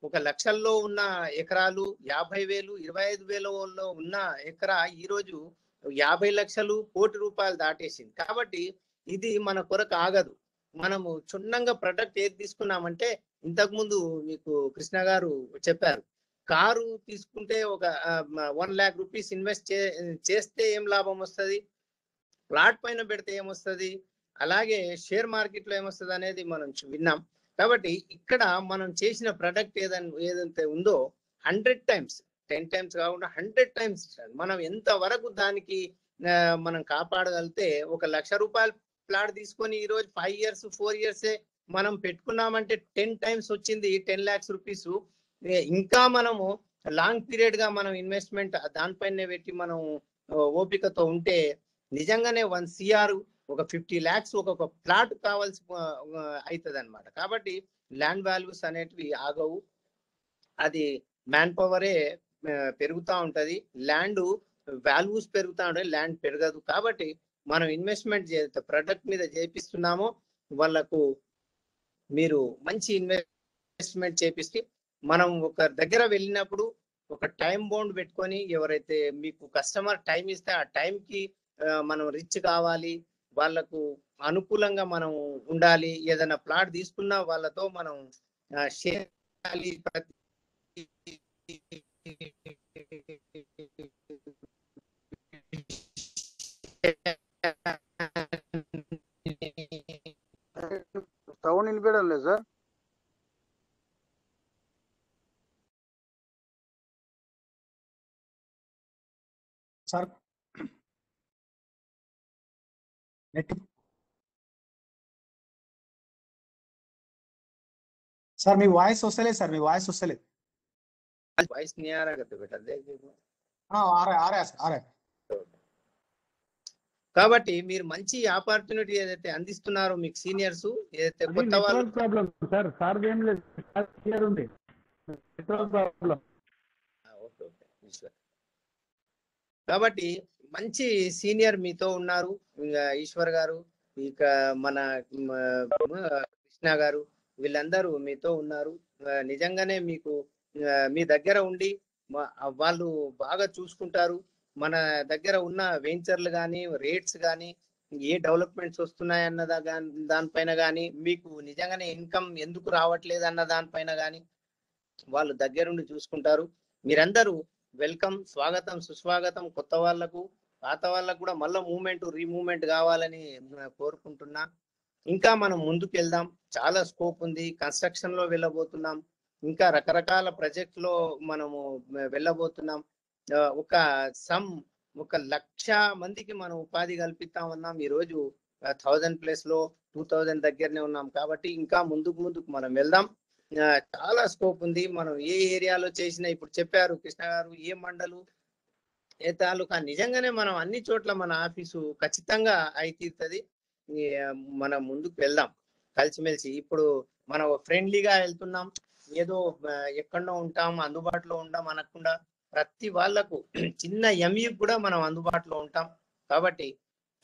1 లక్షల్లో ఉన్న ఎకరాలు 50,000, 25,000 ఉన్న ఎకరా ఈరోజు 50 లక్షలు, కోటి రూపాయలు దాటేసింది. కాబట్టి ఇది మన కొరకు ఆగదు. మనము క్షుణ్ణంగా ప్రొడక్ట్ ఏది తీసుకున్నామంటే, ఇంతకు ముందు మీకు కృష్ణ గారు చెప్పారు, కారు తీసుకుంటే ఒక 1 lakh రూపీస్ ఇన్వెస్ట్ చేస్తే ఏం లాభం వస్తుంది, ప్లాట్ పైన పెడితే ఏమొస్తుంది, అలాగే షేర్ మార్కెట్ లో ఏమొస్తుంది అనేది మనం విన్నాం. కాబట్టి ఇక్కడ మనం చేసిన ప్రొడక్ట్ ఏదైతే ఉందో 100 times, 10 times కాకుండా 100 times మనం ఎంత వరకు దానికి మనం కాపాడగలిగితే, 1 లక్ష రూపాయలు ప్లాట్ తీసుకొని ఈ రోజు 5 years 4 years మనం పెట్టుకున్నామంటే 10 times వచ్చింది 10 lakhs రూపీస్. ఇంకా మనము లాంగ్ పీరియడ్ గా మనం ఇన్వెస్ట్మెంట్ దానిపైనే పెట్టి మనం ఓపికతో ఉంటే నిజంగానే 1 CR, ఒక 50 lakhs ఒక ప్లాట్ కావాల్సి అవుతుంది అనమాట. కాబట్టి ల్యాండ్ వాల్యూస్ అనేటివి ఆగవు, అది మ్యాన్ పవరే పెరుగుతూ ఉంటది. ల్యాండ్ వాల్యూస్ పెరుగుతా ఉంటాయి, ల్యాండ్ పెరగదు. కాబట్టి మనం ఇన్వెస్ట్మెంట్ ప్రొడక్ట్ మీద చేపిస్తున్నామో వాళ్ళకు మీరు మంచి ఇన్వెస్ట్మెంట్ చేపిస్తే, మనం ఒక దగ్గర వెళ్ళినప్పుడు ఒక టైం బౌండ్ పెట్టుకొని, ఎవరైతే మీకు కస్టమర్ టైం ఇస్తే ఆ టైంకి మనం రిచ్ కావాలి, వాళ్ళకు అనుకూలంగా మనం ఉండాలి. ఏదైనా ప్లాట్ తీసుకున్నా వాళ్ళతో మనం షేర్ చేయాలి. సౌండ్ వినిపించడం లేదు సార్. సార్ సార్ మీ వాయిస్ వస్తలేదు సార్, మీ వాయిస్ వస్తలేదు. వాయిస్ नहीं आ रहा करते बेटा, देख देखो। ఆ రా. కాబట్టి మీరు మంచి ఆపర్చునిటీ ఏదైతే అందిస్తున్నారో మీకు సీనియర్స్ ఏదైతే కొత్త వాళ్ళు ప్రాబ్లం సార్, సార్ ఏం లేదు, క్లియర్ ఉంది ప్రాబ్లం. కాబట్టి మంచి సీనియర్ మీతో ఉన్నారు, ఈశ్వర్ గారు, ఇక మన కృష్ణ గారు, వీళ్ళందరూ మీతో ఉన్నారు. నిజంగానే మీకు మీ దగ్గర ఉండి వాళ్ళు బాగా చూసుకుంటారు. మన దగ్గర ఉన్న వెంచర్లు కానీ, రేట్స్ కానీ, ఏ డెవలప్మెంట్స్ వస్తున్నాయన్న దానిపైన కానీ, మీకు నిజంగానే ఇన్కమ్ ఎందుకు రావట్లేదు అన్న దానిపైన కానీ వాళ్ళు దగ్గరుండి చూసుకుంటారు. మీరందరూ వెల్కమ్, స్వాగతం, సుస్వాగతం. కొత్త వాళ్ళకు, పాత వాళ్ళకు కూడా మళ్ళీ రీమూవ్మెంట్ కావాలని కోరుకుంటున్నా. ఇంకా మనం ముందుకు వెళ్దాం, చాలా స్కోప్ ఉంది. కన్స్ట్రక్షన్ లో వెళ్ళబోతున్నాం, ఇంకా రకరకాల ప్రాజెక్ట్ లో మనము వెళ్ళబోతున్నాం. ఒక 1,00,000 మందికి మనం ఉపాధి కల్పిస్తామన్నాం. ఈ రోజు 1000+ లో 2000 దగ్గరనే ఉన్నాం. కాబట్టి ఇంకా ముందుకు మనం వెళ్దాం. చాలా స్కోప్ ఉంది. మనం ఏ ఏరియాలో చేసినా, ఇప్పుడు చెప్పారు కృష్ణ గారు, ఏ మండలు, ఏ తాలూకా, నిజంగానే మనం అన్ని చోట్ల మన ఆఫీసు ఖచ్చితంగా అయితీరుతుంది. మనం ముందుకు వెళ్దాం కలిసిమెలిసి. ఇప్పుడు మనం ఫ్రెండ్లీగా వెళ్తున్నాం, ఏదో ఎక్కడో ఉంటాం, అందుబాటులో ఉంటాం అనకుండా ప్రతి వాళ్లకు చిన్న ఎంఈ కూడా మనం అందుబాటులో ఉంటాం. కాబట్టి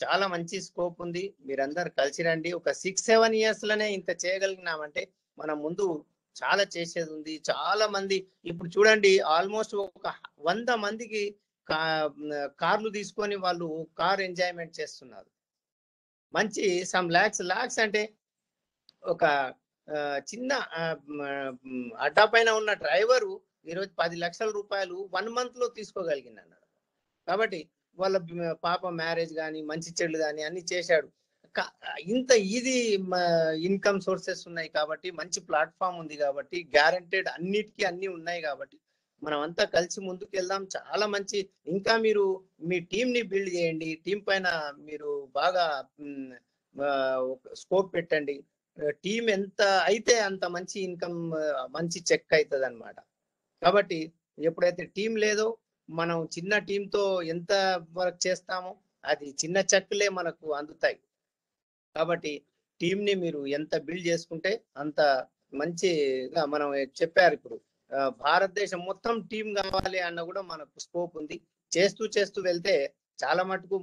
చాలా మంచి స్కోప్ ఉంది. మీరందరు కలిసి రండి. ఒక 6-7 years లోనే ఇంత చేయగలిగినామంటే మనం ముందు చాలా చేసేది ఉంది. చాలా మంది ఇప్పుడు చూడండి, ఆల్మోస్ట్ ఒక 100 మందికి కార్లు తీసుకొని వాళ్ళు కార్ ఎంజాయ్మెంట్ చేస్తున్నారు. మంచి సమ్ లాక్స్ అంటే ఒక చిన్న అడ్డా పైన ఉన్న డ్రైవరు ఈరోజు 10 లక్షల రూపాయలు 1 month లో తీసుకోగలిగినాడు. కాబట్టి వాళ్ళ పాప మ్యారేజ్ కానీ, మంచి చెడులు కానీ అన్ని చేశాడు. ఇంత ఈజీ ఇన్కమ్ సోర్సెస్ ఉన్నాయి కాబట్టి, మంచి ప్లాట్ఫామ్ ఉంది కాబట్టి, గ్యారంటెడ్ అన్నిటికీ అన్ని ఉన్నాయి కాబట్టి మనం అంతా కలిసి ముందుకు వెళ్దాం. చాలా మంచి, ఇంకా మీరు మీ టీం ని బిల్డ్ చేయండి. టీం పైన మీరు బాగా స్కోప్ పెట్టండి. టీం ఎంత అయితే అంత మంచి ఇన్కమ్, మంచి చెక్ అవుతుంది అన్నమాట. కాబట్టి ఎప్పుడైతే టీం లేదో, మనం చిన్న టీంతో ఎంత వర్క్ చేస్తామో అది చిన్న చెక్కులే మనకు అందుతాయి. కాబట్టి టీంని మీరు ఎంత బిల్డ్ చేసుకుంటే అంత మంచిగా, మనం చెప్పారు ఇప్పుడు భారతదేశం మొత్తం టీం కావాలి అన్న కూడా మనకు స్కోప్ ఉంది. చేస్తూ వెళ్తే చాలా మటుకు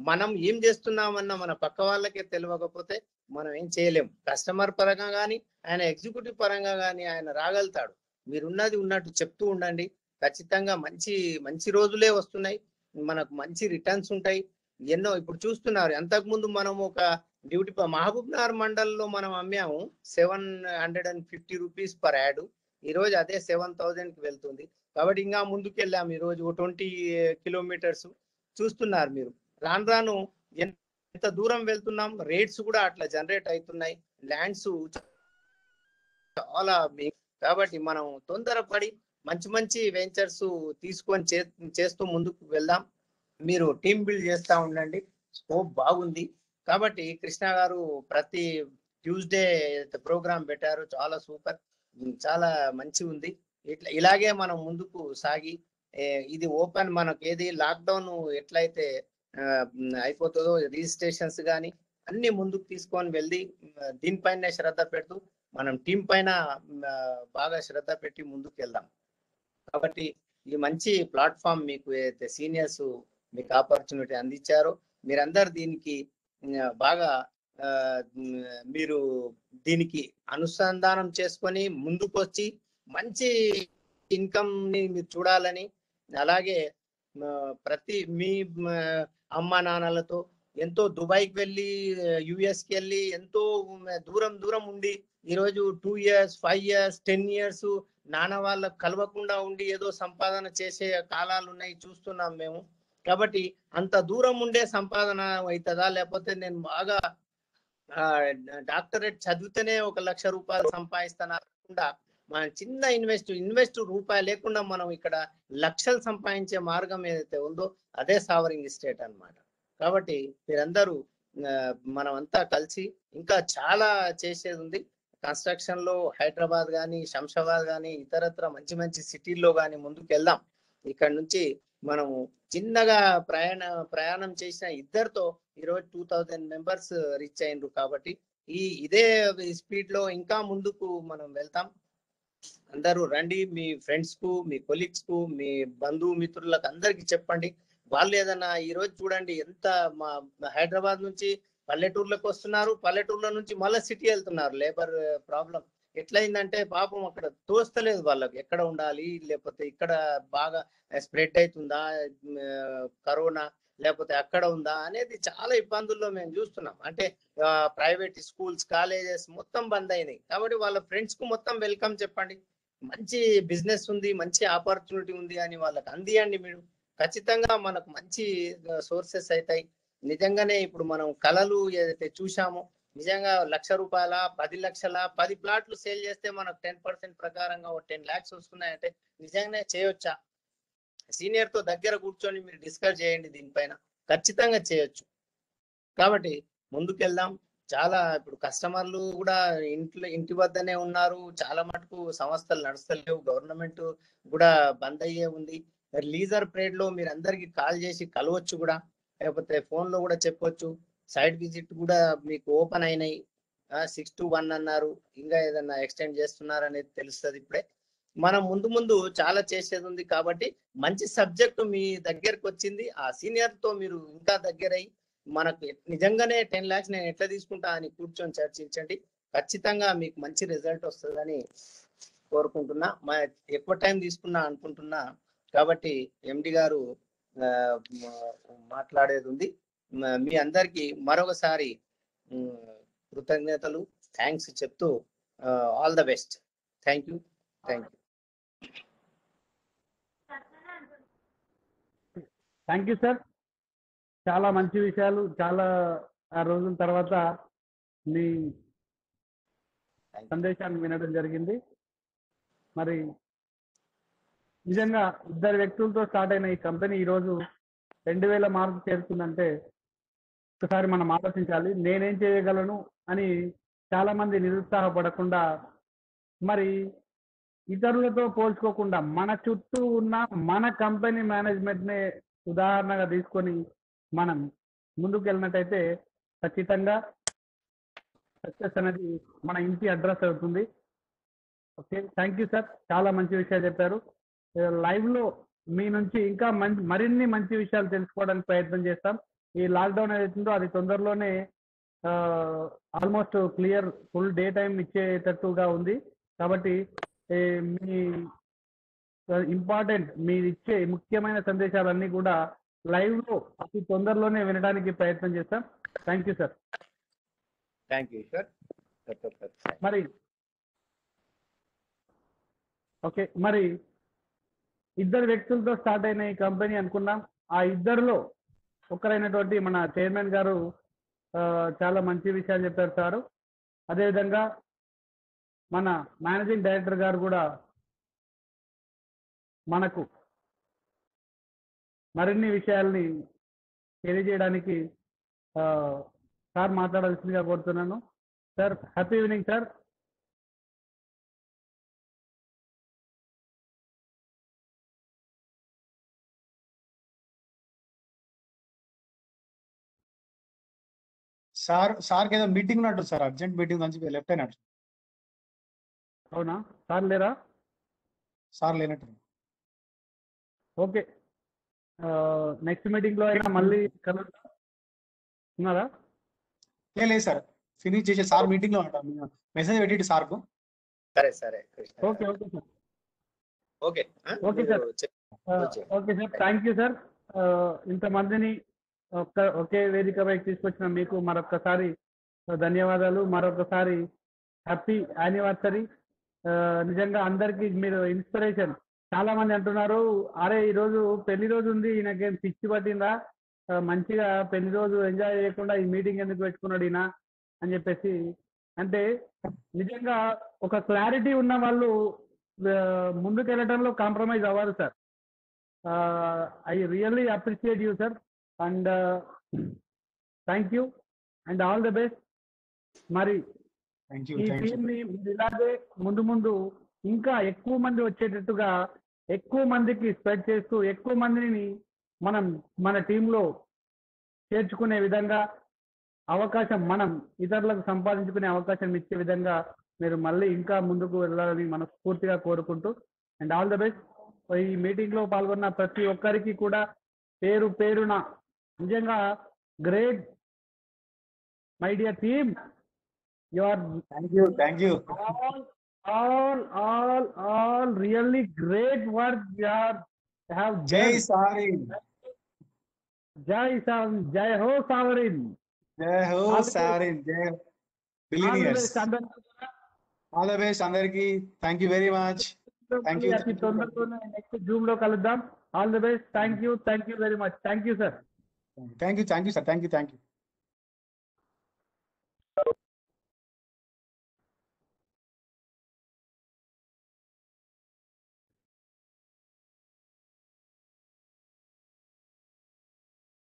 మనం ఏం చేస్తున్నామన్న మన పక్క వాళ్ళకే తెలియకపోతే మనం ఏం చేయలేం. కస్టమర్ పరంగా కానీ, ఆయన ఎగ్జిక్యూటివ్ పరంగా కానీ ఆయన రాగలుగుతాడు. మీరున్నది ఉన్నట్టు చెప్తూ ఉండండి. ఖచ్చితంగా మంచి రోజులే వస్తున్నాయి. మనకు మంచి రిటర్న్స్ ఉంటాయి. ఎన్నో ఇప్పుడు చూస్తున్నారు. అంతకుముందు మనం ఒక డ్యూటీ మహబూబ్ నగర్ మండలంలో మనం అమ్మాము 750 రూపీస్ పర్ యాడ్. ఈ రోజు అదే 7000 కి వెళ్తుంది. కాబట్టి ఇంకా ముందుకు వెళ్ళాము. ఈ రోజు 20 kilometers చూస్తున్నారు మీరు. రాను ఎంత దూరం వెళ్తున్నాం, రేట్స్ కూడా అట్లా జనరేట్ అవుతున్నాయి. ల్యాండ్స్ చాలా. కాబట్టి మనం తొందరపడి మంచి వెంచర్స్ తీసుకొని చేస్తూ ముందుకు వెళ్దాం. మీరు టీం బిల్డ్ చేస్తూ ఉండండి. స్కోప్ బాగుంది. కాబట్టి కృష్ణ గారు ప్రతి ట్యూస్డే ప్రోగ్రామ్ పెట్టారు, చాలా సూపర్, చాలా మంచి ఉంది. ఇలాగే మనం ముందుకు సాగి, ఇది ఓపెన్, మనకు ఏది లాక్డౌన్ ఎట్లయితే అయిపోతుందో, రిజిస్ట్రేషన్స్ కానీ అన్ని ముందుకు తీసుకొని వెళ్ళి దీనిపైనే శ్రద్ధ పెడుతూ మనం టీం పైన బాగా శ్రద్ధ పెట్టి ముందుకు వెళ్దాం. కాబట్టి ఈ మంచి ప్లాట్ఫామ్ మీకు ఏదైతే సీనియర్స్ మీకు ఆపర్చునిటీ అందించారో మీరందరు దీనికి బాగా మీరు దీనికి అనుసంధానం చేసుకొని ముందుకు వచ్చి మంచి ఇన్కమ్ ని మీరు చూడాలని, అలాగే ప్రతి మీ అమ్మ నాన్నలతో ఎంతో దుబాయ్కి వెళ్ళి యుఎస్కి వెళ్ళి ఎంతో దూరం దూరం ఉండి ఈరోజు 2 years 5 years 10 years నాన్న వాళ్ళకు కలవకుండా ఉండి ఏదో సంపాదన చేసే కాలాలు ఉన్నాయి, చూస్తున్నాం మేము. కాబట్టి అంత దూరం ఉండే సంపాదన అవుతుందా, లేకపోతే నేను బాగా డాక్టరేట్ చదివితేనే 1 లక్ష రూపాయలు సంపాదిస్తాను కాకుండా మన చిన్న ఇన్వెస్ట్ రూపాయి లేకుండా మనం ఇక్కడ లక్షలు సంపాదించే మార్గం ఏదైతే ఉందో అదే సావరింగ్ స్టేట్ అన్నమాట. కాబట్టి మీరందరూ మనం అంతా కలిసి ఇంకా చాలా చేసేది ఉంది. కన్స్ట్రక్షన్ లో హైదరాబాద్ కానీ శంషాబాద్ కానీ ఇతరత్ర మంచి మంచి సిటీల్లో కానీ ముందుకు వెళ్దాం. ఇక్కడ నుంచి మనము చిన్నగా ప్రయాణం చేసిన ఇద్దరితో ఈరోజు 2000 మెంబర్స్ రీచ్ అయ్యిండ్రు. కాబట్టి ఇదే స్పీడ్ లో ఇంకా ముందుకు మనం వెళ్తాం. అందరూ రండి, మీ ఫ్రెండ్స్ కు, మీ కొలీగ్స్ కు, మీ బంధువు మిత్రులకు అందరికి చెప్పండి. వాళ్ళు ఏదన్నా ఈరోజు చూడండి ఎంత మా హైదరాబాద్ నుంచి పల్లెటూర్లకు వస్తున్నారు, పల్లెటూర్ల నుంచి మళ్ళీ సిటీ వెళ్తున్నారు. లేబర్ ప్రాబ్లం ఎట్లయిందంటే పాపం అక్కడ తోస్తలేదు వాళ్ళకి ఎక్కడ ఉండాలి, లేకపోతే ఇక్కడ బాగా స్ప్రెడ్ అవుతుందా కరోనా, లేకపోతే అక్కడ ఉందా అనేది చాలా ఇబ్బందుల్లో మేము చూస్తున్నాం. అంటే ప్రైవేట్ స్కూల్స్ కాలేజెస్ మొత్తం బంద్ అయినాయి. కాబట్టి వాళ్ళ ఫ్రెండ్స్ కు మొత్తం వెల్కమ్ చెప్పండి, మంచి బిజినెస్ ఉంది, మంచి ఆపర్చునిటీ ఉంది అని వాళ్ళకి అందియండి. మీరు ఖచ్చితంగా మనకు మంచి సోర్సెస్ అవుతాయి. నిజంగానే ఇప్పుడు మనం కళలు ఏదైతే చూసామో నిజంగా 1 లక్ష రూపాయల 10 లక్షల 10 ప్లాట్లు సేల్ చేస్తే మనకు 10% ప్రకారంగా 10 lakhs వస్తున్నాయంటే నిజంగానే చేయొచ్చా? సీనియర్ తో దగ్గర కూర్చొని మీరు డిస్కస్ చేయండి, దీనిపైన ఖచ్చితంగా చేయొచ్చు. కాబట్టి ముందుకెళ్దాం. చాలా ఇప్పుడు కస్టమర్లు కూడా ఇంటి వద్దనే ఉన్నారు. చాలా మటుకు సంస్థలు నడుస్తలేవు, గవర్నమెంట్ కూడా బంద్ అయ్యే ఉంది. లీజర్ పీరియడ్ లో మీరు అందరికి కాల్ చేసి కలవచ్చు కూడా, లేకపోతే ఫోన్ లో కూడా చెప్పొచ్చు. సైట్ విజిట్ కూడా మీకు ఓపెన్ అయినాయి. 6 to 1 అన్నారు, ఇంకా ఏదన్నా ఎక్స్టెండ్ చేస్తున్నారు అనేది తెలుస్తుంది. ఇప్పుడే మనం ముందు చాలా చేసేది ఉంది. కాబట్టి మంచి సబ్జెక్టు మీ దగ్గరకు వచ్చింది. ఆ సీనియర్ తో మీరు ఇంకా దగ్గరై మనకు నిజంగానే 10 lakhs నేను ఎట్లా తీసుకుంటా అని కూర్చొని చర్చించండి. ఖచ్చితంగా మీకు మంచి రిజల్ట్ వస్తుందని కోరుకుంటున్నా. ఎక్కువ టైం తీసుకున్నా అనుకుంటున్నా. కాబట్టి ఎండి గారు మాట్లాడేది ఉంది. మీ అందరికి మరొకసారి కృతజ్ఞతలు, థ్యాంక్స్ చెప్తూ all the best. Thank you. Thank you sir. చాలా మంచి విషయాలు, చాలా రోజుల తర్వాత మీ సందేశాన్ని వినడం జరిగింది. మరి నిజంగా 2 వ్యక్తులతో స్టార్ట్ అయిన ఈ కంపెనీ ఈరోజు 2000 మార్కు చేరుతుందంటే ఒకసారి మనం ఆలోచించాలి. నేనేం చేయగలను అని చాలా మంది నిరుత్సాహపడకుండా, మరి ఇతరులతో పోల్చుకోకుండా మన చుట్టూ ఉన్న మన కంపెనీ మేనేజ్మెంట్ నే ఉదాహరణగా తీసుకొని మనం ముందుకు వెళ్ళినట్టయితే ఖచ్చితంగా సక్సెస్ అనేది మన ఇంటి అడ్రస్ అవుతుంది. ఓకే, థ్యాంక్ యూ సార్, చాలా మంచి విషయాలు చెప్పారు. లైవ్ లో మీ నుంచి ఇంకా మరిన్ని మంచి విషయాలు తెలుసుకోవడానికి ప్రయత్నం చేస్తాం. ఈ లాక్డౌన్ ఏదైతుందో అది తొందరలోనే almost clear full day time ఇచ్చేటట్టుగా ఉంది. కాబట్టి మీ ఇంపార్టెంట్ మీరు ఇచ్చే ముఖ్యమైన సందేశాలన్నీ కూడా లైవ్ లో అతి తొందరలోనే వినడానికి ప్రయత్నం చేస్తాం. Thank you sir. Thank you sir. మరి ఓకే, మరి 2 వ్యక్తులతో స్టార్ట్ అయిన ఈ కంపెనీ అనుకున్నాం. ఆ ఇద్దరిలో ఒకరైనటువంటి మన చైర్మన్ గారు చాలా మంచి విషయాలు చెప్పారు సారు. అదేవిధంగా మన మేనేజింగ్ డైరెక్టర్ గారు కూడా మనకు మరిన్ని విషయాల్ని తెలియజేయడానికి సార్ మాట్లాడాల్సిందిగా కోరుతున్నాను. Sir, happy evening sir. సార్కి ఏదో మీటింగ్ ఉన్నట్టు సార్, అర్జెంట్ మీటింగ్ నుంచి లెఫ్ట్ అయినట్టు. అవునా సార్? లేరా? సార్ లేనట్టు. ఓకే, నెక్స్ట్ మీటింగ్ లో అయినా మళ్ళీ కలుద్దాం. ఉన్నారా? లేదు సార్, ఫినిష్ చేసే సార్ మీటింగ్ లో ఉంటాం. మెసేజ్ పెట్టి సార్కు. సరే సరే కృష్ణ గారు. Okay okay sir. Okay okay sir. Okay sir, thank you sir. ఇంతమందిని ఒకే వేదికపై తీసుకొచ్చిన మీకు మరొకసారి ధన్యవాదాలు. మరొకసారి హ్యాపీ యానివర్సరీ. నిజంగా అందరికీ మీరు ఇన్స్పిరేషన్. చాలా మంది అంటున్నారు, అరే ఈ రోజు పెళ్లి రోజు ఉంది, ఈయనకేం పిచ్చి పట్టిందా, మంచిగా పెళ్లి రోజు ఎంజాయ్ చేయకుండా ఈ మీటింగ్ ఎందుకు పెట్టుకున్నాడు ఈయన అని చెప్పేసి. అంటే నిజంగా ఒక క్లారిటీ ఉన్న వాళ్ళు ముందుకు వెళ్ళడంలో కాంప్రమైజ్ అవ్వరు sir. I really appreciate you sir, and thank you and all the best. మరి ఈ టీమ్ ని ఇలాగే ముందు ముందు ఇంకా ఎక్కువ మంది వచ్చేటట్టుగా, ఎక్కువ మందికి స్ప్రెడ్ చేస్తూ, ఎక్కువ మందిని మనం మన టీంలో చేర్చుకునే విధంగా అవకాశం, మనం ఇతరులకు సంపాదించుకునే అవకాశం ఇచ్చే విధంగా మీరు మళ్ళీ ఇంకా ముందుకు వెళ్ళాలని మనస్ఫూర్తిగా కోరుకుంటూ, అండ్ ఆల్ ద బెస్ట్. ఈ మీటింగ్ లో పాల్గొన్న ప్రతి ఒక్కరికి కూడా పేరు పేరున నిజంగా great my dear team. You are thank you all really great work you have Jai done. Savarin, Jai ho Savarin, Jai ho Savarin, Jai billionaires. All the best andarki. Thank you very much. Thank you. అతి తొందరలోనే next Zoom లో కలుద్దాం. All the best. Thank you very much. Thank you sir. Thank you sir. Thank you.